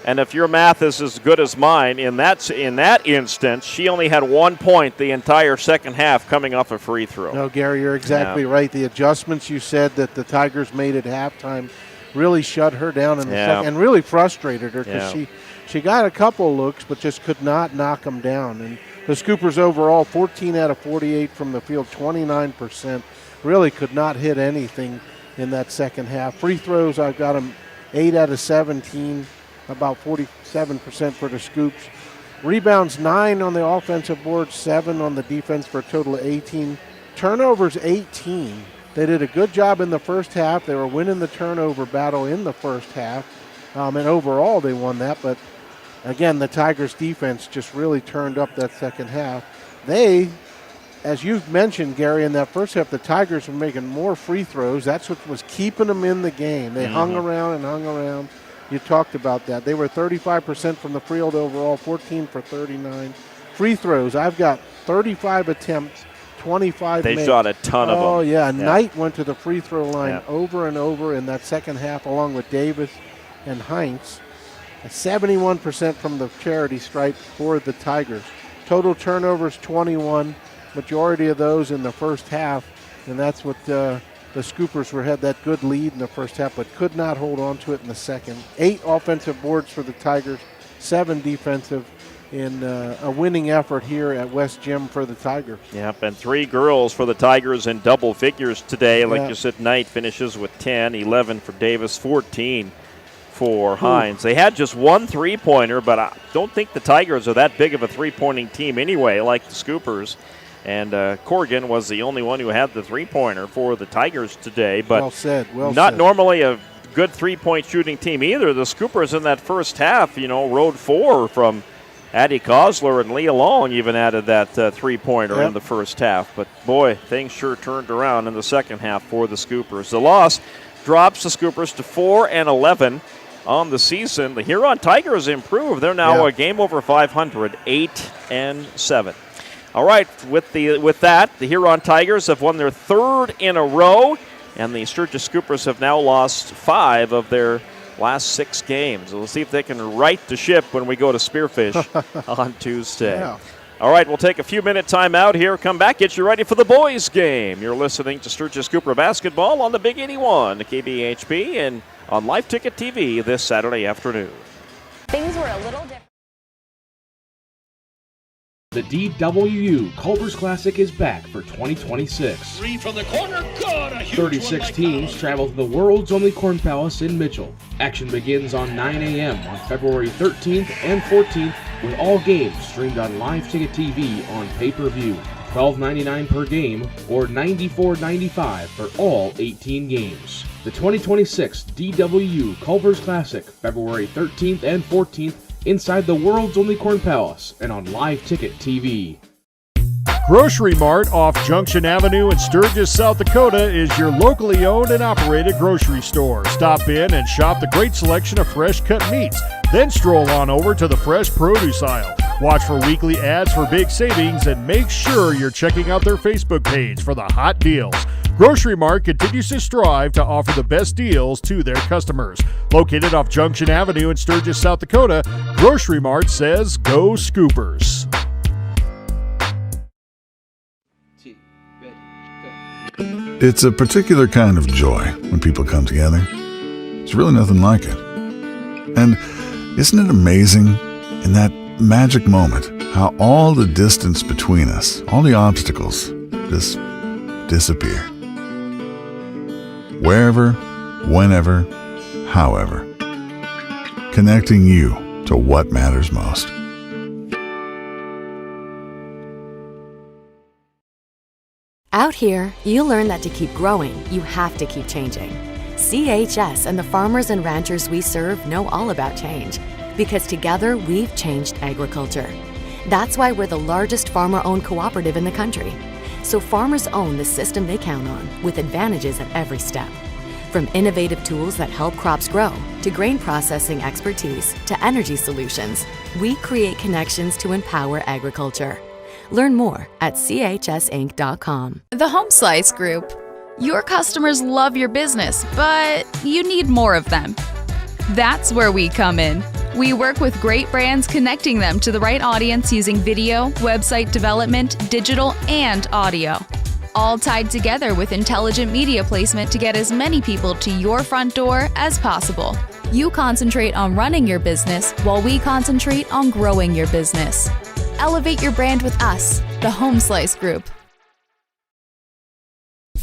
And if your math is as good as mine, in that instance, she only had 1 point the entire second half coming off a free throw. No, Gary, you're exactly right. The adjustments you said that the Tigers made at halftime really shut her down in the second and really frustrated her because she got a couple looks but just could not knock them down. And the Scoopers overall, 14 out of 48 from the field, 29%. really could not hit anything in that second half. Free throws, I've got them 8 out of 17, about 47% for the Scoops. Rebounds 9 on the offensive board, 7 on the defense for a total of 18. Turnovers 18. They did a good job in the first half. They were winning the turnover battle in the first half. And overall they won that. But again, the Tigers defense just really turned up that second half. They, as you've mentioned, Gary, in that first half, the Tigers were making more free throws. That's what was keeping them in the game. They hung around and hung around. You talked about that. They were 35% from the field overall, 14 for 39. Free throws, I've got 35 attempts, 25 They made. shot a ton of them. Oh, yeah. Knight went to the free throw line over and over in that second half, along with Davis and Heinz. 71% from the charity stripe for the Tigers. Total turnovers, 21. Majority of those in the first half, and that's what the Scoopers had that good lead in the first half, but could not hold on to it in the second. 8 offensive boards for the Tigers, 7 defensive in a winning effort here at West Gym for the Tigers. Yep, and 3 girls for the Tigers in double figures today. Like you said, Knight finishes with 10, 11 for Davis, 14 for Hines. They had just 1 3-pointer, but I don't think the Tigers are that big of a 3-pointing team anyway, like the Scoopers. And Corrigan was the only one who had the 3-pointer for the Tigers today. But well said. Not normally a good 3-point shooting team either. The Scoopers in that first half, rode 4 from Addie Kosler, and Leah Long even added that 3-pointer in the first half. But, boy, things sure turned around in the second half for the Scoopers. The loss drops the Scoopers to 4-11 on the season. The Huron Tigers improved. They're now a game over 500, 8-7. All right, with that, the Huron Tigers have won their 3rd in a row, and the Sturgis Scoopers have now lost 5 of their last 6 games. We'll see if they can right the ship when we go to Spearfish on Tuesday. Yeah. All right, we'll take a few-minute time out here. Come back, get you ready for the boys' game. You're listening to Sturgis Cooper basketball on the Big 81, KBHP, and on Live Ticket TV this Saturday afternoon. Things were a little different. The DWU Culver's Classic is back for 2026. 3 from the corner, good! A huge 36 one by teams travel to the world's only Corn Palace in Mitchell. Action begins on 9 a.m. on February 13th and 14th, with all games streamed on Live Ticket TV on pay-per-view. $12.99 per game or $94.95 for all 18 games. The 2026 DWU Culver's Classic, February 13th and 14th, inside the world's only Corn Palace and on Live Ticket TV. Grocery Mart off Junction Avenue in Sturgis, South Dakota is your locally owned and operated grocery store. Stop in and shop the great selection of fresh cut meats. Then stroll on over to the fresh produce aisle. Watch for weekly ads for big savings and make sure you're checking out their Facebook page for the hot deals. Grocery Mart continues to strive to offer the best deals to their customers. Located off Junction Avenue in Sturgis, South Dakota, Grocery Mart says go Scoopers. It's a particular kind of joy when people come together. It's really nothing like it. And isn't it amazing in that magic moment how all the distance between us, all the obstacles, just disappear? Wherever, whenever, however. Connecting you to what matters most. Out here, you learn that to keep growing, you have to keep changing. CHS and the farmers and ranchers we serve know all about change, because together we've changed agriculture. That's why we're the largest farmer-owned cooperative in the country. So farmers own the system they count on, with advantages at every step. From innovative tools that help crops grow, to grain processing expertise, to energy solutions, we create connections to empower agriculture. Learn more at chsinc.com. The Home Slice Group. Your customers love your business, but you need more of them. That's where we come in. We work with great brands, connecting them to the right audience using video, website development, digital, and audio. All tied together with intelligent media placement to get as many people to your front door as possible. You concentrate on running your business while we concentrate on growing your business. Elevate your brand with us, the Home Slice Group.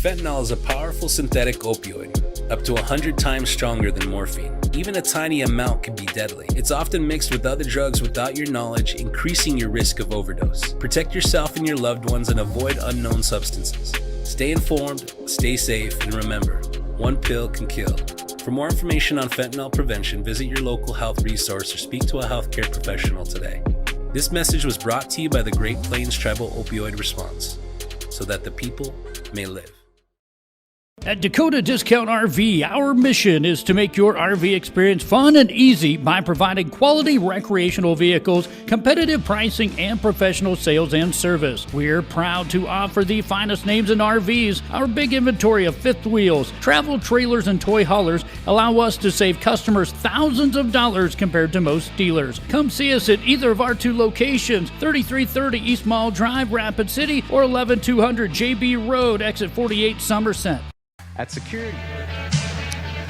Fentanyl is a powerful synthetic opioid, up to 100 times stronger than morphine. Even a tiny amount can be deadly. It's often mixed with other drugs without your knowledge, increasing your risk of overdose. Protect yourself and your loved ones and avoid unknown substances. Stay informed, stay safe, and remember, one pill can kill. For more information on fentanyl prevention, visit your local health resource or speak to a healthcare professional today. This message was brought to you by the Great Plains Tribal Opioid Response, so that the people may live. At Dakota Discount RV, our mission is to make your RV experience fun and easy by providing quality recreational vehicles, competitive pricing, and professional sales and service. We're proud to offer the finest names in RVs. Our big inventory of fifth wheels, travel trailers, and toy haulers allow us to save customers thousands of dollars compared to most dealers. Come see us at either of our 2 locations, 3330 East Mall Drive, Rapid City, or 11200 JB Road, exit 48, Somerset. At security.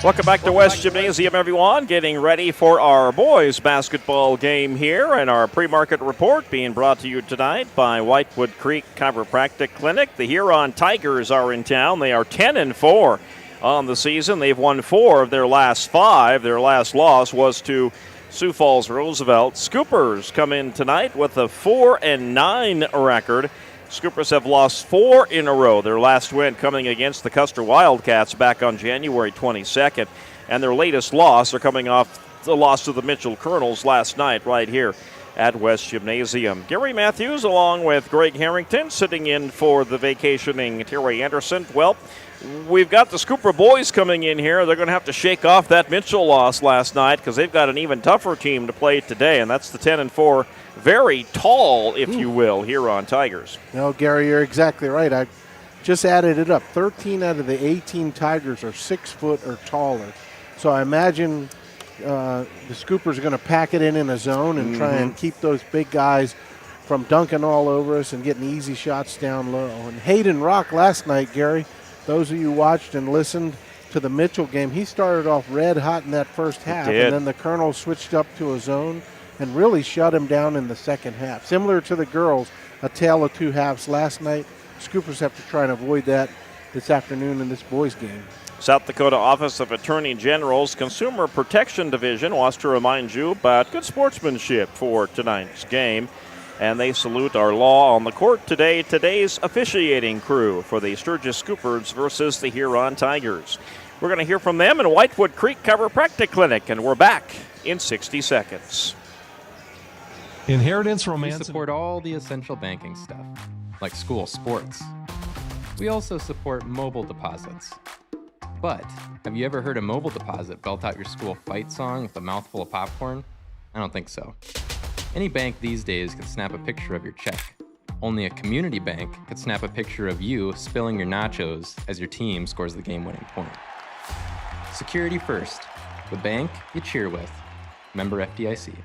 Welcome back to West Gymnasium, everyone. Getting ready for our boys basketball game here, and our pre-market report being brought to you tonight by Whitewood Creek Chiropractic Clinic. The Huron Tigers are in town. They are 10-4 on the season. They've won 4 of their last 5. Their last loss was to Sioux Falls Roosevelt. Scoopers come in tonight with a 4-9 record. Scoopers have lost 4 in a row. Their last win coming against the Custer Wildcats back on January 22nd. And their latest loss are coming off the loss to the Mitchell Colonels last night right here at West Gymnasium. Gary Matthews along with Greg Harrington sitting in for the vacationing Terry Anderson. Well, we've got the Scooper boys coming in here. They're going to have to shake off that Mitchell loss last night because they've got an even tougher team to play today, and that's the 10-4, very tall, if you will, Huron Tigers. No, Gary, you're exactly right. I just added it up. 13 out of the 18 Tigers are 6 foot or taller. So I imagine the Scoopers are going to pack it in a zone and try and keep those big guys from dunking all over us and getting easy shots down low. And Hayden Rock last night, Gary, those of you who watched and listened to the Mitchell game, he started off red hot in that first half, and then the Colonels switched up to a zone and really shut him down in the second half. Similar to the girls, a tale of 2 halves last night. Scoopers have to try and avoid that this afternoon in this boys game. South Dakota Office of Attorney General's Consumer Protection Division wants to remind you about good sportsmanship for tonight's game. And they salute our law on the court today. Today's officiating crew for the Sturgis Scoopers versus the Huron Tigers. We're going to hear from them in Whitewood Creek Chiropractic Clinic, and we're back in 60 seconds. Inheritance, romance. We support all the essential banking stuff, like school sports. We also support mobile deposits. But have you ever heard a mobile deposit belt out your school fight song with a mouthful of popcorn? I don't think so. Any bank these days can snap a picture of your check. Only a community bank could snap a picture of you spilling your nachos as your team scores the game-winning point. Security first. The bank you cheer with. Member FDIC.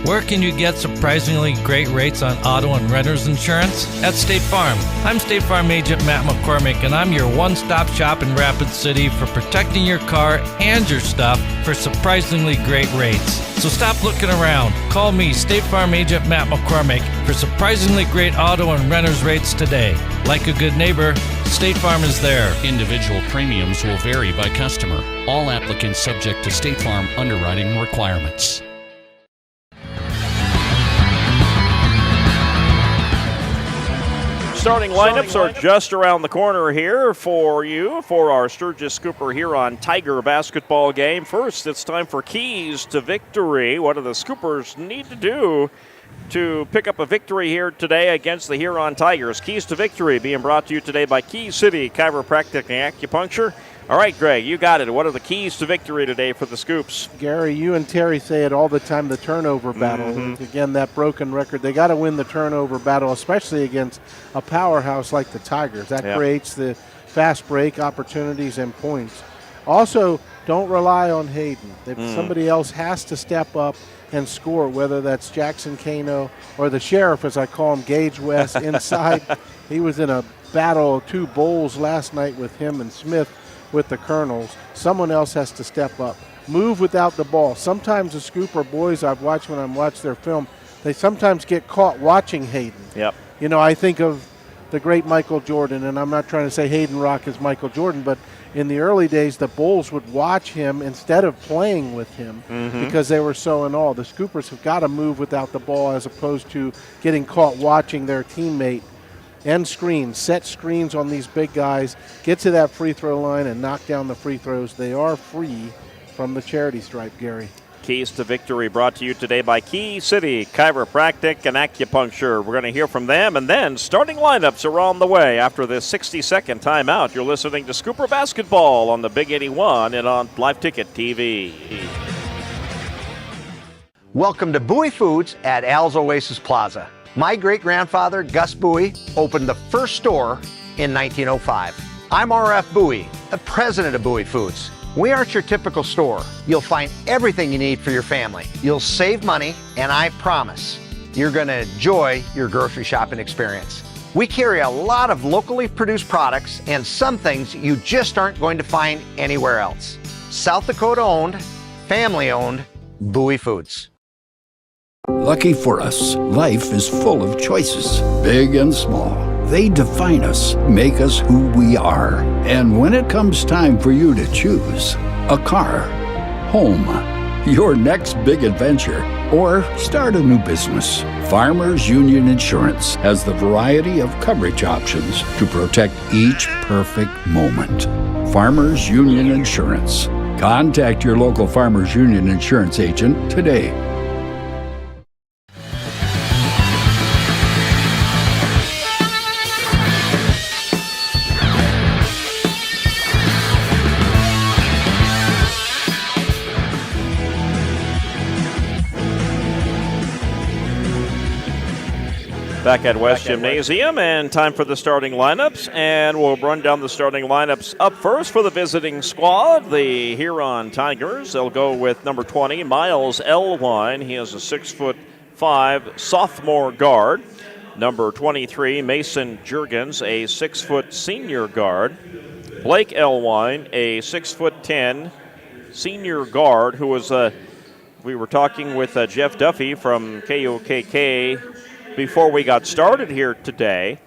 Where can you get surprisingly great rates on auto and renter's insurance? At State Farm. I'm State Farm Agent Matt McCormick, and I'm your one-stop shop in Rapid City for protecting your car and your stuff for surprisingly great rates. So stop looking around. Call me, State Farm Agent Matt McCormick, for surprisingly great auto and renter's rates today. Like a good neighbor, State Farm is there. Individual premiums will vary by customer. All applicants subject to State Farm underwriting requirements. Starting lineups are just around the corner here for you for our Sturgis Scooper Huron Tiger basketball game. First, it's time for keys to victory. What do the Scoopers need to do to pick up a victory here today against the Huron Tigers? Keys to victory being brought to you today by Key City Chiropractic and Acupuncture. All right, Greg, you got it. What are the keys to victory today for the Scoops? Gary, you and Terry say it all the time, the turnover battle. Again, that broken record. They got to win the turnover battle, especially against a powerhouse like the Tigers. That creates the fast break opportunities and points. Also, don't rely on Hayden. Somebody else has to step up and score, whether that's Jackson Kano or the Sheriff, as I call him, Gage West, inside. He was in a battle of 2 bowls last night with him and Smith with the Colonels. Someone else has to step up. Move without the ball. Sometimes the Scooper boys I've watched when I'm watching their film, they sometimes get caught watching Hayden. Yep. You know, I think of the great Michael Jordan. And I'm not trying to say Hayden Rock is Michael Jordan, but in the early days, the Bulls would watch him instead of playing with him because they were so in awe. The Scoopers have got to move without the ball as opposed to getting caught watching their teammate end screens, set screens on these big guys, get to that free throw line and knock down the free throws. They are free from the charity stripe, Gary. Keys to Victory brought to you today by Key City Chiropractic and Acupuncture. We're going to hear from them, and then starting lineups are on the way after this 60-second timeout. You're listening to Scooper Basketball on the Big 81 and on Live Ticket TV. Welcome to Bowie Foods at Al's Oasis Plaza. My great-grandfather, Gus Bowie, opened the first store in 1905. I'm RF Bowie, the president of Bowie Foods. We aren't your typical store. You'll find everything you need for your family. You'll save money, and I promise you're going to enjoy your grocery shopping experience. We carry a lot of locally produced products and some things you just aren't going to find anywhere else. South Dakota owned, family owned, Bowie Foods. Lucky for us, life is full of choices, big and small. They define us, make us who we are. And when it comes time for you to choose a car, home, your next big adventure, or start a new business, Farmers Union Insurance has the variety of coverage options to protect each perfect moment. Farmers Union Insurance. Contact your local Farmers Union Insurance agent today. Back at West Gymnasium, and time for the starting lineups, and we'll run down the starting lineups. Up first for the visiting squad, the Huron Tigers. They'll go with number 20, Miles Elwine. He is a 6'5" sophomore guard. Number 23, Mason Juergens, a 6' senior guard. Blake Elwine, a 6'10" senior guard, who was we were talking with Jeff Duffy from KOKK before we got started here today,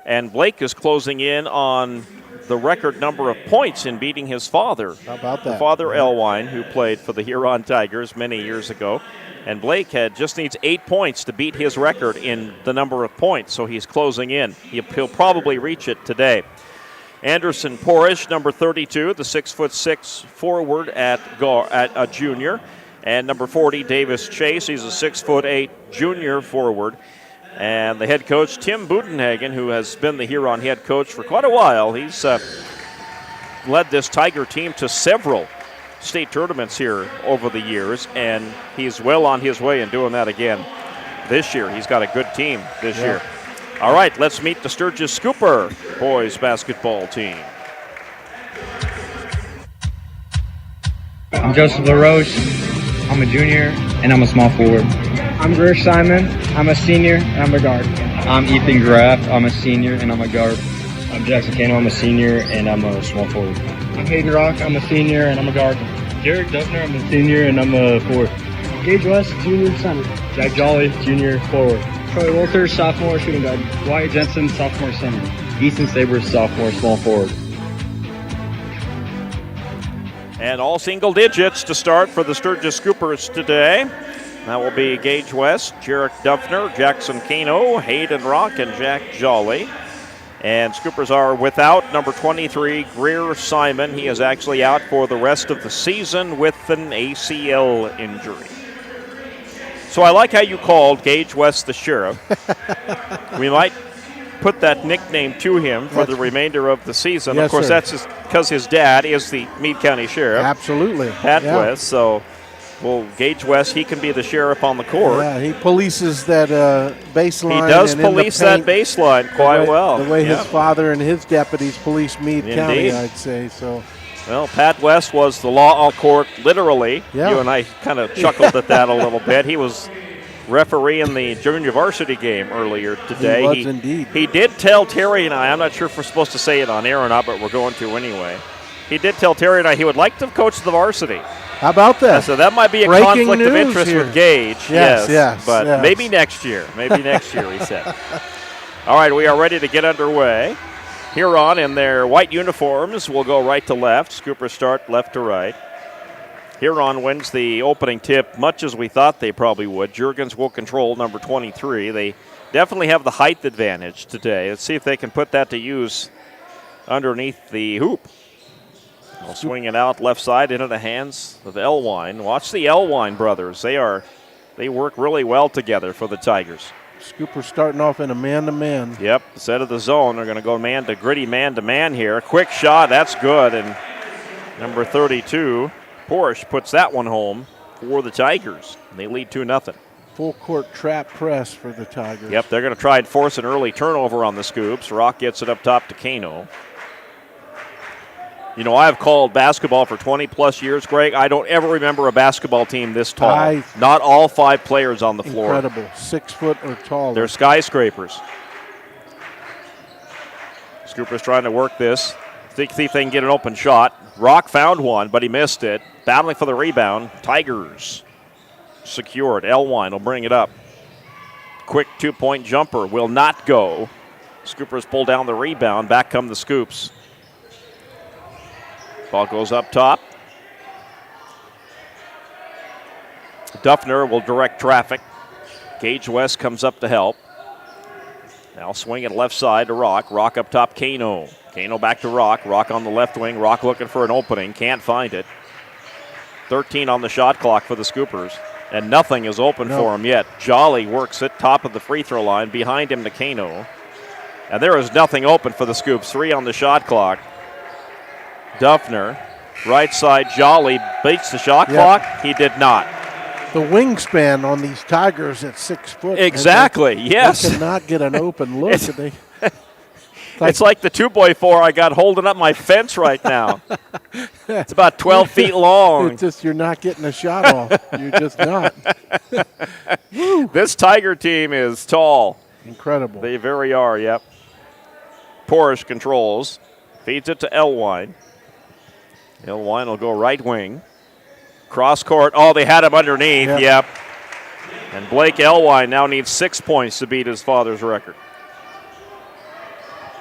and Blake is closing in on the record number of points in beating his father. How about that? Father Elwine, who played for the Huron Tigers many years ago, and Blake just needs 8 points to beat his record in the number of points, so he's closing in. He'll probably reach it today. Anderson Porish, number 32, the 6'6" forward at a junior, and number 40, Davis Chase. He's a 6'8" junior forward. And the head coach, Tim Budenhagen, who has been the Huron head coach for quite a while, he's led this Tiger team to several state tournaments here over the years, and he's well on his way in doing that again this year. He's got a good team this year. All right, let's meet the Sturgis Scooper boys basketball team. I'm Joseph LaRoche. I'm a junior, and I'm a small forward. I'm Greer Simon. I'm a senior, and I'm a guard. I'm Ethan Graff. I'm a senior, and I'm a guard. I'm Jackson Cano. I'm a senior, and I'm a small forward. I'm Hayden Rock. I'm a senior, and I'm a guard. Derek Duffner. I'm a senior, and I'm a forward. Gage West, junior, center. Jack Jolly, junior, forward. Troy Walters, sophomore, shooting guard. Wyatt Jensen, sophomore, center. Easton Sabers, sophomore, small forward. And all single digits to start for the Sturgis Scoopers today. That will be Gage West, Jarek Duffner, Jackson Cano, Hayden Rock, and Jack Jolly. And Scoopers are without number 23, Greer Simon. He is actually out for the rest of the season with an ACL injury. So I like how you called Gage West the Sheriff. We might put that nickname to him for the remainder of the season. Yes, of course, sir. that's because his dad is the Meade County Sheriff. Absolutely. Pat West, so... Well, Gage West, he can be the sheriff on the court. Yeah, he polices that baseline. He does and in the police that paint, baseline quite well. The way his father and his deputies police Meade County, I'd say. So. Well, Pat West was the law on court, literally. Yeah. You and I kind of chuckled at that a little bit. He was referee in the junior varsity game earlier today. He was indeed. He did tell Terry and I'm not sure if we're supposed to say it on air or not, but we're going to anyway. He did tell Terry and I he would like to coach the varsity. How about that? So that might be a Breaking conflict of interest here. with Gage. Yes. But maybe next year. Maybe next year, he said. All right, we are ready to get underway. Huron in their white uniforms will go right to left. Scoopers start left to right. Huron wins the opening tip, much as we thought they probably would. Juergens will control number 23. They definitely have the height advantage today. Let's see if they can put that to use underneath the hoop. They'll swing it out left side into the hands of Elwine. Watch the Elwine brothers. They work really well together for the Tigers. Scooper starting off in a man-to-man. Yep, instead of the zone, they're going to go gritty man-to-man here. Quick shot, that's good. And number 32, Porsche, puts that one home for the Tigers. And they lead 2-0. Full court trap press for the Tigers. Yep, they're going to try and force an early turnover on the Scoops. Rock gets it up top to Kano. You know, I've called basketball for 20-plus years, Greg. I don't ever remember a basketball team this tall. Not all 5 players on the floor. Incredible. 6 foot or taller. They're skyscrapers. Scoopers trying to work this. See if they can get an open shot. Rock found one, but he missed it. Battling for the rebound. Tigers secured. Elwine will bring it up. Quick 2-point jumper will not go. Scoopers pull down the rebound. Back come the Scoops. Ball goes up top. Duffner will direct traffic. Gage West comes up to help. Now swinging left side to Rock. Rock up top, Kano. Kano back to Rock. Rock on the left wing. Rock looking for an opening. Can't find it. 13 on the shot clock for the Scoopers. And nothing is open for him yet. Jolly works it, top of the free throw line. Behind him to Kano. And there is nothing open for the Scoops. 3 on the shot clock. Duffner, right side, Jolly beats the shot clock. He did not. The wingspan on these Tigers at 6 foot. Exactly, yes. They cannot get an open look. It's like the 2x4 I got holding up my fence right now. It's about 12 feet long. It's just you're not getting a shot off. You're just not. This Tiger team is tall. Incredible. They very are, yep. Porsche controls. Feeds it to Elwine. Elwine will go right wing. Cross court. Oh, they had him underneath. Yep. And Blake Elwine now needs 6 points to beat his father's record.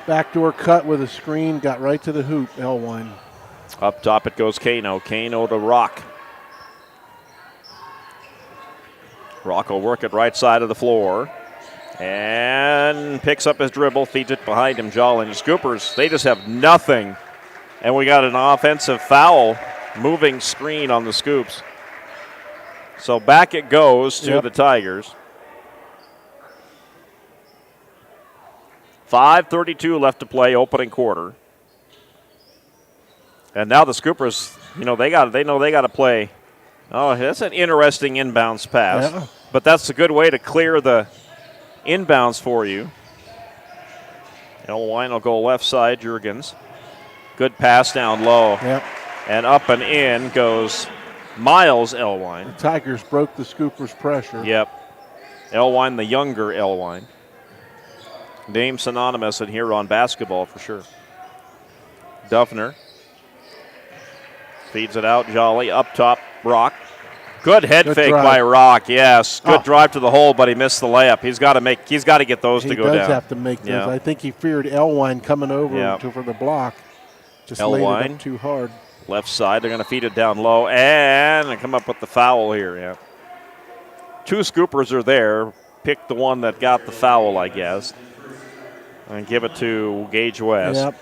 Backdoor cut with a screen. Got right to the hoop, Elwine. Up top it goes Kano. Kano to Rock. Rock will work it right side of the floor. And picks up his dribble. Feeds it behind him. Jolly and the Scoopers, they just have nothing. And we got an offensive foul, moving screen on the Scoops. So back it goes to the Tigers. 5:32 left to play, opening quarter. And now the Scoopers, they know they got to play. Oh, that's an interesting inbounds pass. Yeah. But that's a good way to clear the inbounds for you. Elwine will go left side, Juergens. Good pass down low. Yep. And up and in goes Miles Elwine. The Tigers broke the Scoopers' pressure. Yep. Elwine, the younger Elwine. Name synonymous in Huron basketball for sure. Duffner feeds it out. Jolly up top. Rock. Good head fake drive by Rock. Yes, good drive to the hole, but he missed the layup. He's got to get those to go down. He does have to make those. Yeah. I think he feared Elwine coming over for the block. Just laid it up too hard. Left side, they're going to feed it down low, and they come up with the foul here. Yeah, 2 Scoopers are there. Pick the one that got the foul, I guess, and give it to Gage West. Yep.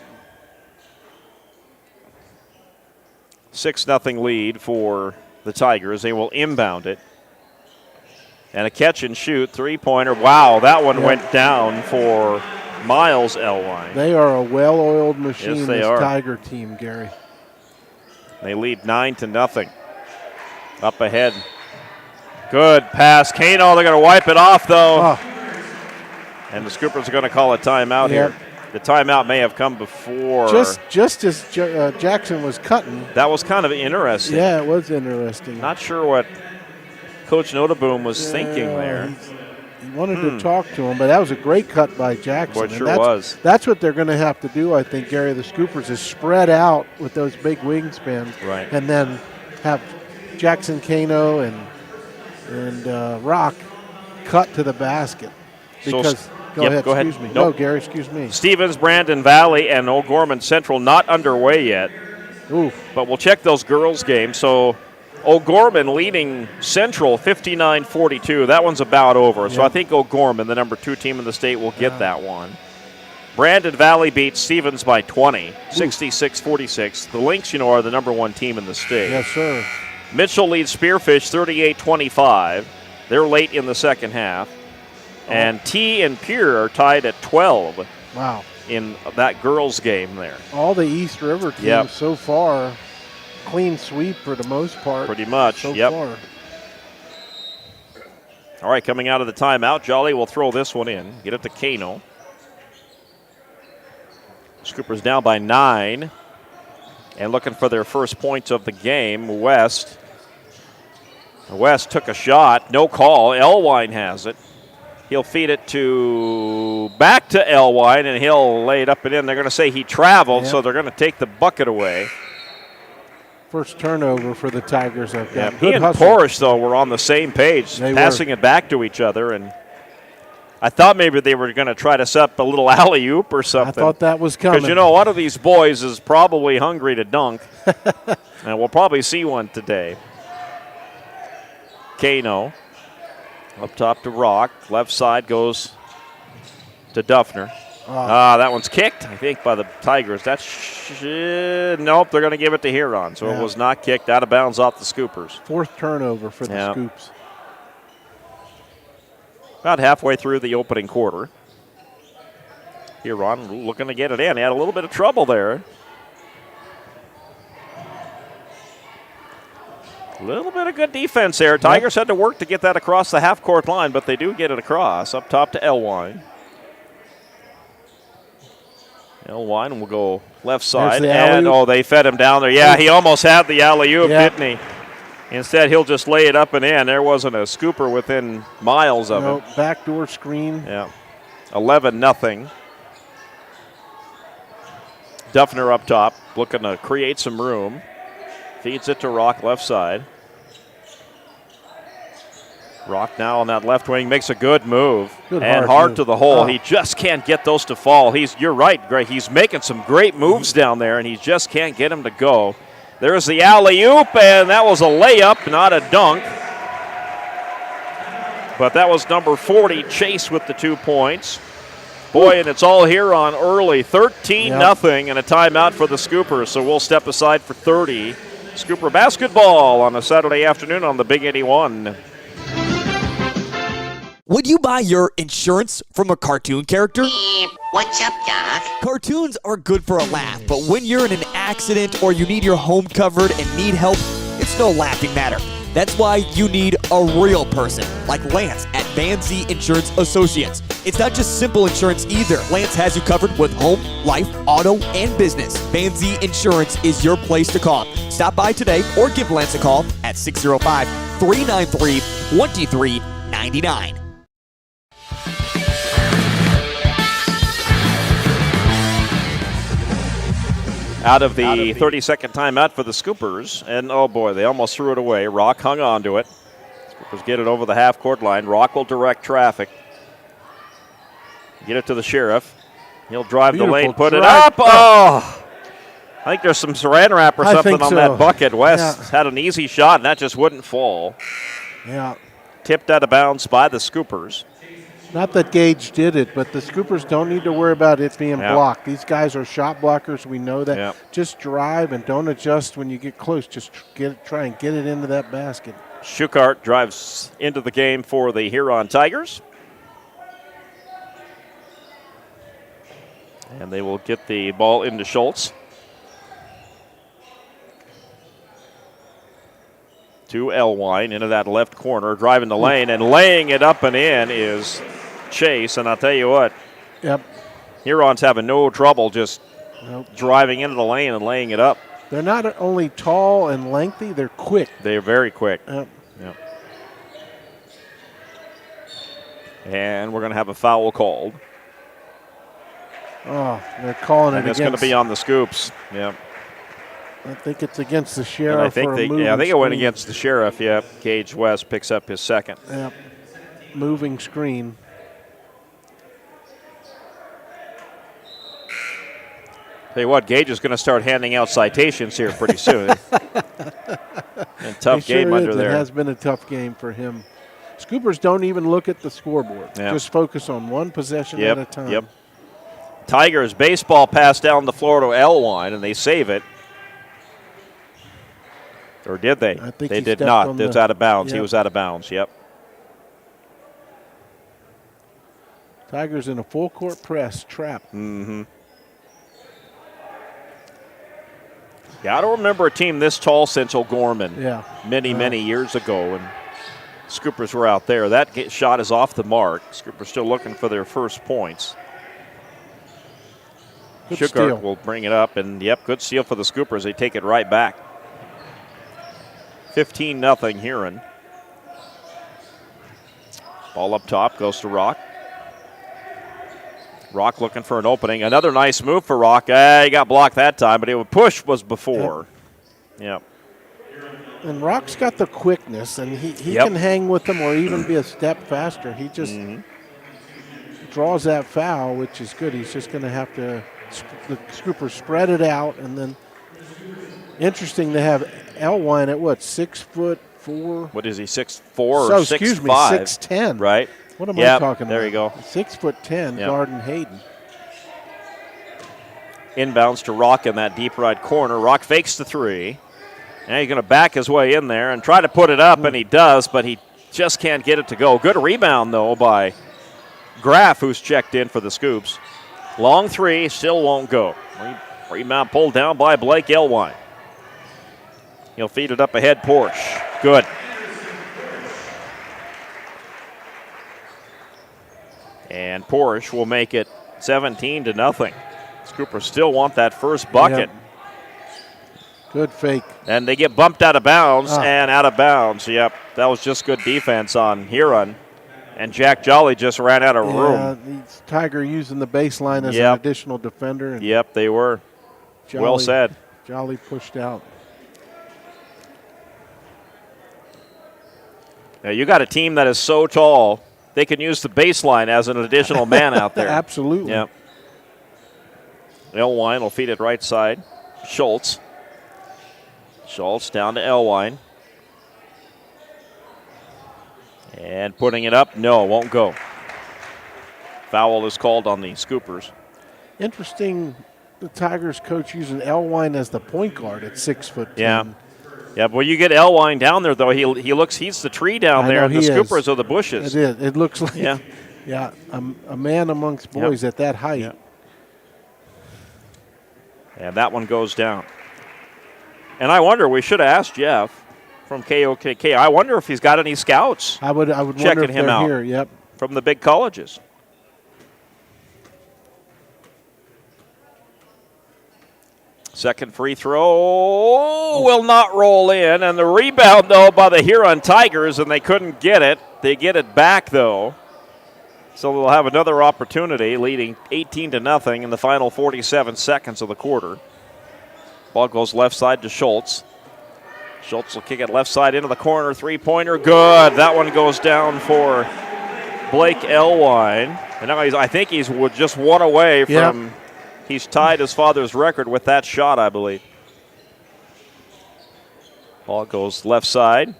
6-0 lead for the Tigers. They will inbound it. And a catch and shoot, 3-pointer. Wow, that one went down for Miles Elwine. They are a well-oiled machine, yes, they this are. Tiger team, Gary. They lead 9-0. Up ahead. Good pass. Kano, they're going to wipe it off, though. Oh. And the Scoopers are going to call a timeout here. The timeout may have come before. Just as Jackson was cutting. That was kind of interesting. Yeah, it was interesting. Not sure what Coach Notaboom was thinking there. He wanted to talk to him, but that was a great cut by Jackson. Boy, it sure was. That's what they're going to have to do, I think, Gary, the Scoopers, is spread out with those big wingspans. Right. And then have Jackson, Kano, and Rock cut to the basket. Because Go ahead. Go ahead. Excuse me. Nope. No, Gary, excuse me. Stevens, Brandon Valley, and O'Gorman Central not underway yet. Oof. But we'll check those girls' games. So O'Gorman leading Central 59-42. That one's about over. So I think O'Gorman, the number 2 team in the state, will get that one. Brandon Valley beats Stevens by 20, 66-46. The Lynx, are the number 1 team in the state. Yes, sir. Mitchell leads Spearfish 38-25. They're late in the second half. And T and Pierre are tied at 12. Wow. In that girls' game there. All the East River teams so far, clean sweep for the most part. Pretty much, so far. All right, coming out of the timeout, Jolly will throw this one in. Get it to Kano. Scoopers down by 9. And looking for their first points of the game, West. West took a shot, no call. Elwine has it. He'll feed it back to Elwine, and he'll lay it up and in. They're going to say he traveled, so they're going to take the bucket away. First turnover for the Tigers. He and Porish, though, were on the same page, passing it back to each other. And I thought maybe they were going to try to set up a little alley-oop or something. I thought that was coming. Because, one of these boys is probably hungry to dunk. And we'll probably see one today. Kano. Up top to Rock. Left side goes to Duffner. That one's kicked, I think, by the Tigers. Nope, they're going to give it to Huron. So it was not kicked, out of bounds off the Scoopers. 4th turnover for the Scoops. About halfway through the opening quarter. Huron looking to get it in. He had a little bit of trouble there. A little bit of good defense there. Tigers had to work to get that across the half-court line, but they do get it across. Up top to Elwine. Elwine will go left side. And, they fed him down there. Yeah, he almost had the alley-oop, didn't he? Instead, he'll just lay it up and in. There wasn't a scooper within miles of him. Backdoor screen. Yeah. 11-0. Duffner up top, looking to create some room. Feeds it to Rock left side. Rock now on that left wing makes a good move. Hard to the hole. He just can't get those to fall. You're right, Greg. He's making some great moves down there, and he just can't get them to go. There's the alley-oop, and that was a layup, not a dunk. But that was number 40, Chase, with the 2 points. Boy, and it's all Huron early. 13-0 and a timeout for the Scoopers. So we'll step aside for 30. Scooper basketball on a Saturday afternoon on the Big 81. Would you buy your insurance from a cartoon character? What's up, Doc? Cartoons are good for a laugh, but when you're in an accident or you need your home covered and need help, it's no laughing matter. That's why you need a real person, like Lance at Van Z Insurance Associates. It's not just simple insurance either. Lance has you covered with home, life, auto, and business. Van Z Insurance is your place to call. Stop by today or give Lance a call at 605-393-2399. Out of the 30-second timeout for the Scoopers, and oh boy, they almost threw it away. Rock hung on to it. Scoopers get it over the half-court line. Rock will direct traffic. Get it to the Sheriff. He'll drive the lane, put it up. Oh! I think there's some saran wrap or something on that bucket. West had an easy shot, and that just wouldn't fall. Yeah. Tipped out of bounds by the Scoopers. Not that Gage did it, but the Scoopers don't need to worry about it being blocked. These guys are shot blockers. We know that. Just drive and don't adjust when you get close. Just try and get it into that basket. Schuchart drives into the game for the Huron Tigers. And they will get the ball into Schultz. To Elwine into that left corner, driving the lane and laying it up and in is Chase. And I'll tell you what, Huron's having no trouble just driving into the lane and laying it up. They're not only tall and lengthy, they're quick. They're very quick. Yep. And we're going to have a foul called. Oh, they're calling it against. And it's going to be on the Scoops. Yeah. I think it's against the Sheriff. And I think it went against the Sheriff. Yep. Gage West picks up his second. Yep. Moving screen. Tell you what, Gage is going to start handing out citations here pretty soon. And tough game under there. It has been a tough game for him. Scoopers don't even look at the scoreboard. Yep. Just focus on one possession at a time. Yep. Tigers baseball pass down the floor to Elwine, and they save it. Or did they? I think they he did stepped not. on It's the- out of bounds. He yep. was out of bounds. Yep. Tigers in a full court press trap. Mm-hmm. Yeah, I don't remember a team this tall since O'Gorman. Yeah. Many years ago, and Scoopers were out there. That shot is off the mark. Scoopers still looking for their first points. Good Sugart steal. will bring it up, and good steal for the Scoopers. They take it right back. 15-0 Huron. Ball up top goes to Rock. Rock looking for an opening. Another nice move for Rock. He got blocked that time, but it push was before. Yep. And Rock's got the quickness, and he can hang with them or even be a step faster. He just draws that foul, which is good. He's just going to have to, the Scoopers spread it out, and then interesting to have Elwine at what, 6'4"? What is he, 6'4" or 6'5"? Excuse me, 6'10". Right. What am I talking about? There you go. 6'10", guarding Hayden. Inbounds to Rock in that deep right corner. Rock fakes the three. Now he's going to back his way in there and try to put it up, and he does, but he just can't get it to go. Good rebound, though, by Graff, who's checked in for the Scoops. Long three, still won't go. Rebound pulled down by Blake Elwine. He'll feed it up ahead, Porsche. Good. And Porsche will make it 17-0. Scoopers still want that first bucket. Yep. Good fake. And they get bumped out of bounds and out of bounds. Yep, that was just good defense on Huron. And Jack Jolly just ran out of room. Tiger using the baseline as an additional defender. And yep, they were. Well said. Jolly pushed out. Now you got a team that is so tall, they can use the baseline as an additional man out there. Absolutely. Yep. Elwine will feed it right side. Schultz down to Elwine. And putting it up, no, won't go. Foul is called on the Scoopers. Interesting, the Tigers coach using Elwine as the point guard at 6'10". Yeah, but you get Elwine down there, though, he's the tree down there, and the Scoopers are the bushes. It is. It looks like a man amongst boys at that height. Yep. And that one goes down. And I wonder, we should have asked Jeff from KOKK. I wonder if he's got any scouts. I would checking wonder if him they're out here. Yep. From the big colleges. Second free throw will not roll in, and the rebound, though, by the Huron Tigers, and they couldn't get it. They get it back, though. So they'll have another opportunity, leading 18-0 in the final 47 seconds of the quarter. Ball goes left side to Schultz. Schultz will kick it left side into the corner. Three-pointer, good. That one goes down for Blake Elwine. And now I think he's just one away from, he's tied his father's record with that shot, I believe. Ball goes left side.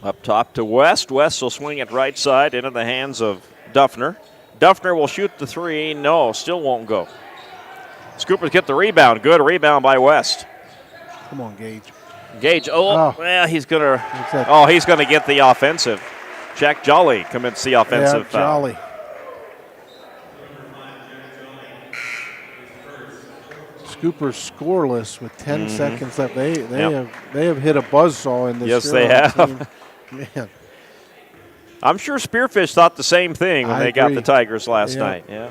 Up top to West. West will swing it right side into the hands of Duffner. Duffner will shoot the three. No, still won't go. Scoopers get the rebound. Good rebound by West. Come on, Gage. Gage, he's gonna get the offensive. Jack Jolly commits the offensive foul. Jolly. Scoopers scoreless with 10 seconds left. They have hit a buzzsaw in this. Yes, they have. Man. I'm sure Spearfish thought the same thing when they got the Tigers last night. Yeah.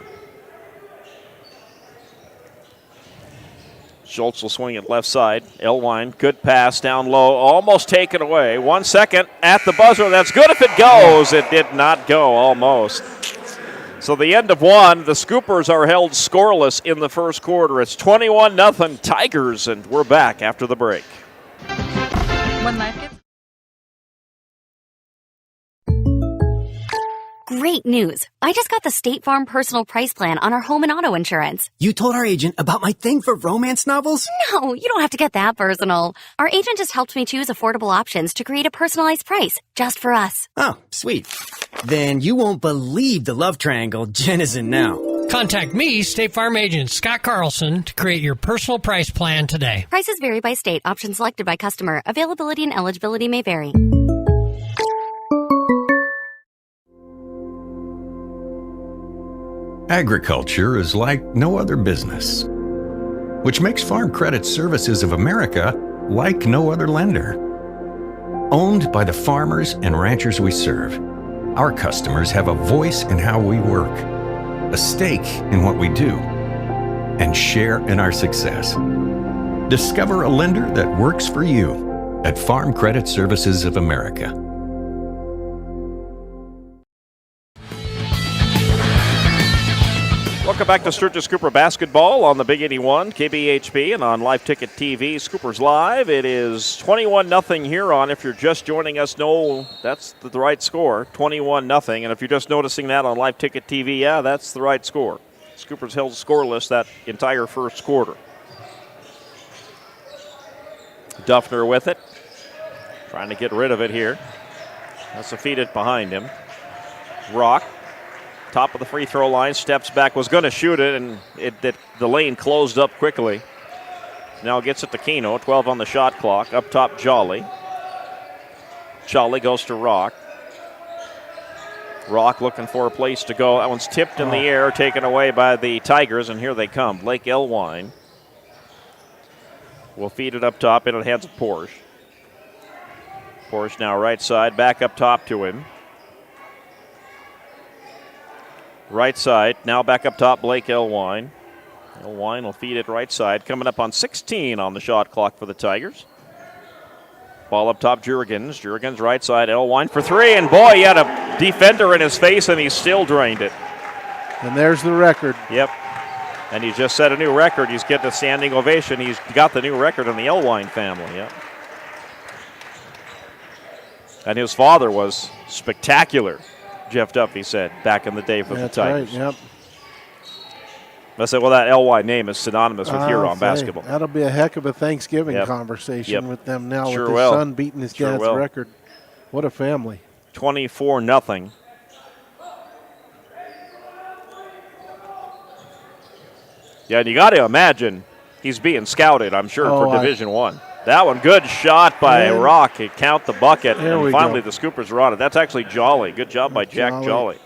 Schultz will swing it left side. Elwine, good pass down low, almost taken away. 1 second at the buzzer. That's good if it goes. It did not go, almost. So the end of one, the Scoopers are held scoreless in the first quarter. It's 21-0 Tigers, and we're back after the break. When life gets Great news. I just got the State Farm Personal Price Plan on our home and auto insurance. You told our agent about my thing for romance novels? No, you don't have to get that personal. Our agent just helped me choose affordable options to create a personalized price just for us. Oh, sweet. Then you won't believe the love triangle Jen is in now. Contact me, State Farm agent Scott Carlson, to create your personal price plan today. Prices vary by state. Options selected by customer. Availability and eligibility may vary. Agriculture is like no other business, which makes Farm Credit Services of America like no other lender. Owned by the farmers and ranchers we serve, our customers have a voice in how we work, a stake in what we do, and share in our success. Discover a lender that works for you at Farm Credit Services of America. Welcome back to Sturgis Cooper Basketball on the Big 81, KBHB, and on Live Ticket TV, Scoopers Live. It is 21-0 Huron. If you're just joining us, no, that's the right score, 21-0. And if you're just noticing that on Live Ticket TV, yeah, that's the right score. Scoopers held scoreless that entire first quarter. Duffner with it, trying to get rid of it here. That's a feed it behind him. Rock. Top of the free throw line, steps back, was going to shoot it, and the lane closed up quickly. Now gets it to Keno, 12 on the shot clock. Up top, Jolly. Jolly goes to Rock. Rock looking for a place to go. That one's tipped in the air, taken away by the Tigers, and here they come. Blake Elwine will feed it up top into the hands of Porsche. Porsche now right side, back up top to him. Right side, now back up top, Blake Elwine. Elwine will feed it right side, coming up on 16 on the shot clock for the Tigers. Ball up top, Jurgens. Jurgens right side, Elwine for three, and boy, he had a defender in his face, and he still drained it. And there's the record. Yep. And he just set a new record. He's getting a standing ovation. He's got the new record in the Elwine family, yep. And his father was spectacular. Jeff Duffy said back in the day for the Tigers. Right, yep. I said, well, that LY name is synonymous with Huron basketball. That'll be a heck of a Thanksgiving conversation with them now, sure with his son beating his dad's record. What a family. 24-0. Yeah, and you got to imagine he's being scouted, I'm sure, for Division I. That one, good shot by Rock. He count the bucket, and finally the Scoopers are on it. That's actually Jolly. Good job by Jack Jolly.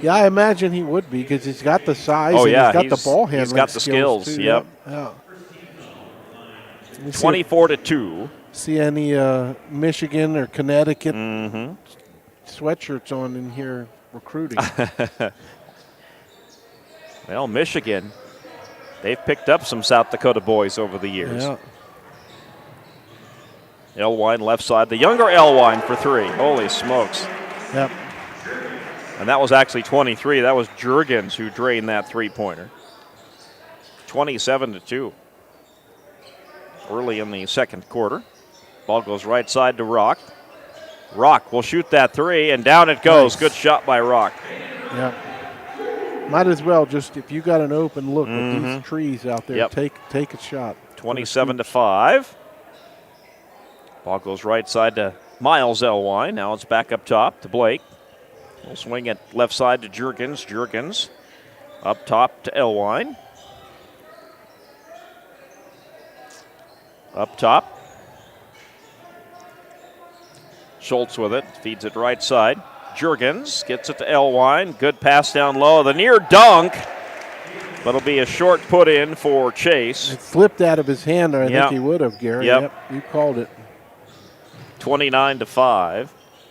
Yeah, I imagine he would be because he's got the size and he's got the ball handling. He's got the skills, too. yep. Yeah. 24-2. See any Michigan or Connecticut sweatshirts on in here recruiting? Well, Michigan, they've picked up some South Dakota boys over the years. Yeah. Elwine left side. The younger Elwine for three. Holy smokes. Yep. And that was actually 23. That was Jurgens who drained that three-pointer. 27-2. Early in the second quarter. Ball goes right side to Rock. Rock will shoot that three, and down it goes. Nice. Good shot by Rock. Yep. Might as well just, if you got an open look at these trees out there, take a shot. 27-5. Ball goes right side to Miles Elwine. Now it's back up top to Blake. We'll swing it left side to Jurgens. Jurgens up top to Elwine. Up top. Schultz with it. Feeds it right side. Jurgens gets it to Elwine. Good pass down low. The near dunk. But it'll be a short put in for Chase. It flipped out of his hand, or I think he would have, Gary. Yep, you called it. 29-5.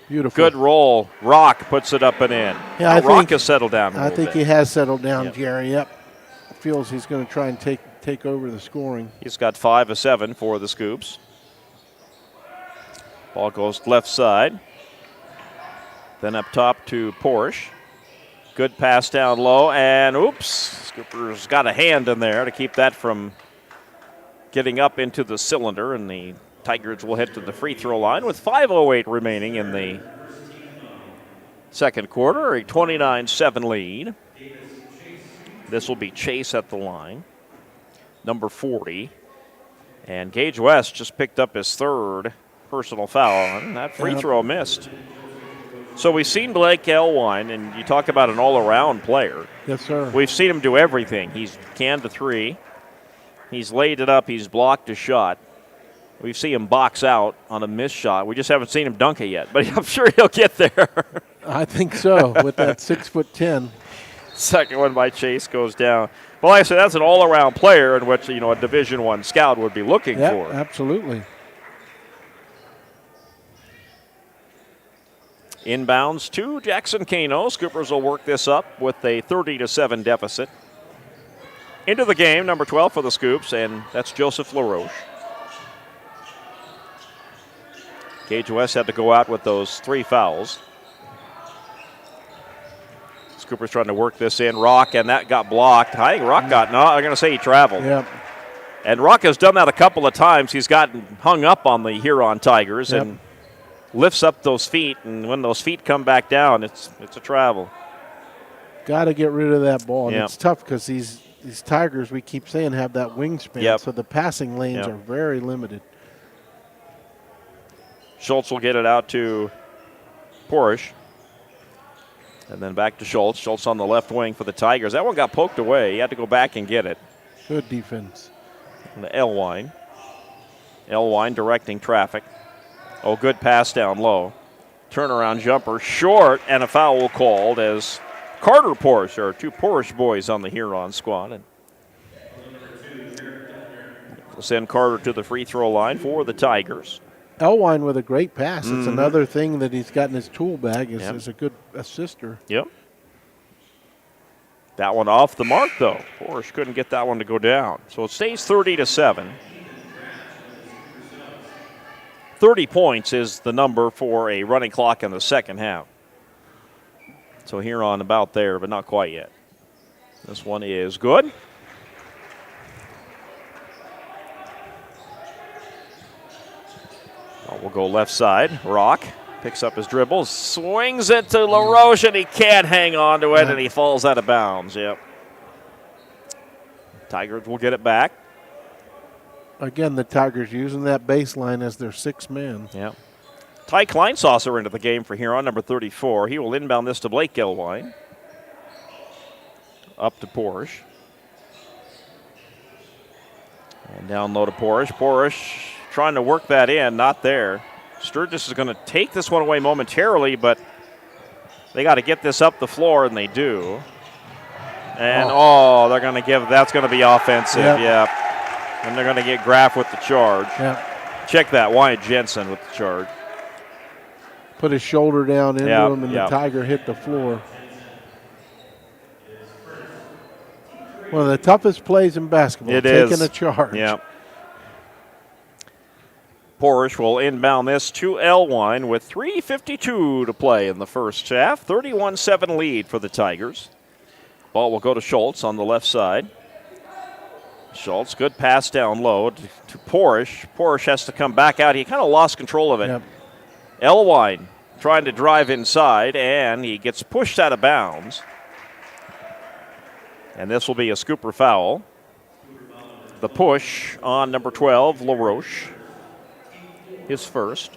Beautiful. Good roll. Rock puts it up and in. Yeah, Rock has settled down a little bit. I think he has settled down, Jerry. Yep. Feels he's going to try and take over the scoring. He's got 5 of 7 for the Scoops. Ball goes left side. Then up top to Porsche. Good pass down low, and oops. Scoopers got a hand in there to keep that from getting up into the cylinder, and the Tigers will head to the free throw line with 5:08 remaining in the second quarter, a 29-7 lead. This will be Chase at the line, number 40. And Gage West just picked up his third personal foul, and that free throw missed. So we've seen Blake Elwine, and you talk about an all-around player. Yes, sir. We've seen him do everything. He's canned a three. He's laid it up. He's blocked a shot. We've seen him box out on a missed shot. We just haven't seen him dunk it yet, but I'm sure he'll get there. I think so, with that 6'10". Second one by Chase goes down. Well, like I said, that's an all-around player in which, a Division I scout would be looking for. Absolutely. Inbounds to Jackson Kano. Scoopers will work this up with a 30-7 deficit. Into the game, number 12 for the Scoops, and that's Joseph LaRoche. Gage West had to go out with those 3 fouls. Scoopers trying to work this in. Rock, and that got blocked. I think Rock got, no, I'm going to say he traveled. Yep. And Rock has done that a couple of times. He's gotten hung up on the Huron Tigers and lifts up those feet, and when those feet come back down, it's a travel. Got to get rid of that ball. And it's tough because these Tigers, we keep saying, have that wingspan, so the passing lanes are very limited. Schultz will get it out to Porish. And then back to Schultz. Schultz on the left wing for the Tigers. That one got poked away. He had to go back and get it. Good defense. And the Elwine. Elwine directing traffic. Oh, good pass down low. Turnaround jumper short, and a foul called as Carter Porish. There are 2 Porish boys on the Huron squad. And we'll send Carter to the free throw line for the Tigers. Elwine with a great pass. It's another thing that he's got in his tool bag is a good assister. Yep. That one off the mark, though. Porish couldn't get that one to go down. So it stays 30-7. 30 points is the number for a running clock in the second half. So Huron about there, but not quite yet. This one is good. We'll go left side. Rock picks up his dribble, swings it to LaRoche, and he can't hang on to it, and he falls out of bounds. Yep. Tigers will get it back. Again, the Tigers using that baseline as their 6th man. Yep. Ty Kleinsasser into the game for Huron, number 34. He will inbound this to Blake Elwine. Up to Porish. And down low to Porish. Porish trying to work that in, not there. Sturgis is going to take this one away momentarily, but they got to get this up the floor, and they do. And, they're going to give, that's going to be offensive, yep. And they're going to get Graff with the charge. Yep. Check that, Wyatt Jensen with the charge. Put his shoulder down into him, and the Tiger hit the floor. One of the toughest plays in basketball, taking a charge. Yeah. Porish will inbound this to Elwine with 3:52 to play in the first half. 31-7 lead for the Tigers. Ball will go to Schultz on the left side. Schultz, good pass down low to Porish. Porish has to come back out. He kind of lost control of it. Yep. Elwine trying to drive inside, and he gets pushed out of bounds. And this will be a Scooper foul. The push on number 12, LaRoche. His first.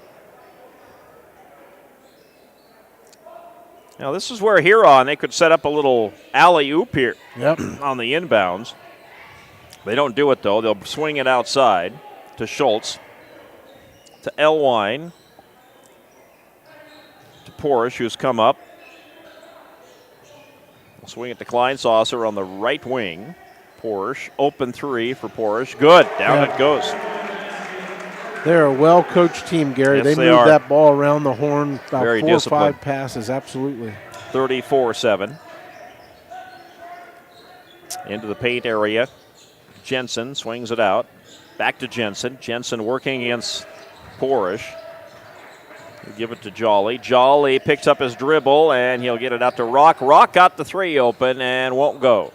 Now this is where Huron, they could set up a little alley-oop here on the inbounds. They don't do it, though. They'll swing it outside to Schultz, to Elwine, to Porish, who's come up. They'll swing it to Kleinsasser on the right wing. Porish, open three for Porish. Good. Down it goes. They're a well-coached team, Gary. Yes, they moved that ball around the horn about Very 4 or 5 disciplined. passes, absolutely. 34-7. Into the paint area. Jensen swings it out. Back to Jensen. Jensen working against Porish. He'll give it to Jolly. Jolly picks up his dribble, and he'll get it out to Rock. Rock got the three open and won't go.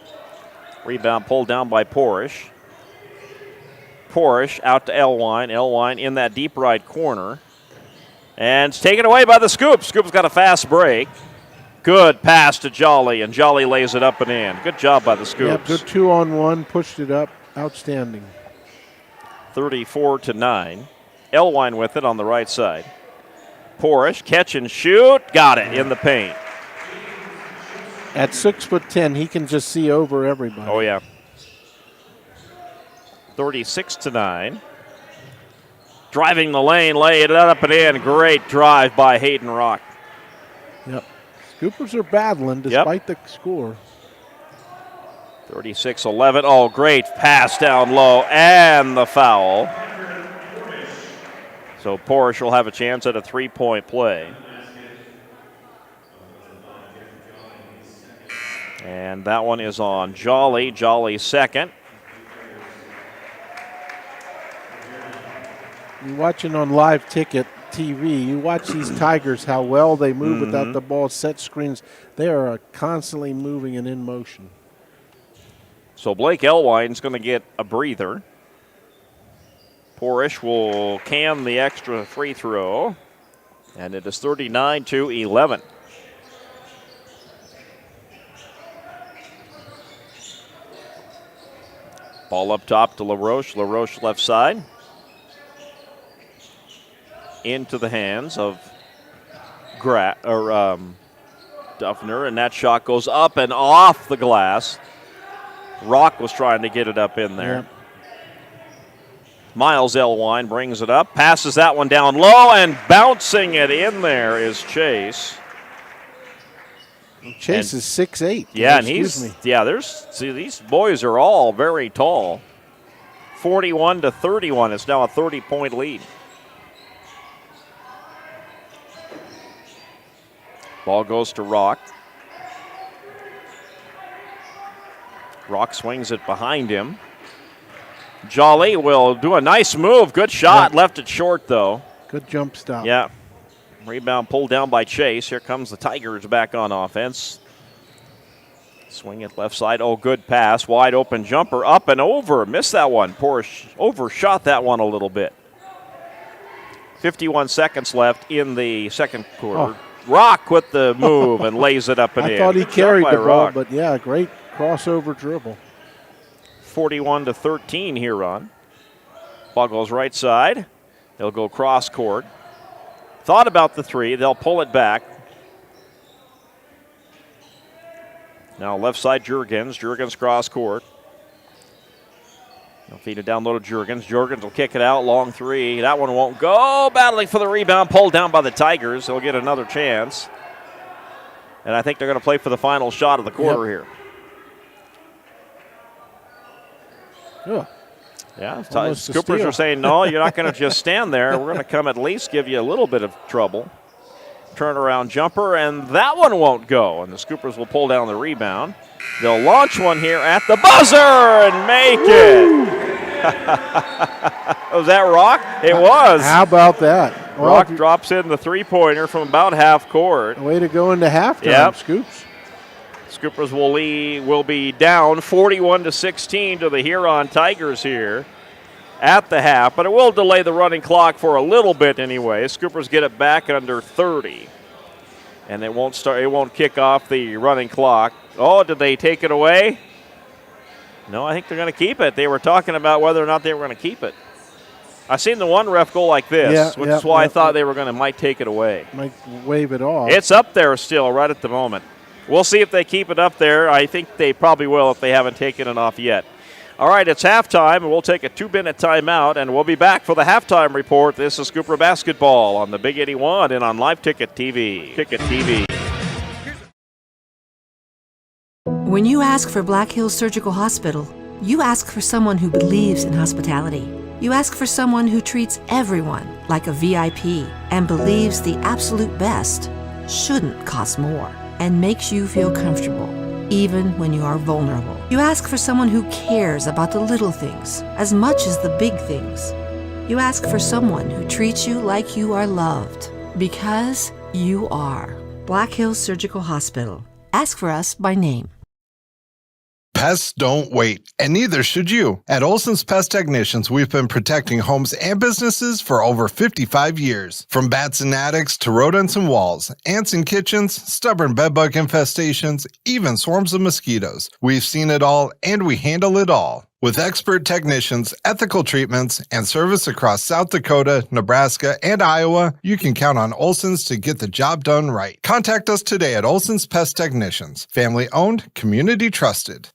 Rebound pulled down by Porish. Porish out to Elwine. Elwine in that deep right corner. And it's taken away by the Scoop. Scoop's got a fast break. Good pass to Jolly, and Jolly lays it up and in. Good job by the Scoops. Yep, good 2-on-1, pushed it up. Outstanding. 34-9. Elwine with it on the right side. Porish, catch and shoot. Got it in the paint. At 6'10", he can just see over everybody. Oh, yeah. 36-9. Driving the lane, lay it up and in. Great drive by Hayden Rock. Yep. Scoopers are battling despite the score. 36-11. Oh, great pass down low and the foul. So Porish will have a chance at a three-point play. And that one is on Jolly. Jolly second. You're watching on live ticket TV. You watch these Tigers, how well they move without the ball, set screens. They are constantly moving and in motion. So Blake Elwine's going to get a breather. Porish will can the extra free throw. And it is 39-11. Ball up top to LaRoche. LaRoche left side. Into the hands of Duffner, and that shot goes up and off the glass. Rock was trying to get it up in there. Yep. Miles Elwine brings it up, passes that one down low, and bouncing it in there is Chase. Chase is 6'8". Yeah, and these boys are all very tall. 41-31. It's now a 30-point lead. Ball goes to Rock. Rock swings it behind him. Jolly will do a nice move. Good shot. Yep. Left it short, though. Good jump stop. Yeah. Rebound pulled down by Chase. Here comes the Tigers back on offense. Swing it left side. Oh, good pass. Wide open jumper. Up and over. Missed that one. Porsche overshot that one a little bit. 51 seconds left in the second quarter. Oh. Rock with the move and lays it up and in. I thought he carried the ball, but yeah, great crossover dribble. 41-13 Huron. Ball goes right side. They'll go cross court. Thought about the three. They'll pull it back. Now left side Jurgens. Jurgens cross court. They'll feed it down low to Jurgens. Jurgens will kick it out. Long three. That one won't go. Battling for the rebound. Pulled down by the Tigers. They'll get another chance. And I think they're going to play for the final shot of the quarter here. Yeah, Scoopers are saying, no, you're not going to just stand there. We're going to come at least give you a little bit of trouble. Turnaround jumper, and that one won't go. And the Scoopers will pull down the rebound. They'll launch one here at the buzzer and make it. Was that Rock? It was. How about that? Rock drops in the three-pointer from about half court. Way to go into halftime, Scoops. Scoopers will be down 41-16 to the Huron Tigers here at the half, but it will delay the running clock for a little bit anyway. Scoopers get it back under 30, and it won't kick off the running clock. Oh, did they take it away? No, I think they're going to keep it. They were talking about whether or not they were going to keep it. I seen the one ref go like this, which is why I thought they were might take it away. Might wave it off. It's up there still right at the moment. We'll see if they keep it up there. I think they probably will if they haven't taken it off yet. All right, it's halftime, and we'll take a 2-minute timeout, and we'll be back for the halftime report. This is Scooper Basketball on the Big 81 and on Live Ticket TV. Ticket TV. When you ask for Black Hills Surgical Hospital, you ask for someone who believes in hospitality. You ask for someone who treats everyone like a VIP and believes the absolute best shouldn't cost more and makes you feel comfortable, even when you are vulnerable. You ask for someone who cares about the little things as much as the big things. You ask for someone who treats you like you are loved, because you are. Black Hills Surgical Hospital. Ask for us by name. Pests don't wait, and neither should you. At Olson's Pest Technicians, we've been protecting homes and businesses for over 55 years. From bats in attics to rodents in walls, ants in kitchens, stubborn bedbug infestations, even swarms of mosquitoes. We've seen it all, and we handle it all. With expert technicians, ethical treatments, and service across South Dakota, Nebraska, and Iowa, you can count on Olson's to get the job done right. Contact us today at Olson's Pest Technicians. Family owned, community trusted.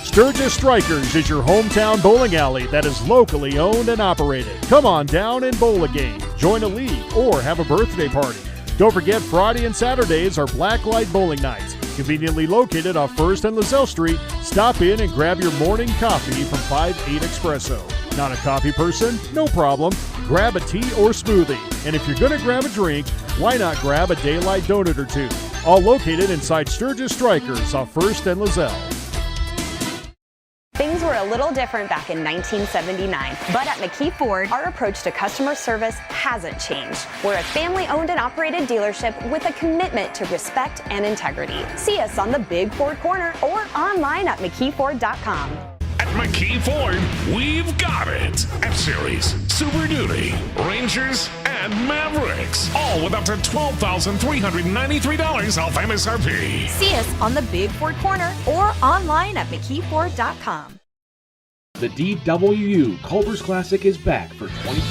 Sturgis Strikers is your hometown bowling alley that is locally owned and operated. Come on down and bowl a game, join a league, or have a birthday party. Don't forget Friday and Saturdays are Blacklight Bowling Nights. Conveniently located off 1st and LaSalle Street, stop in and grab your morning coffee from 5-8 Espresso. Not a coffee person? No problem. Grab a tea or smoothie. And if you're going to grab a drink, why not grab a Daylight donut or two? All located inside Sturgis Strikers off 1st and LaSalle. Things were a little different back in 1979, but at McKee Ford, our approach to customer service hasn't changed. We're a family-owned and operated dealership with a commitment to respect and integrity. See us on the Big Ford Corner or online at McKeeFord.com. At McKee Ford, we've got it. F-Series, Super Duty, Rangers, and Mavericks. All with up to $12,393 off MSRP. See us on the Big Ford Corner or online at McKeeFord.com. The DWU Culver's Classic is back for 2020.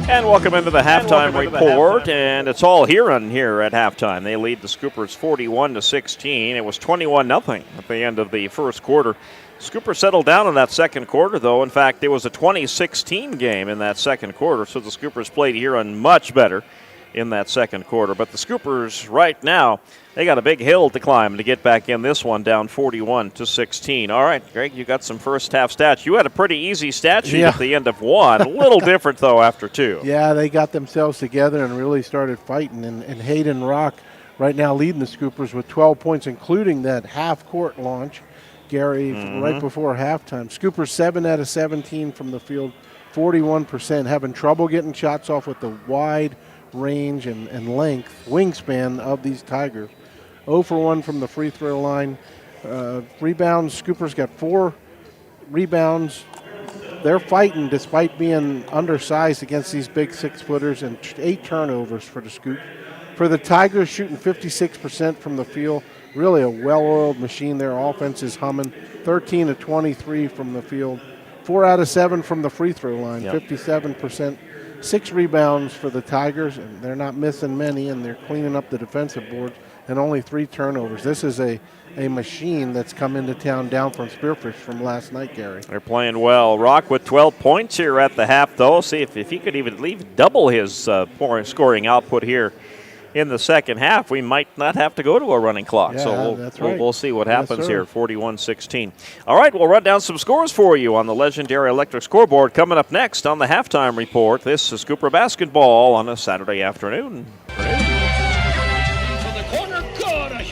And welcome into the halftime report, and it's all Huron here at halftime. They lead the Scoopers 41-16. It was 21-0 at the end of the first quarter. Scoopers settled down in that second quarter, though. In fact, it was a 20-16 game in that second quarter, so the Scoopers played Huron much better in that second quarter. But the Scoopers right now, they got a big hill to climb to get back in this one, down 41-16. All right, Greg, you got some first half stats. You had a pretty easy stat sheet at the end of one. A little different, though, after two. Yeah, they got themselves together and really started fighting. And Hayden Rock right now leading the Scoopers with 12 points, including that half-court launch, Gary, right before halftime. Scoopers 7 out of 17 from the field, 41%, having trouble getting shots off with the wide range and length, wingspan of these Tigers. 0 for 1 from the free throw line. Rebounds, Scoopers got 4 rebounds. They're fighting despite being undersized against these big 6-footers, and 8 turnovers for the Scoop. For the Tigers, shooting 56% from the field. Really a well-oiled machine. Their offense is humming. 13 of 23 from the field. 4 out of 7 from the free throw line, 57%. 6 rebounds for the Tigers, and they're not missing many, and they're cleaning up the defensive boards, and only 3 turnovers. This is a machine that's come into town down from Spearfish from last night, Gary. They're playing well. Rock with 12 points here at the half, though. See if he could even double his scoring output here in the second half. We might not have to go to a running clock. Yeah, so we'll see what happens sir. here, 41-16. All right, we'll run down some scores for you on the legendary electric scoreboard coming up next on the halftime report. This is Scooper Basketball on a Saturday afternoon.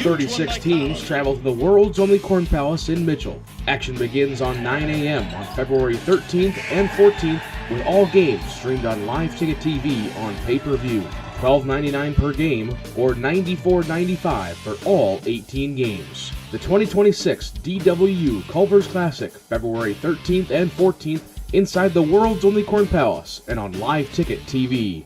36 teams travel to the world's only Corn Palace in Mitchell. Action begins on 9 a.m. on February 13th and 14th, with all games streamed on Live Ticket TV on pay-per-view. $12.99 per game or $94.95 for all 18 games. The 2026 DWU Culver's Classic, February 13th and 14th, inside the world's only Corn Palace and on Live Ticket TV.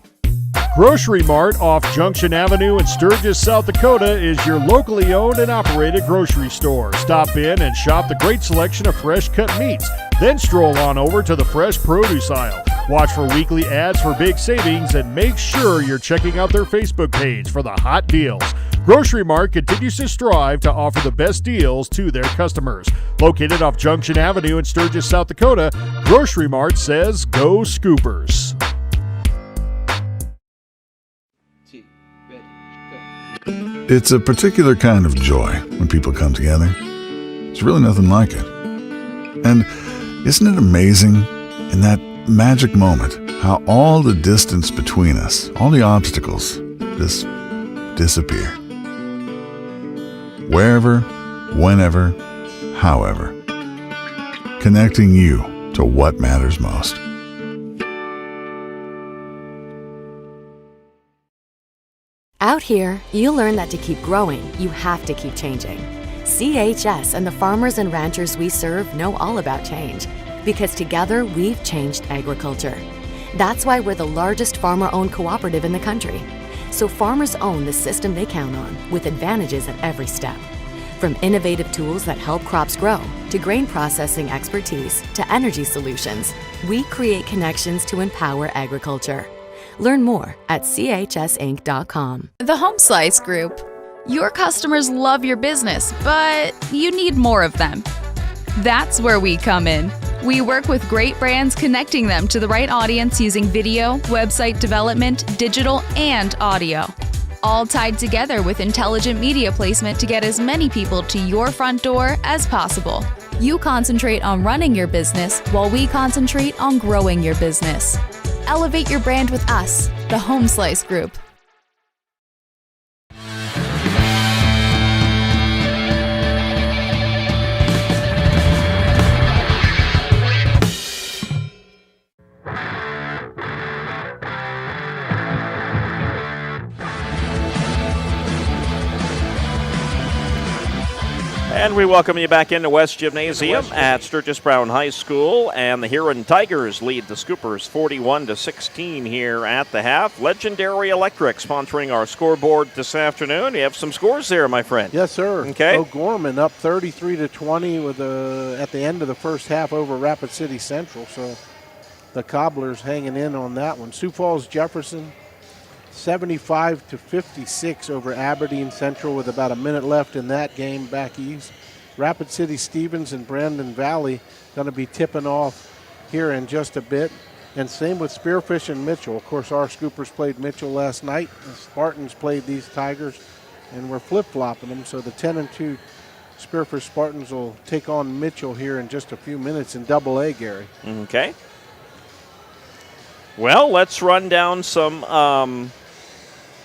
Grocery Mart off Junction Avenue in Sturgis, South Dakota is your locally owned and operated grocery store. Stop in and shop the great selection of fresh cut meats. Then stroll on over to the fresh produce aisle. Watch for weekly ads for big savings and make sure you're checking out their Facebook page for the hot deals. Grocery Mart continues to strive to offer the best deals to their customers. Located off Junction Avenue in Sturgis, South Dakota, Grocery Mart says go Scoopers. It's a particular kind of joy when people come together. It's really nothing like it. And isn't it amazing in that magic moment how all the distance between us, all the obstacles, just disappear? Wherever, whenever, however. Connecting you to what matters most. Out here, you learn that to keep growing, you have to keep changing. CHS and the farmers and ranchers we serve know all about change, because together we've changed agriculture. That's why we're the largest farmer-owned cooperative in the country. So farmers own the system they count on, with advantages at every step. From innovative tools that help crops grow, to grain processing expertise, to energy solutions, we create connections to empower agriculture. Learn more at chsinc.com. The Home Slice Group. Your customers love your business, but you need more of them. That's where we come in. We work with great brands, connecting them to the right audience using video, website development, digital, and audio. All tied together with intelligent media placement to get as many people to your front door as possible. You concentrate on running your business while we concentrate on growing your business. Elevate your brand with us, the Home Slice Group. And we welcome you back into West Gymnasium at Sturgis Brown High School, and the Huron Tigers lead the Scoopers 41-16 here at the half. Legendary Electric sponsoring our scoreboard this afternoon. You have some scores there, my friend. Yes, sir. Okay. O'Gorman up 33-20 with at the end of the first half over Rapid City Central. So the Cobblers hanging in on that one. Sioux Falls Jefferson 75-56 over Aberdeen Central with about a minute left in that game back east. Rapid City Stevens and Brandon Valley going to be tipping off here in just a bit. And same with Spearfish and Mitchell. Of course, our Scoopers played Mitchell last night. The Spartans played these Tigers, and we're flip-flopping them. So the 10-2 Spearfish Spartans will take on Mitchell here in just a few minutes in Double-A, Gary. Okay. Well, let's run down some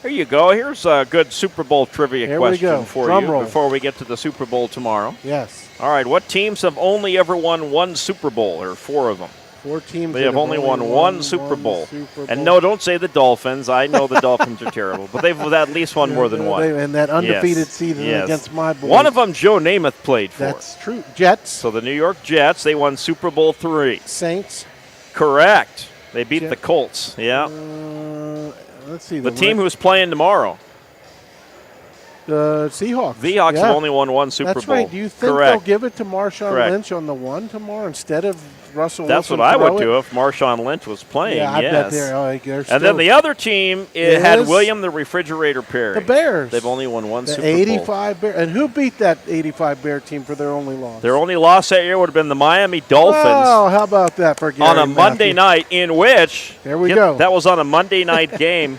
here you go. Here's a good Super Bowl trivia question for Drum you roll. before we get to the Super Bowl tomorrow. Yes. All right, what teams have only ever won one Super Bowl? There are four of them. Four teams. They have only won one Super Bowl. And no, don't say the Dolphins. I know the Dolphins are terrible, but they've at least won more than one. And that undefeated season against my boys. One of them Joe Namath played for. That's true. Jets. So the New York Jets, they won Super Bowl III. Saints. Correct. They beat the Colts. Yeah. Let's see. The team who's playing tomorrow. The Seahawks. The Seahawks have only won one Super Bowl. That's right. Do you think they'll give it to Marshawn Lynch on the one tomorrow instead of Russell That's Wilson? That's what I would do if Marshawn Lynch was playing. Yeah, I bet they're and then the other team had William the Refrigerator Perry. The Bears. They've only won one Super Bowl. 85 Bear. And who beat that 85 Bear team for their only loss? Their only loss that year would have been the Miami Dolphins. Oh, how about that for Gary on a Monday night in which there we go. That was on a Monday night game,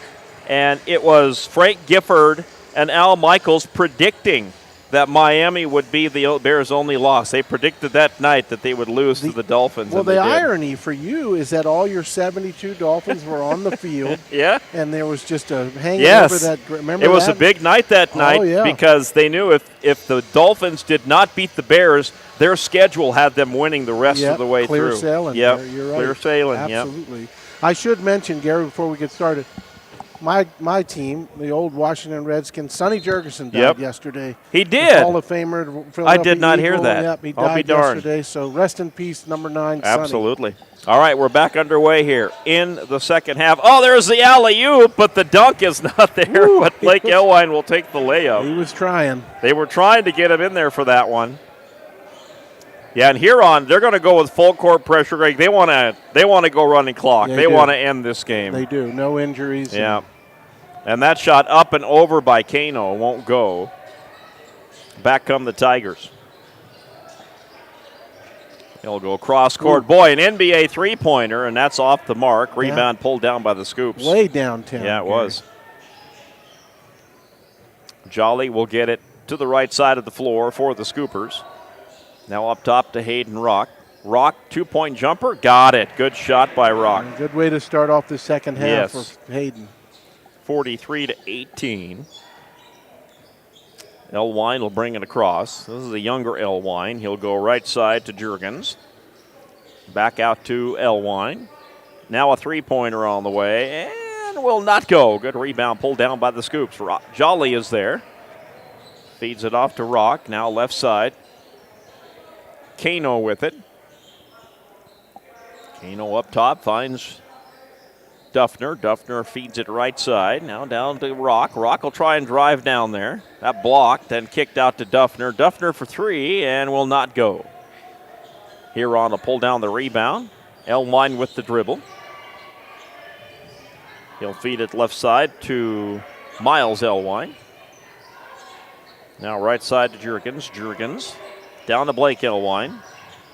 and it was Frank Gifford and Al Michaels predicting that Miami would be the Bears' only loss. They predicted that night that they would lose to the Dolphins. Well, the irony for you is that all your 72 Dolphins were on the field. Yeah. And there was just a hanging over that. Remember it was that? A big night that night because they knew if the Dolphins did not beat the Bears, their schedule had them winning the rest of the way clear through. Sailing. Yep. You're right. Clear sailing. Absolutely. Yep. I should mention, Gary, before we get started, my team, the old Washington Redskins, Sonny Jurgensen died yesterday. He did. Hall of Famer. I did not hear that. Yep, he I'll died be darned. yesterday. So rest in peace, number 9, Absolutely. Sonny. All right, we're back underway here in the second half. Oh, there's the alley-oop, but the dunk is not there. Ooh, but Blake Elwine will take the layup. He was trying. They were trying to get him in there for that one. Yeah, and Huron, they're going to go with full court pressure. Greg, they want to go running clock. They want to end this game. They do. No injuries. Yeah. And that shot up and over by Kano won't go. Back come the Tigers. He'll go cross court. Boy, an NBA three-pointer, and that's off the mark. Rebound pulled down by the Scoops. Way downtown. Yeah, it was. Jolly will get it to the right side of the floor for the Scoopers. Now up top to Hayden Rock. Rock, two-point jumper. Got it. Good shot by Rock. Good way to start off the second half for Hayden. 43-18. Elwine will bring it across. This is the younger Elwine. He'll go right side to Jurgens. Back out to Elwine. Now a three-pointer on the way, and will not go. Good rebound pulled down by the Scoops. Jolly is there. Feeds it off to Rock, now left side. Kano with it. Kano up top, finds Duffner. Duffner feeds it right side. Now down to Rock. Rock will try and drive down there. That blocked, then kicked out to Duffner. Duffner for three and will not go. Huron will pull down the rebound. Elwine with the dribble. He'll feed it left side to Miles Elwine. Now right side to Jurgens. Jurgens down to Blake Elwine.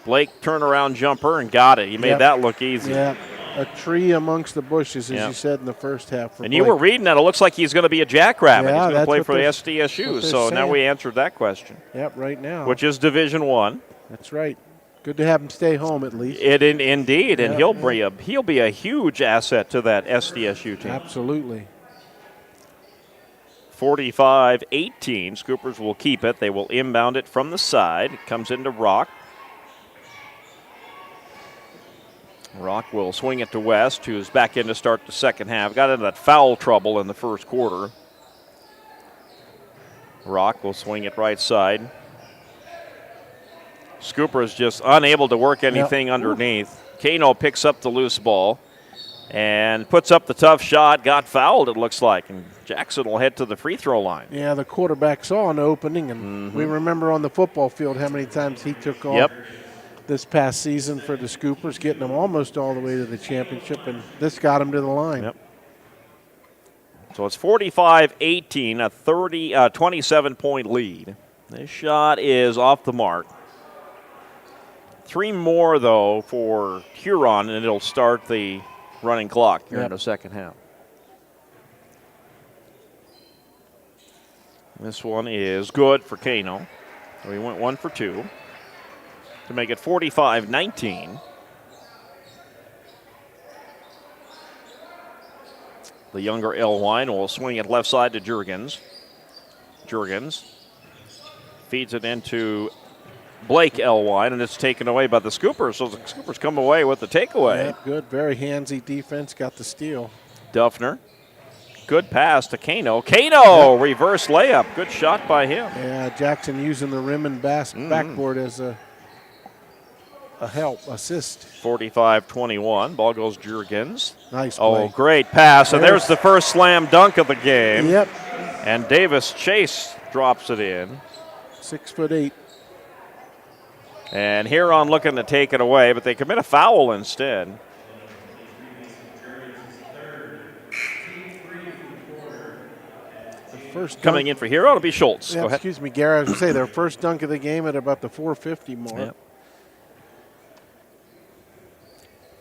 Blake turnaround jumper and got it. He made that look easy. Yeah, a tree amongst the bushes, as you said in the first half. And you were reading that. It looks like he's going to be a jackrabbit. Yeah, he's going to play for the that's SDSU. So now we answered that question. Yep, right now. Which is Division I. That's right. Good to have him stay home at least. Indeed, and he'll be a huge asset to that SDSU team. Absolutely. 45-18. Scoopers will keep it. They will inbound it from the side. It comes into Rock. Rock will swing it to West, who's back in to start the second half. Got into that foul trouble in the first quarter. Rock will swing it right side. Scooper is just unable to work anything underneath. Kano picks up the loose ball and puts up the tough shot. Got fouled, it looks like. And Jackson will head to the free throw line. Yeah, the quarterback saw an opening, and we remember on the football field how many times he took off this past season for the Scoopers, getting them almost all the way to the championship, and this got him to the line. Yep. So it's 45-18, a 27-point lead. This shot is off the mark. Three more, though, for Huron, and it'll start the running clock here in the second half. This one is good for Kano. So he went 1 for 2 to make it 45-19. The younger Elwine will swing it left side to Jurgens. Jurgens feeds it into Blake Elwine, and it's taken away by the Scoopers. So the Scoopers come away with the takeaway. Yeah, good. Very handsy defense. Got the steal. Duffner. Good pass to Kano. Kano, reverse layup. Good shot by him. Yeah, Jackson using the rim and backboard as a help, assist. 45-21. Ball goes Jurgens. Nice play. Oh, great pass. And there's the first slam dunk of the game. Yep. And Davis Chase drops it in. 6'8". And Huron looking to take it away, but they commit a foul instead. First coming in for Huron will be Schultz. Yeah, Go ahead. excuse me, Gary. I was going to say their first dunk of the game at about the 450 mark. Yep.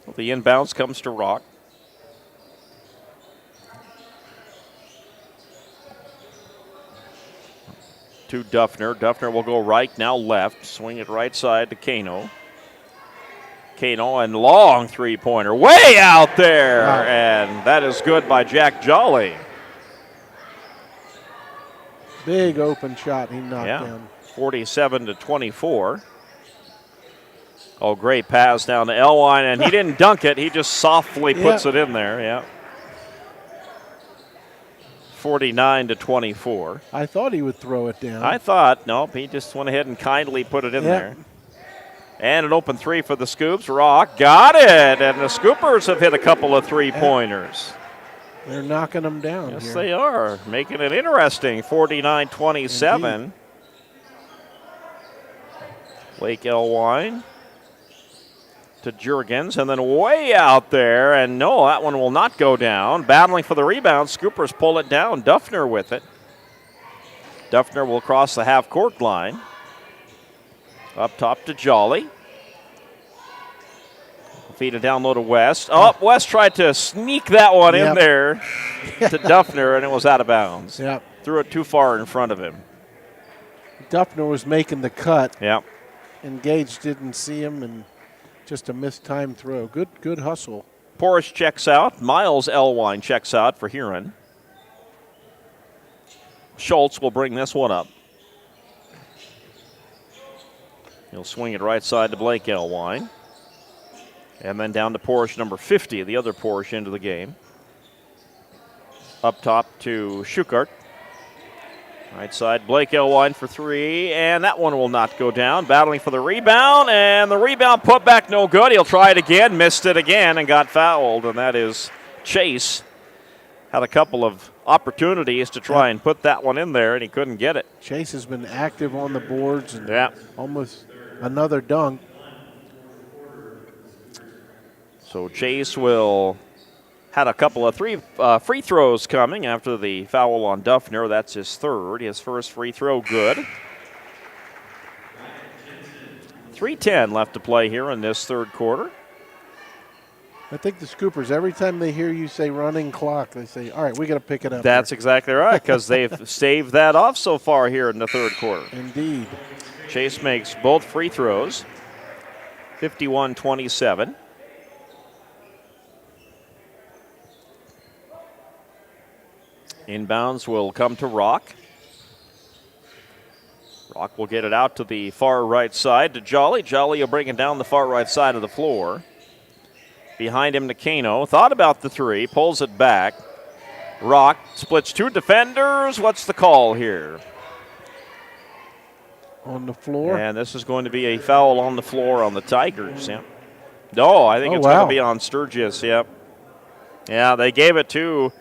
Well, the inbounds comes to Rock. To Duffner. Duffner will go right, now left. Swing it right side to Kano. Kano and long three-pointer. Way out there! Wow. And that is good by Jack Jolly. Big open shot he knocked down. 47-24. Oh, great pass down to Elwine, and he didn't dunk it. He just softly puts it in there, 49-24. I thought he would throw it down. I thought, nope, he just went ahead and kindly put it in there. And an open three for the Scoops. Rock got it, and the Scoopers have hit a couple of three-pointers. They're knocking them down. Yes, here. they are, making it interesting, 49-27. Blake Elwine to Jurgens, and then way out there, and no, that one will not go down. Battling for the rebound, Scoopers pull it down. Duffner with it. Duffner will cross the half-court line. Up top to Jolly. Feed it down low to West. Oh, West tried to sneak that one in there to Duffner, and it was out of bounds. Yep. Threw it too far in front of him. Duffner was making the cut. Yep. Engaged didn't see him, and just a mistimed throw. Good hustle. Porras checks out. Miles Elwine checks out for Huron. Schultz will bring this one up. He'll swing it right side to Blake Elwine. And then down to Porsche number 50, the other Porsche into the game. Up top to Schuchart. Right side, Blake Elwine for three, and that one will not go down. Battling for the rebound, and the rebound put back no good. He'll try it again, missed it again, and got fouled, and that is Chase. Had a couple of opportunities to try and put that one in there, and he couldn't get it. Chase has been active on the boards, and almost another dunk. So Chase had a couple of free throws coming after the foul on Duffner. That's his third. His first free throw good. 3:10 left to play here in this third quarter. I think the Scoopers, every time they hear you say running clock, they say, all right, we got to pick it up. That's exactly right, because they've staved that off so far here in the third quarter. Indeed. Chase makes both free throws, 51-27. Inbounds will come to Rock. Rock will get it out to the far right side to Jolly. Jolly will bring it down the far right side of the floor. Behind him to Kano. Thought about the three, pulls it back. Rock splits two defenders. What's the call here? On the floor. And this is going to be a foul on the floor on the Tigers. Yeah. No, I think it's going to be on Sturgis. Yep. Yeah, they gave it to.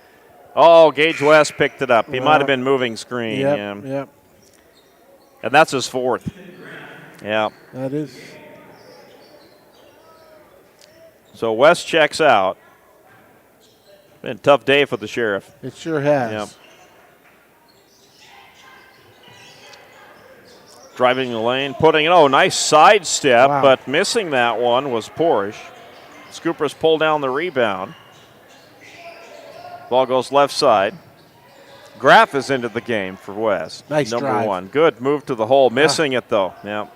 Oh, Gage West picked it up. He might have been moving screen. Yep. And that's his fourth. Yeah. That is. So West checks out. Been a tough day for the Sheriff. It sure has. Yep. Driving the lane, putting it. Nice sidestep, but missing that one was Porsche. Scoopers pull down the rebound. Ball goes left side. Graff is into the game for West. Nice Number drive. one. Good move to the hole. Missing it, though. Yeah.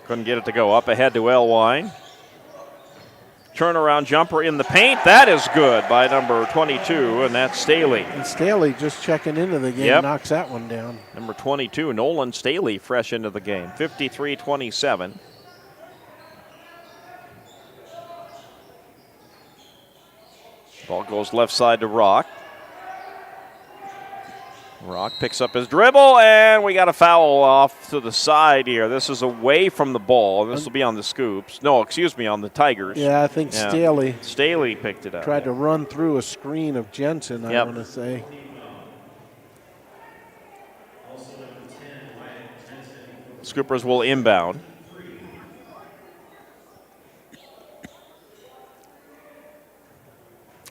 Couldn't get it to go. Up ahead to Elwine. Turnaround jumper in the paint. That is good by number 22, and that's Staley. And Staley just checking into the game, knocks that one down. Number 22, Nolan Staley, fresh into the game. 53-27. Ball goes left side to Rock. Rock picks up his dribble, and we got a foul off to the side here. This is away from the ball. This will be on the Scoops. No, excuse me, on the Tigers. Yeah, I think Staley picked it up. Tried to run through a screen of Jensen, I want to say. Scoopers will inbound.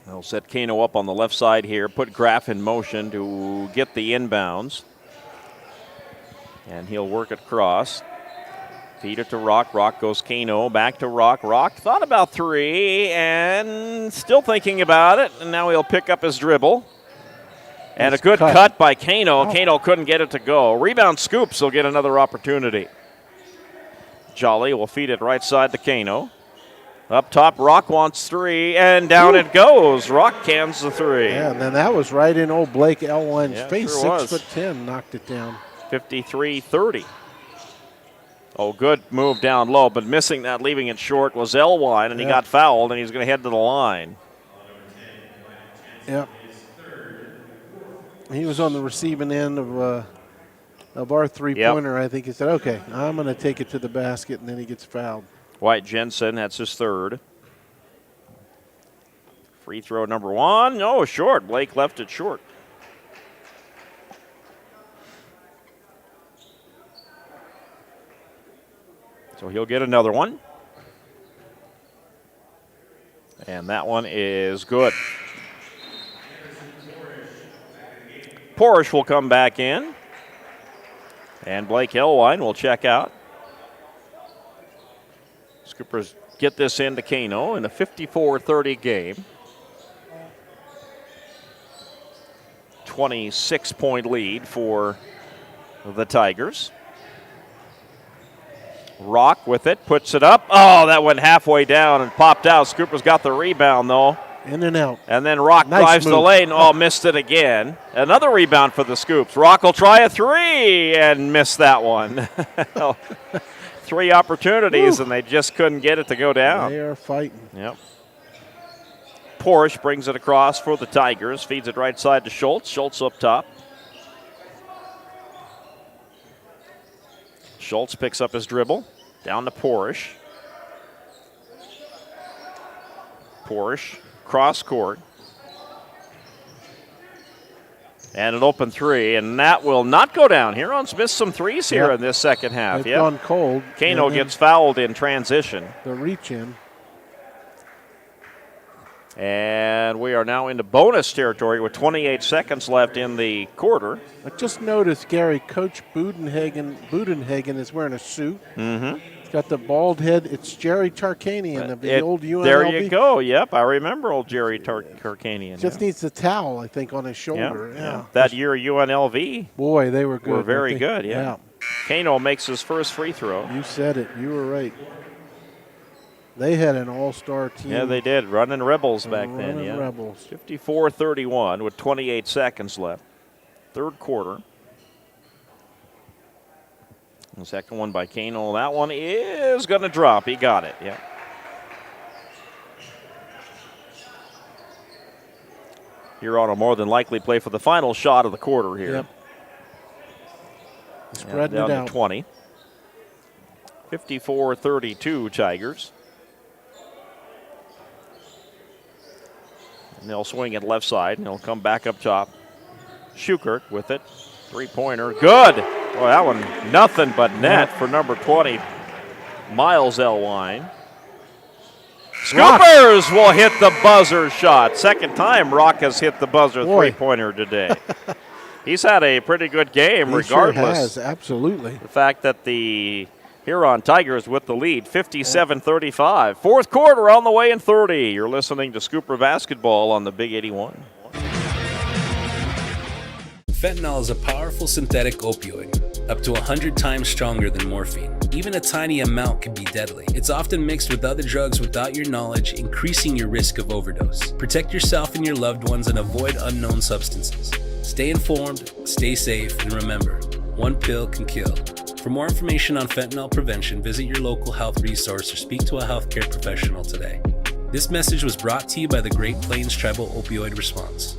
They'll set Kano up on the left side here, put Graff in motion to get the inbounds. And he'll work it across. Feed it to Rock. Rock goes Kano. Back to Rock. Rock thought about three and still thinking about it. And now he'll pick up his dribble. And a good cut by Kano. Kano couldn't get it to go. Rebound Scoops will get another opportunity. Jolly will feed it right side to Kano. Up top, Rock wants three, and down it goes. Rock cans the three. Yeah, and then that was right in old Blake Elwine's face. Sure 6'10", knocked it down. 53-30. Oh, good move down low, but missing that, leaving it short was Elwine, and he got fouled, and he's going to head to the line. Yep. He was on the receiving end of our three-pointer. I think he said, okay, I'm going to take it to the basket, and then he gets fouled. Wyatt Jensen, that's his third. Free throw number one. No, short. Blake left it short. So he'll get another one. And that one is good. Porsche will come back in. And Blake Elwine will check out. Scoopers get this into Kano in a 54-30 game. 26-point lead for the Tigers. Rock with it, puts it up. Oh, that went halfway down and popped out. Scoopers got the rebound, though. In and out. And then Rock drives the lane. Oh, missed it again. Another rebound for the Scoops. Rock will try a three and miss that one. 3 opportunities, and they just couldn't get it to go down. They are fighting. Yep. Porsche brings it across for the Tigers. Feeds it right side to Schultz. Schultz up top. Schultz picks up his dribble. Down to Porsche. Porsche. Cross court. And an open three, and that will not go down. Huron's missed some threes here in this second half. They've gone cold. Kano gets fouled in transition. The reach in. And we are now into bonus territory with 28 seconds left in the quarter. I just noticed, Gary, Coach Budenhagen is wearing a suit. Mm-hmm. He's got the bald head. It's Jerry Tarkanian of the old UNLV. There you go. Yep, I remember old Jerry Tarkanian. Just needs the towel, I think, on his shoulder. Yeah. That year UNLV. Boy, they were good. Were very good, yeah. Kano makes his first free throw. You said it. You were right. They had an all-star team. Yeah, they did. Running Rebels back then. Running Rebels. 54-31 with 28 seconds left. Third quarter. The second one by Kano. That one is going to drop. He got it, yeah. Huron will more than likely play for the final shot of the quarter here. Yep. Spreading down it out. to 20. 54-32 Tigers. And they'll swing it left side, and they'll come back up top. Schukert with it. Three-pointer. Good. Boy, that one nothing but net for number 20, Miles Elwine. Scoopers will hit the buzzer shot. Second time Rock has hit the buzzer three-pointer today. He's had a pretty good game regardless. Sure has, absolutely. The fact that the Huron Tigers with the lead, 57-35. Fourth quarter on the way in 30. You're listening to Scooper Basketball on the Big 81. Fentanyl is a powerful synthetic opioid, up to 100 times stronger than morphine. Even a tiny amount can be deadly. It's often mixed with other drugs without your knowledge, increasing your risk of overdose. Protect yourself and your loved ones and avoid unknown substances. Stay informed, stay safe, and remember, one pill can kill. For more information on fentanyl prevention, visit your local health resource or speak to a healthcare professional today. This message was brought to you by the Great Plains Tribal Opioid Response,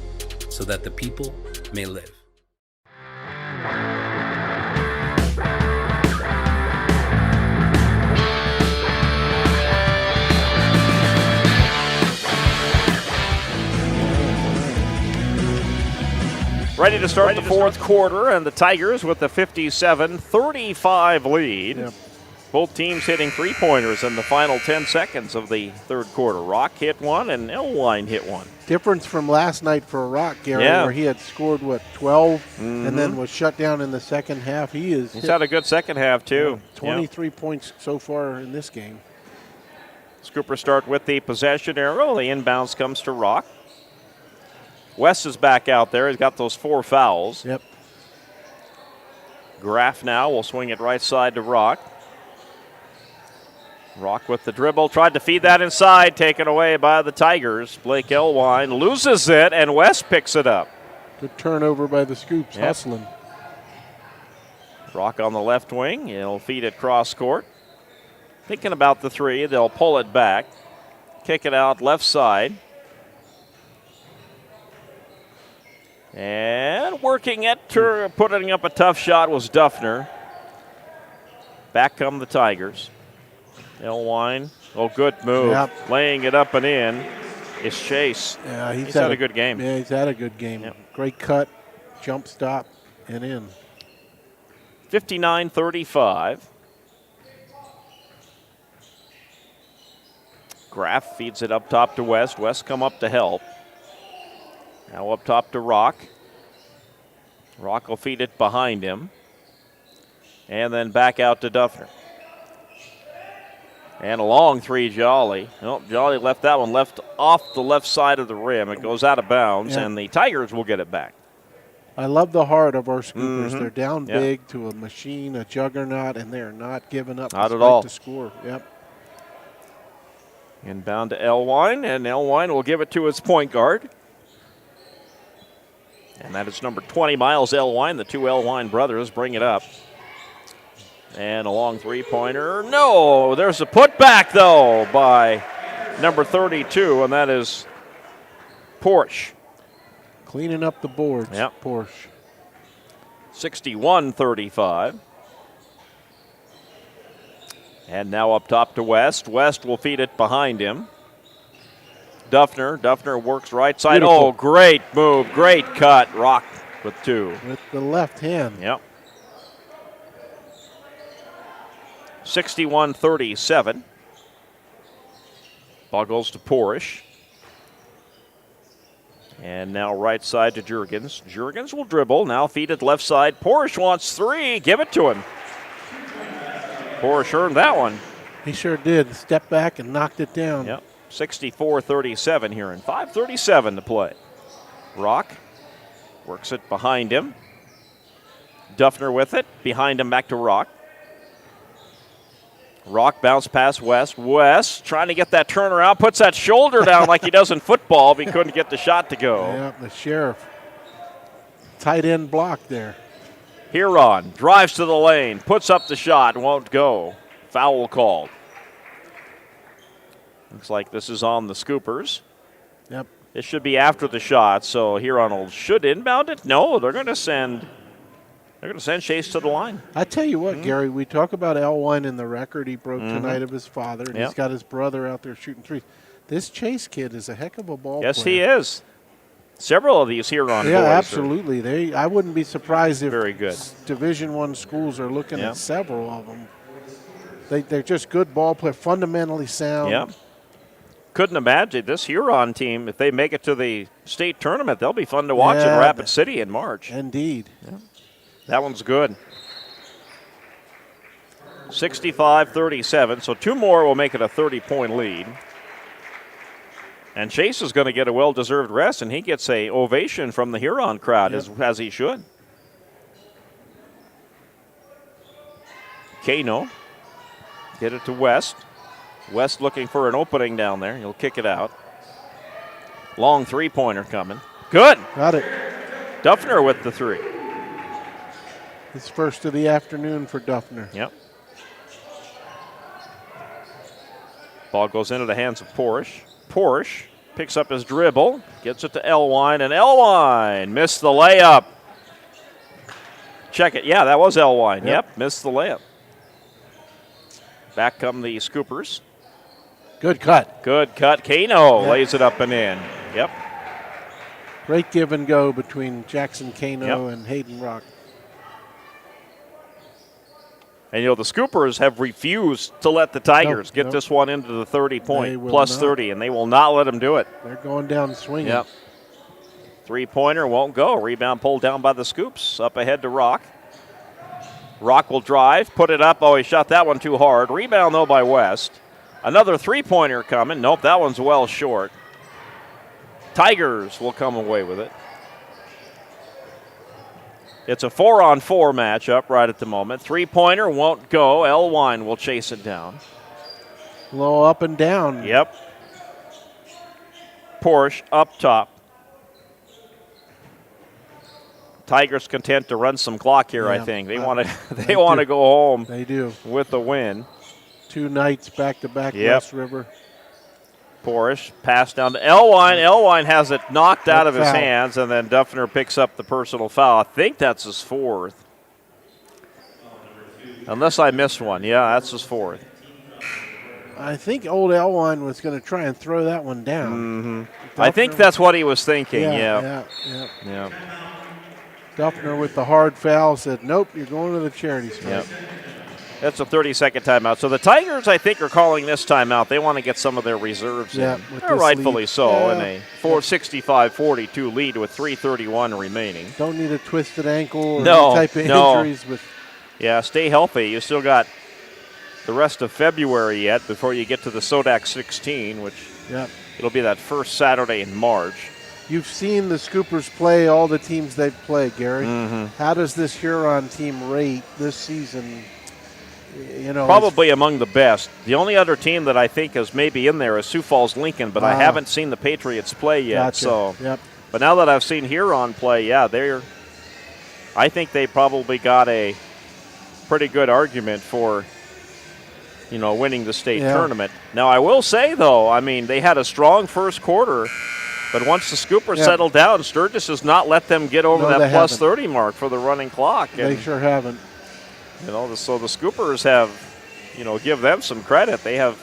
so that the people may live. Ready to start the fourth quarter, and the Tigers with the 57-35 lead. Yep. Both teams hitting three-pointers in the final 10 seconds of the third quarter. Rock hit one, and Elwine hit one. Difference from last night for Rock, Gary, where he had scored, 12, and then was shut down in the second half. He's had a good second half, too. 23 points so far in this game. Scooper start with the possession arrow. The inbounds comes to Rock. West is back out there. He's got those 4 fouls. Yep. Graff now will swing it right side to Rock. Rock with the dribble. Tried to feed that inside. Taken away by the Tigers. Blake Elwine loses it, and West picks it up. Good turnover by the Scoops, hustling. Rock on the left wing. He'll feed it cross court. Thinking about the three. They'll pull it back. Kick it out left side. And working it, putting up a tough shot was Duffner. Back come the Tigers. Elwine, good move. Yep. Laying it up and in is Chase. Yeah, he's had a good game. Yeah, he's had a good game. Yep. Great cut, jump stop, and in. 59-35. Graff feeds it up top to West. West come up to help. Now up top to Rock. Rock will feed it behind him. And then back out to Duffner. And a long three, Jolly. Nope, Jolly left that one left off the left side of the rim. It goes out of bounds, and the Tigers will get it back. I love the heart of our Scoopers. They're down big to a machine, a juggernaut, and they're not giving up. Not at all. To score. Yep. Inbound to Elwine, and Elwine will give it to his point guard. And that is number 20, Miles Elwine. The two Elwine brothers bring it up. And a long three-pointer. No, there's a putback, though, by number 32, and that is Porsche. Cleaning up the boards, yep. Porsche. 61-35. And now up top to West. West will feed it behind him. Duffner works right side. Beautiful. Oh, great move, great cut. Rock with two. With the left hand. Yep. 61-37. Ball goes to Porish. And now right side to Jurgens. Jurgens will dribble. Now feed it left side. Porish wants three. Give it to him. Porish earned that one. He sure did. Step back and knocked it down. Yep. 64-37 here in 5:37 to play. Rock works it behind him. Duffner with it. Behind him back to Rock. Rock bounce past West. West trying to get that turnaround. Puts that shoulder down like he does in football, but he couldn't get the shot to go. Yeah, the Sheriff. Tight end block there. Huron drives to the lane. Puts up the shot. Won't go. Foul called. Looks like this is on the Scoopers. Yep. It should be after the shot, so Huron should inbound it. No, they're going to send Chase to the line. I tell you what, Gary, we talk about Elwine in the record he broke tonight of his father, and he's got his brother out there shooting threes. This Chase kid is a heck of a ball player. Yes, he is. Several of these Huron boys. Yeah, absolutely. I wouldn't be surprised if very good Division I schools are looking at several of them. They're just good ball players, fundamentally sound. Yeah. Couldn't imagine this Huron team, if they make it to the state tournament, they'll be fun to watch in Rapid City in March. Indeed. Yeah. That one's good. 65-37, so two more will make it a 30-point lead. And Chase is going to get a well-deserved rest, and he gets a ovation from the Huron crowd, as he should. Kano, get it to West. West looking for an opening down there. He'll kick it out. Long three-pointer coming. Good. Got it. Duffner with the three. His first of the afternoon for Duffner. Yep. Ball goes into the hands of Porish. Porish picks up his dribble, gets it to Elwine, and Elwine missed the layup. Check it. Yeah, that was Elwine. Yep, missed the layup. Back come the Scoopers. Good cut. Good cut. Kano lays it up and in. Yep. Great give and go between Jackson Kano and Hayden Rock. And, the Scoopers have refused to let the Tigers get this one into the 30-point, plus 30, and they will not let them do it. They're going down swinging. Yep. Three-pointer won't go. Rebound pulled down by the Scoops. Up ahead to Rock. Rock will drive, put it up. Oh, he shot that one too hard. Rebound, though, by West. Another three-pointer coming. Nope, that one's well short. Tigers will come away with it. It's a 4-on-4 matchup right at the moment. Three-pointer won't go. Elwine will chase it down. Low up and down. Yep. Porsche up top. Tigers content to run some clock here, I think. They want to go home. They do. With the win. 2 nights back-to-back West River. Porsche pass down to Elwine. Elwine has it knocked out of his hands, and then Duffner picks up the personal foul. I think that's his fourth. Unless I missed one. Yeah, that's his fourth. I think old Elwine was going to try and throw that one down. I think that's what he was thinking. Yeah. Duffner with the hard foul said, nope, you're going to the charity stripe. Yep. That's a 30-second timeout. So the Tigers, I think, are calling this timeout. They want to get some of their reserves in. Rightfully so, in a 65-42 lead with 3:31 remaining. Don't need a twisted ankle or any type of injuries. Yeah, stay healthy. You still got the rest of February yet before you get to the Sodak 16, which it'll be that first Saturday in March. You've seen the Scoopers play all the teams they've played, Gary. How does this Huron team rate this season You know, probably among the best. The only other team that I think is maybe in there is Sioux Falls Lincoln, but I haven't seen the Patriots play yet. Gotcha. So, yep. But now that I've seen Huron play, I think they probably got a pretty good argument for, winning the state tournament. Now, I will say, though, I mean, they had a strong first quarter, but once the Scoopers settled down, Sturgis has not let them get over that plus 30 mark for the running clock. They sure haven't. So the Scoopers have, give them some credit. They have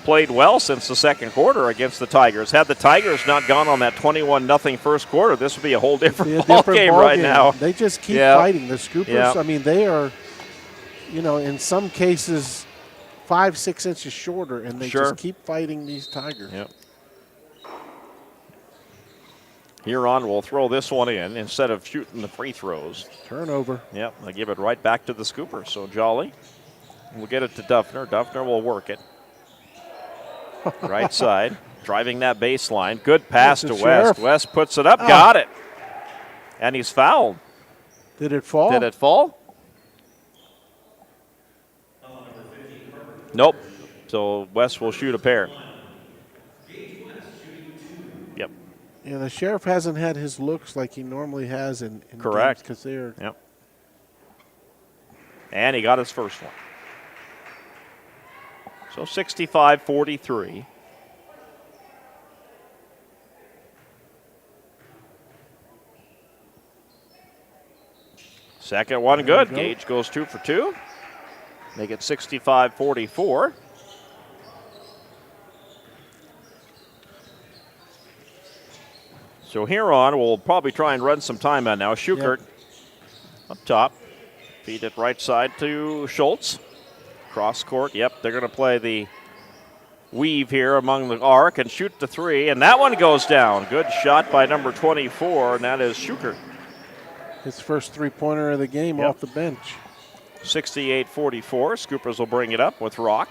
played well since the second quarter against the Tigers. Had the Tigers not gone on that 21-0 first quarter, this would be a whole different ball game right now. They just keep fighting. The Scoopers, Yeah. I mean, they are, in some cases 5-6 inches shorter, and they just keep fighting these Tigers. Yep. Huron will throw this one in instead of shooting the free throws. Turnover. Yep, they give it right back to the Scooper. So Jolly will get it to Duffner. Duffner will work it. Right side, driving that baseline. Good pass to West. West puts it up, got it. And he's fouled. Did it fall? Did it fall? Nope. So West will shoot a pair. Yep. Yeah, the Sheriff hasn't had his looks like he normally has in Correct. Because they're. Yep. And he got his first one. So 65-43. Second one good. Gage goes 2 for 2. Make it 65-44. So Huron will probably try and run some time on now. Schukert up top. Feed it right side to Schultz. Cross court. Yep, they're going to play the weave here among the arc and shoot the three. And that one goes down. Good shot by number 24, and that is Schukert. His first three-pointer of the game off the bench. 68-44. Scoopers will bring it up with Rock.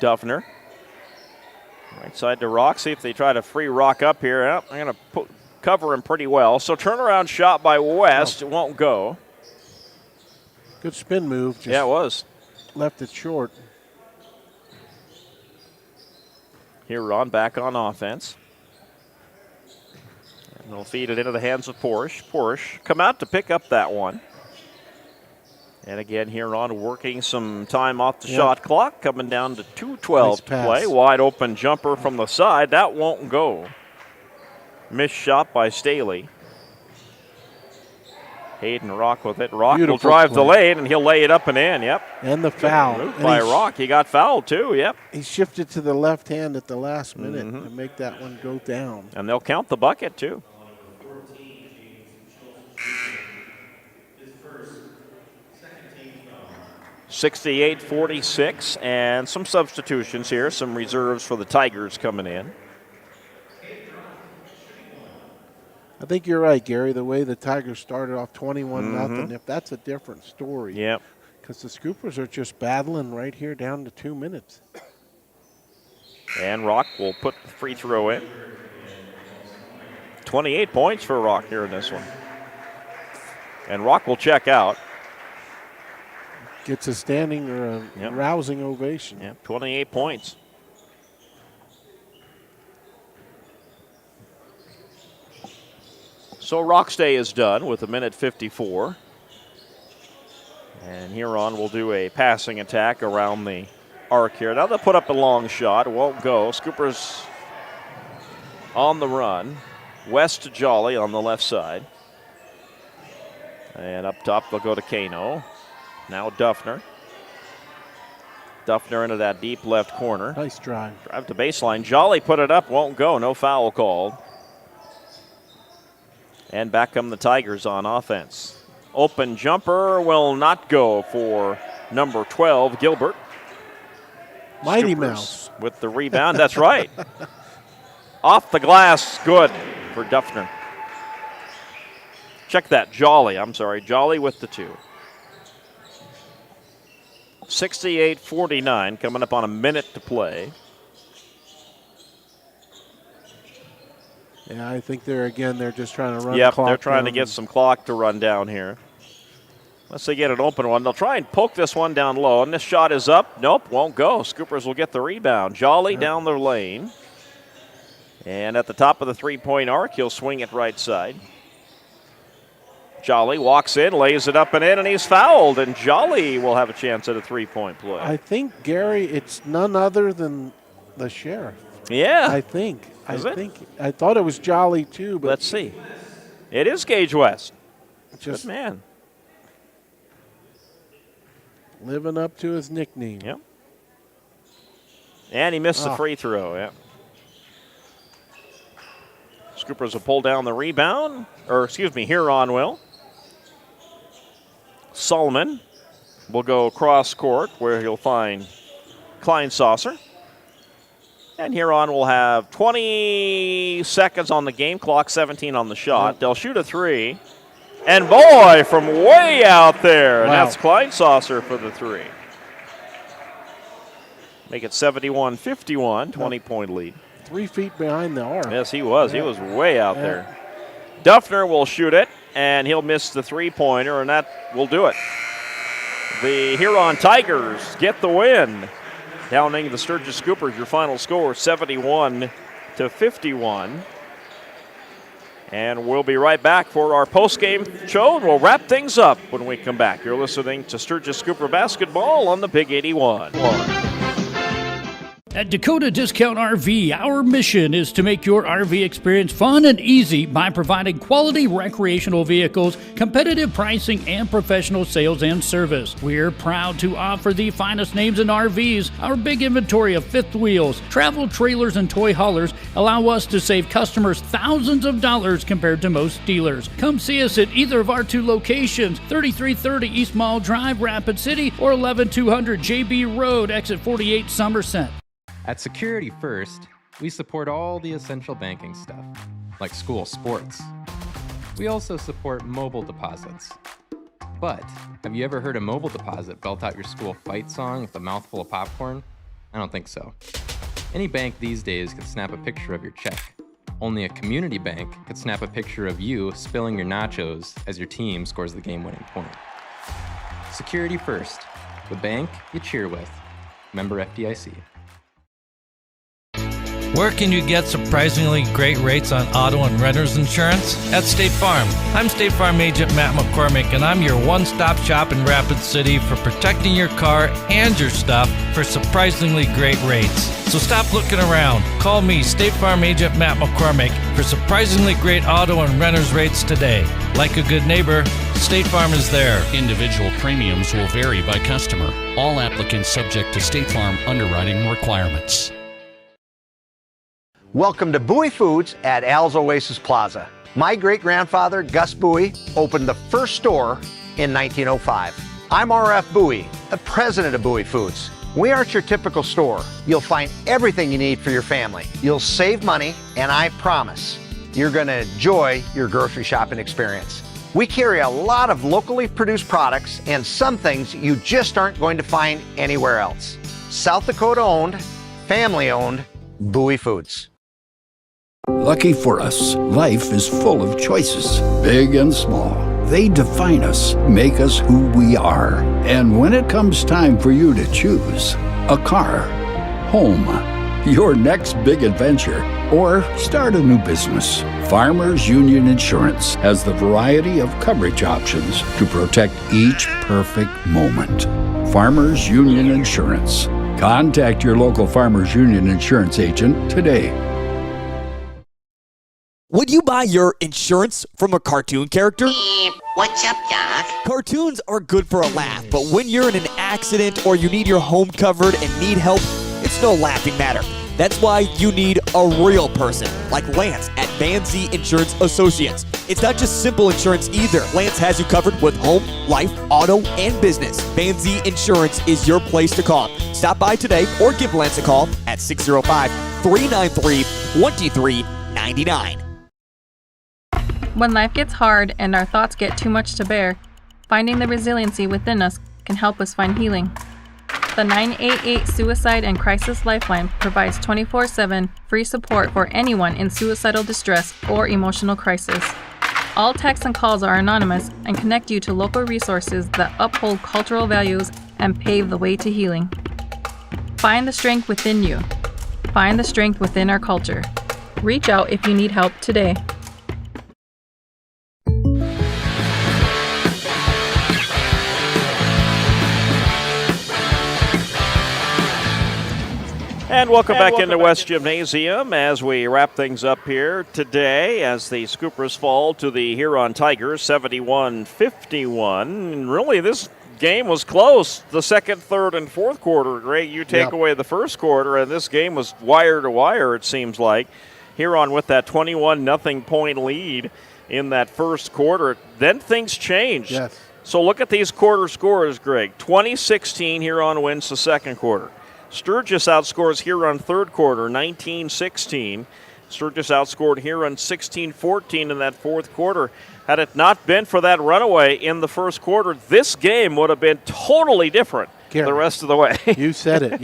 Duffner. Right side to Rock. See if they try to free Rock up here. Yep, they're going to cover him pretty well. So turnaround shot by West. It won't go. Good spin move. Just it was. Left it short. Huron back on offense. And they'll feed it into the hands of Porsche. Porsche come out to pick up that one. And again, Huron working some time off the shot clock, coming down to 2:12 to play. Wide open jumper from the side. That won't go. Missed shot by Staley. Hayden Rock with it. Rock will drive the lane, and he'll lay it up and in. Yep. And the foul. Move by Rock. He got fouled, too. Yep. He shifted to the left hand at the last minute to make that one go down. And they'll count the bucket, too. (68-46), and some substitutions here, some reserves for the Tigers coming in. I think you're right, Gary. The way the Tigers started off 21-0, if that's a different story. Yep. Because the Scoopers are just battling right here down to 2 minutes. And Rock will put the free throw in. 28 points for Rock here in this one. And Rock will check out. Gets a standing or a rousing ovation. Yeah, 28 points. So Rock's day is done with 1:54. And Huron will do a passing attack around the arc here. Now they'll put up a long shot. It won't go. Scoopers on the run. West to Jolly on the left side. And up top they'll go to Kano. Now Duffner. Duffner into that deep left corner. Nice drive. Drive to baseline. Jolly put it up. Won't go. No foul called. And back come the Tigers on offense. Open jumper will not go for number 12, Gilbert. Mighty Scoopers Mouse. with the rebound. That's right. Off the glass. Good for Duffner. Check that. Jolly. I'm sorry. Jolly with the two. 68-49, coming up on a minute to play. Yeah, I think they're just trying to run Yep, the clock they're trying to down. get some clock to run down here. Unless they get an open one. They'll try and poke this one down low, and this shot is up. Nope, won't go. Scoopers will get the rebound. Jolly down the lane. And at the top of the three-point arc, he'll swing it right side. Jolly walks in, lays it up and in, and he's fouled. And Jolly will have a chance at a three-point play. I think, Gary, it's none other than the sheriff. Yeah. I think. Is it? I thought it was Jolly, too. But let's see. It is Gage West. Just good man. Living up to his nickname. Yep. And he missed the free throw, yeah. Scoopers will pull down the rebound. Huron will. Solomon will go cross court where he'll find Klein-Saucer. And Huron will have 20 seconds on the game clock, 17 on the shot. They'll shoot a three. And boy, from way out there. And that's Klein-Saucer for the three. Make it 71-51, 20-point lead. 3 feet behind the arc. Yes, he was. He was way out there. Duffner will shoot it, and he'll miss the three-pointer, and that will do it. The Huron Tigers get the win. Downing the Sturgis Scoopers, your final score, 71-51. And we'll be right back for our post-game show, and we'll wrap things up when we come back. You're listening to Sturgis Scooper Basketball on the Big 81. At Dakota Discount RV, our mission is to make your RV experience fun and easy by providing quality recreational vehicles, competitive pricing, and professional sales and service. We're proud to offer the finest names in RVs. Our big inventory of fifth wheels, travel trailers, and toy haulers allow us to save customers thousands of dollars compared to most dealers. Come see us at either of our 2 locations, 3330 East Mall Drive, Rapid City, or 11200 JB Road, Exit 48, Somerset. At Security First, we support all the essential banking stuff, like school sports. We also support mobile deposits. But have you ever heard a mobile deposit belt out your school fight song with a mouthful of popcorn? I don't think so. Any bank these days could snap a picture of your check. Only a community bank could snap a picture of you spilling your nachos as your team scores the game-winning point. Security First, the bank you cheer with. Member FDIC. Where can you get surprisingly great rates on auto and renter's insurance? At State Farm. I'm State Farm Agent Matt McCormick, and I'm your one-stop shop in Rapid City for protecting your car and your stuff for surprisingly great rates. So stop looking around. Call me, State Farm Agent Matt McCormick, for surprisingly great auto and renter's rates today. Like a good neighbor, State Farm is there. Individual premiums will vary by customer. All applicants subject to State Farm underwriting requirements. Welcome to Bowie Foods at Al's Oasis Plaza. My great-grandfather, Gus Bowie, opened the first store in 1905. I'm R.F. Bowie, the president of Bowie Foods. We aren't your typical store. You'll find everything you need for your family. You'll save money, and I promise you're going to enjoy your grocery shopping experience. We carry a lot of locally produced products and some things you just aren't going to find anywhere else. South Dakota-owned, family-owned, Bowie Foods. Lucky for us, life is full of choices, big and small. They define us, make us who we are. And when it comes time for you to choose, a car, home, your next big adventure, or start a new business, Farmers Union Insurance has the variety of coverage options to protect each perfect moment. Farmers Union Insurance. Contact your local Farmers Union Insurance agent today. Would you buy your insurance from a cartoon character? What's up, Doc? Cartoons are good for a laugh, but when you're in an accident or you need your home covered and need help, it's no laughing matter. That's why you need a real person, like Lance at Van Zee Insurance Associates. It's not just simple insurance either. Lance has you covered with home, life, auto, and business. Van Zee Insurance is your place to call. Stop by today or give Lance a call at 605-393-2399. When life gets hard and our thoughts get too much to bear, finding the resiliency within us can help us find healing. The 988 Suicide and Crisis Lifeline provides 24/7 free support for anyone in suicidal distress or emotional crisis. All texts and calls are anonymous and connect you to local resources that uphold cultural values and pave the way to healing. Find the strength within you. Find the strength within our culture. Reach out if you need help today. And welcome back into West Gymnasium as we wrap things up here today as the Scoopers fall to the Huron Tigers 71-51. And really, this game was close. The second, third, and fourth quarter. Greg, you take away the first quarter, and this game was wire to wire, it seems like. Huron with that 21-0 point lead in that first quarter. Then things changed. Yes. So look at these quarter scores, Greg. 20-16, Huron wins the second quarter. Sturgis outscores Huron third quarter, 19-16. Sturgis outscored Huron 16-14 in that fourth quarter. Had it not been for that runaway in the first quarter, this game would have been totally different the rest of the way. You said it.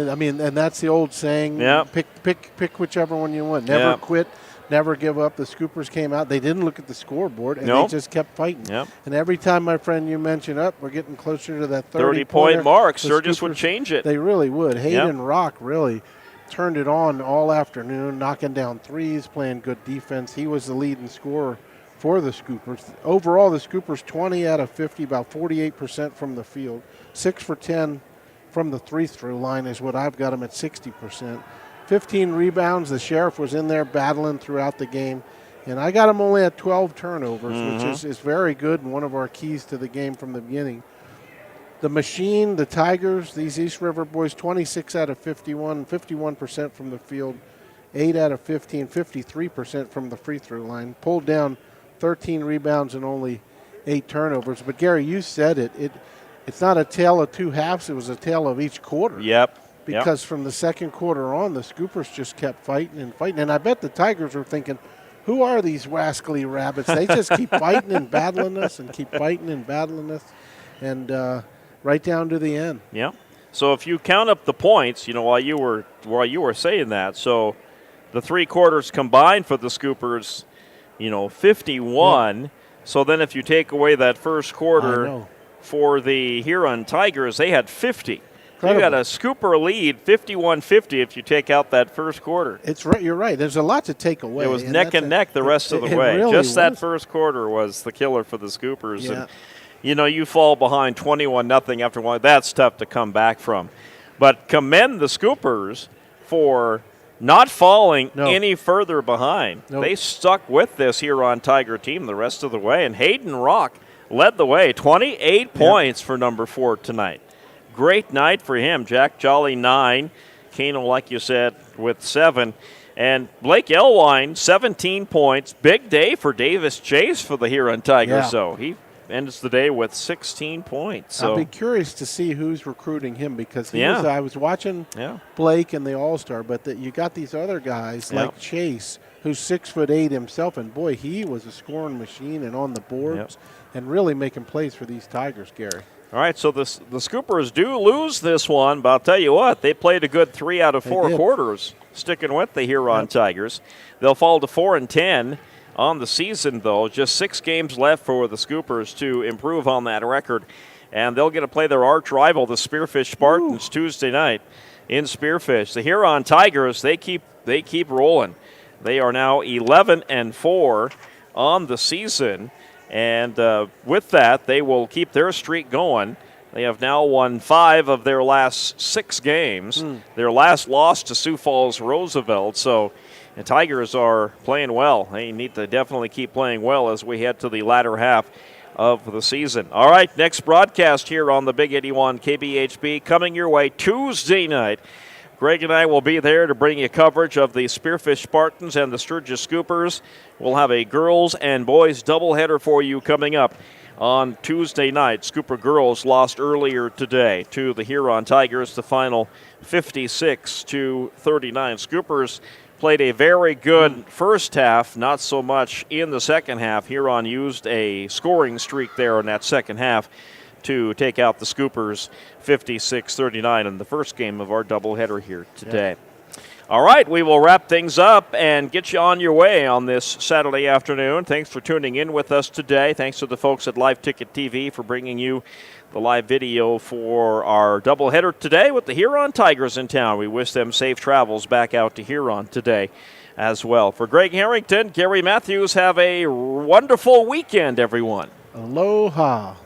I mean, and that's the old saying, pick whichever one you want. Never quit, never give up. The Scoopers came out. They didn't look at the scoreboard, and they just kept fighting. And every time, my friend, you mention we're getting closer to that 30-point mark. Sturgis would change it. They really would. Hayden Rock really turned it on all afternoon, knocking down threes, playing good defense. He was the leading scorer for the Scoopers. Overall, the Scoopers 20 out of 50, about 48% from the field. 6 for 10 from the three-throw line is what I've got them at 60%. 15 rebounds. The Sheriff was in there battling throughout the game. And I got them only at 12 turnovers, which is very good and one of our keys to the game from the beginning. The Machine, the Tigers, these East River boys, 26 out of 51, 51% from the field, 8 out of 15, 53% from the free throw line. Pulled down 13 rebounds and only 8 turnovers. But, Gary, you said it. It's not a tale of two halves. It was a tale of each quarter. Because from the second quarter on, the Scoopers just kept fighting and fighting. And I bet the Tigers were thinking, who are these rascally rabbits? They just keep fighting and battling us and keep fighting and battling us. And right down to the end. So if you count up the points, while you were saying that, so the three quarters combined for the Scoopers, 51. So then if you take away that first quarter for the Huron Tigers, they had 50. You got a Scooper lead, 51-50, if you take out that first quarter. It's right. You're right. There's a lot to take away. It was neck and neck the rest of the way. Really Just that first quarter was the killer for the Scoopers. And, you fall behind 21-0 after one. That's tough to come back from. But commend the Scoopers for not falling any further behind. They stuck with this Huron Tiger team the rest of the way. And Hayden Rock led the way. 28 points for number 4 tonight. Great night for him. Jack Jolly, 9. Kano, like you said, with 7. And Blake Elwine, 17 points. Big day for Davis Chase for the Huron Tigers. So he ends the day with 16 points. So I'll be curious to see who's recruiting him because I was watching Blake and the All-Star, but you got these other guys like Chase, who's 6'8" himself, and boy, he was a scoring machine and on the boards and really making plays for these Tigers, Gary. All right, so the Scoopers do lose this one, but I'll tell you what, they played a good 3 out of 4 quarters, sticking with the Huron Tigers. They'll fall to 4-10 on the season, though. Just 6 games left for the Scoopers to improve on that record, and they'll get to play their arch rival, the Spearfish Spartans, Tuesday night in Spearfish. The Huron Tigers, they keep rolling. They are now 11-4 on the season. And with that, they will keep their streak going. They have now won 5 of their last 6 games. Their last loss to Sioux Falls Roosevelt. So the Tigers are playing well. They need to definitely keep playing well as we head to the latter half of the season. All right, next broadcast here on the Big 81 KBHB coming your way Tuesday night. Greg and I will be there to bring you coverage of the Spearfish Spartans and the Sturgis Scoopers. We'll have a girls and boys doubleheader for you coming up on Tuesday night. Scooper girls lost earlier today to the Huron Tigers, the final 56-39. Scoopers played a very good first half, not so much in the second half. Huron used a scoring streak there in that second half to take out the Scoopers 56-39 in the first game of our doubleheader here today. All right, we will wrap things up and get you on your way on this Saturday afternoon. Thanks for tuning in with us today. Thanks to the folks at Live Ticket TV for bringing you the live video for our doubleheader today with the Huron Tigers in town. We wish them safe travels back out to Huron today as well. For Greg Harrington, Gary Matthews, have a wonderful weekend, everyone. Aloha.